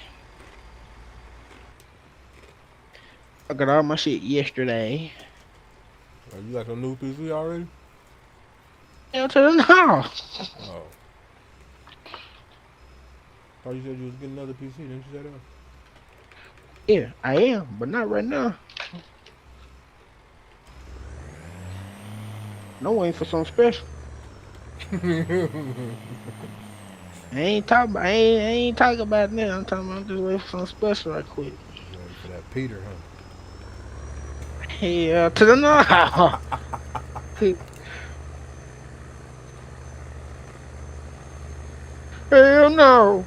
I got all my shit yesterday. Oh, you got your new PC already? Hell to the no. Oh. Thought you said you was getting another PC, didn't you say that? Yeah, I am, but not right now. No waiting for something special. I ain't talking about that. I'm talking about just waiting for something special right quick. Ready for that Peter, huh? Hell to the no. Hell no.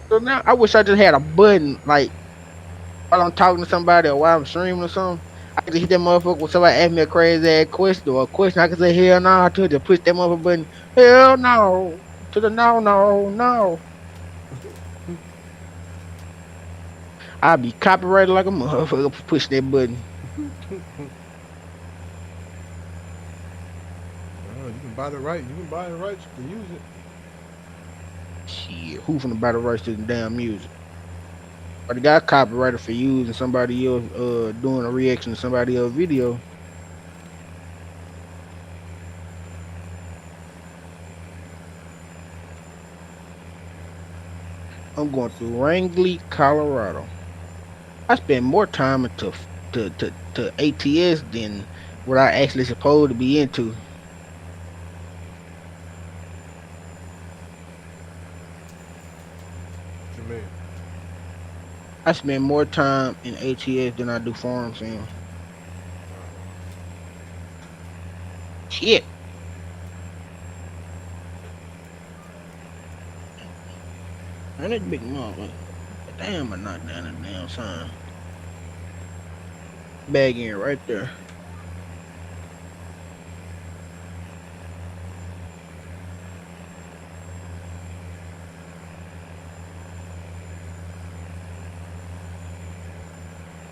So now I wish I just had a button like while I'm talking to somebody or while I'm streaming or something. I could just hit that motherfucker when somebody ask me a crazy ass question or a question. I can say hell no to it, just push that motherfucker button. Hell no. To the no. I'll be copyrighted like a motherfucker for pushing that button. No, you can buy the right. You can buy the rights to use it. Shit, who finna buy the rights to the damn music? But the guy copyrighted for using somebody else doing a reaction to somebody else's video. I'm going through Wrangley, Colorado. I spend more time to ATS than what I actually supposed to be into. What you mean? I spend more time in ATS than I do farm sim. Shit. Man, that big motherfucker. Damn, I knocked down the damn sign. Bag in right there.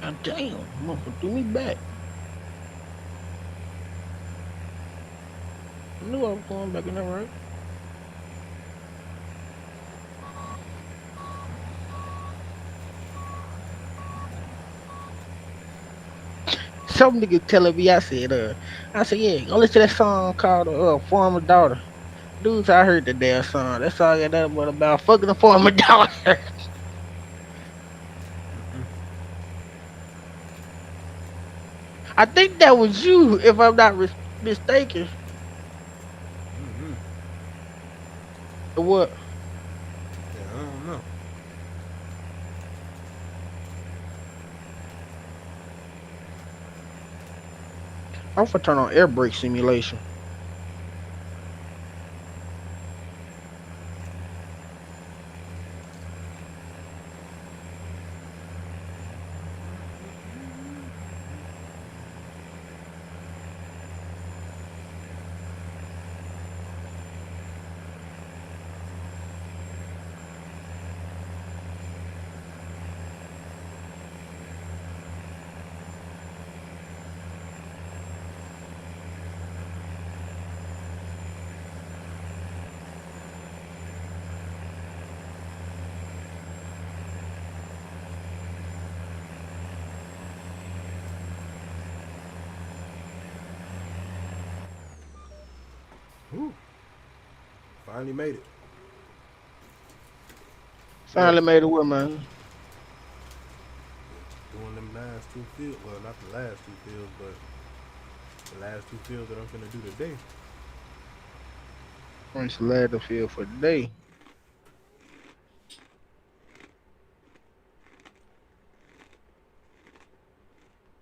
God damn, motherfucker threw me back. I knew I was going back in there, right? Some nigga telling me, I said, yeah, go listen to that song called Farmer Daughter. Dudes, I heard the damn song. That song got nothing but about fucking the farmer daughter. I think that was you, if I'm not mistaken. Mm-hmm. What? Yeah, I don't know. I'm gonna turn on air brake simulation. Whew. Finally made it. Well, Finally made it work, man. doing them last two fields. Well, not the last two fields, but the last two fields that I'm gonna do today. Prince led the field for the day.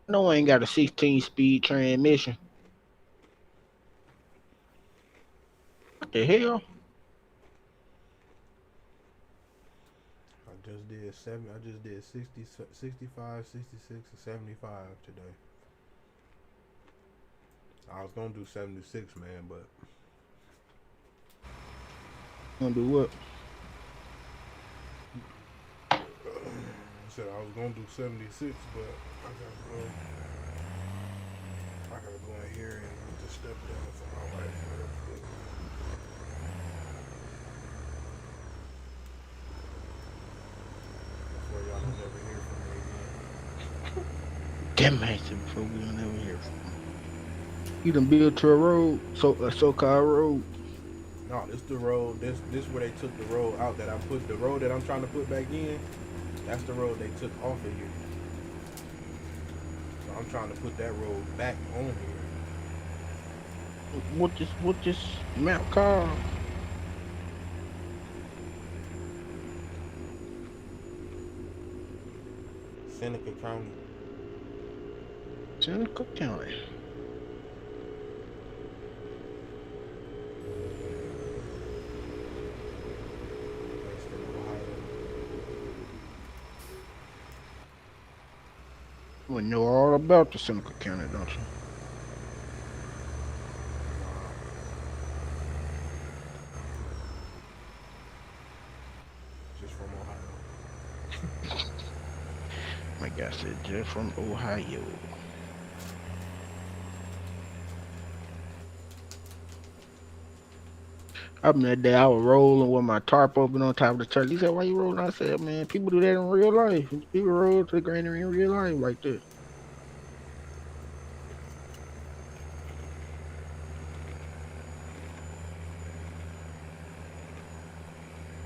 No, I ain't got a 16 speed transmission. What the hell? I just did 7. I just did 60, 65, 66, and 75 today. I was gonna do 76, man, but Gonna do what? I said I was gonna do 76, but I gotta go in here and get the step down for my wife real quick. Before y'all don't never hear from me again. Damn, man, before we don't ever hear from him. You done built to a road, a so-called road. No, this the road. This where they took the road out that I put the road that I'm trying to put back in. That's the road they took off of here. So I'm trying to put that road back on here. What this map called? Seneca County. Seneca County. That's in Ohio. You know all about the Seneca County, don't you? Just from Ohio. My guy said just from Ohio. Up in that day, I was rolling with my tarp open on top of the church. He said, "Why you rolling?" I said, "Man, people do that in real life. People roll to the granary in real life like that."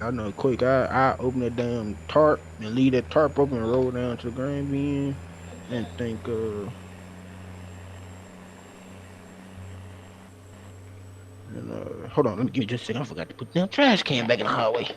I know quick. I open that damn tarp and leave that tarp open and roll down to the grain bin and think and hold on, let me give me just a second. I forgot to put the damn trash can back in the hallway.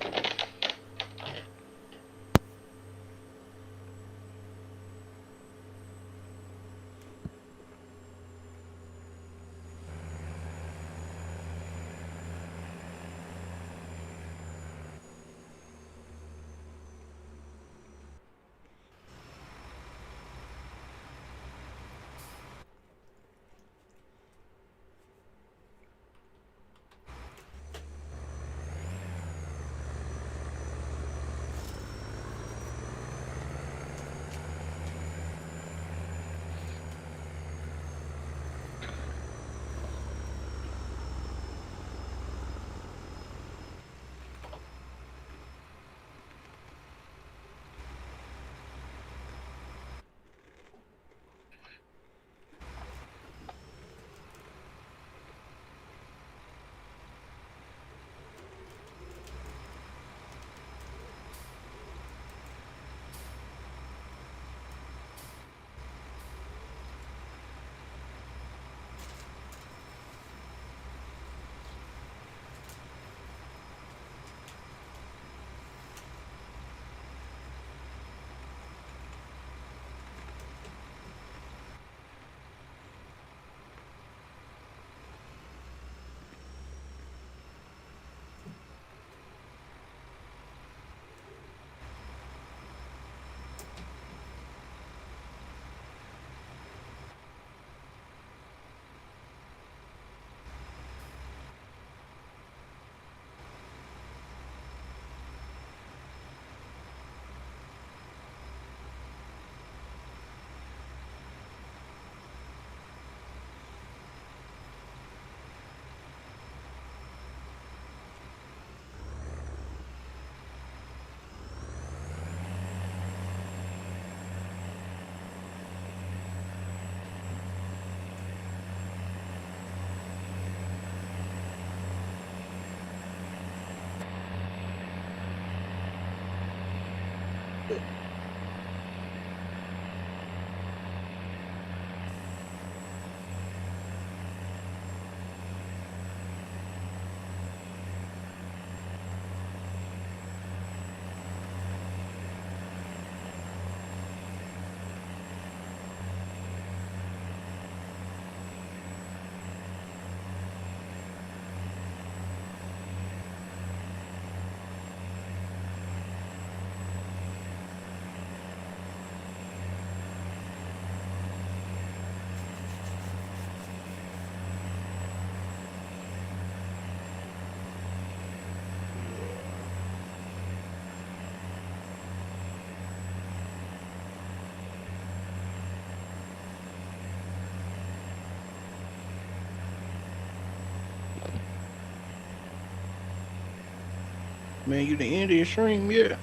Man, you the end of your stream yet?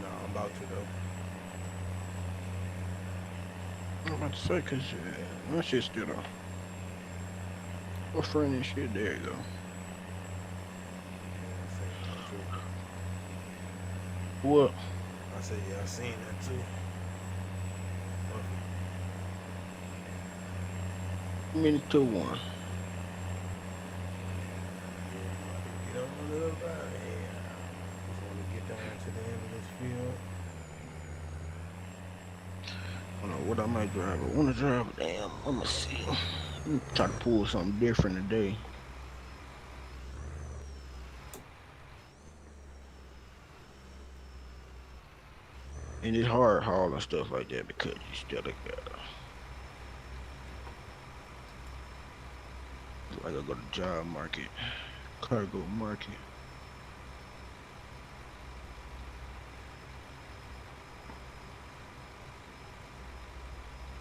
No, I'm about to though. I'm about to say, cause my shit still on. What friend and shit? There you go. Yeah, I seen that too. What? I said, yeah, I seen that too. Minute to one. Yeah, I'm about to get on up out of here. Just want to get down to the end of this field. I don't know what I might drive. I want to drive. Damn, let me see. Let me try to pull something different today. And it's hard hauling stuff like that because you still got like I go to job market, cargo market,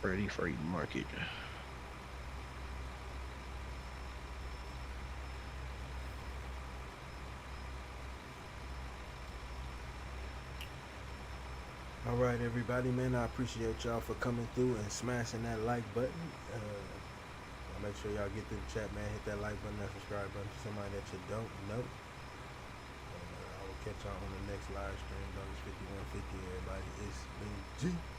Freddie Freight Market. All right, everybody, man. I appreciate y'all for coming through and smashing that like button. Make sure y'all get to the chat, man. Hit that like button, that subscribe button to somebody that you don't know. I will catch y'all on the next live stream. Douglas 5150. Everybody, it's Big G.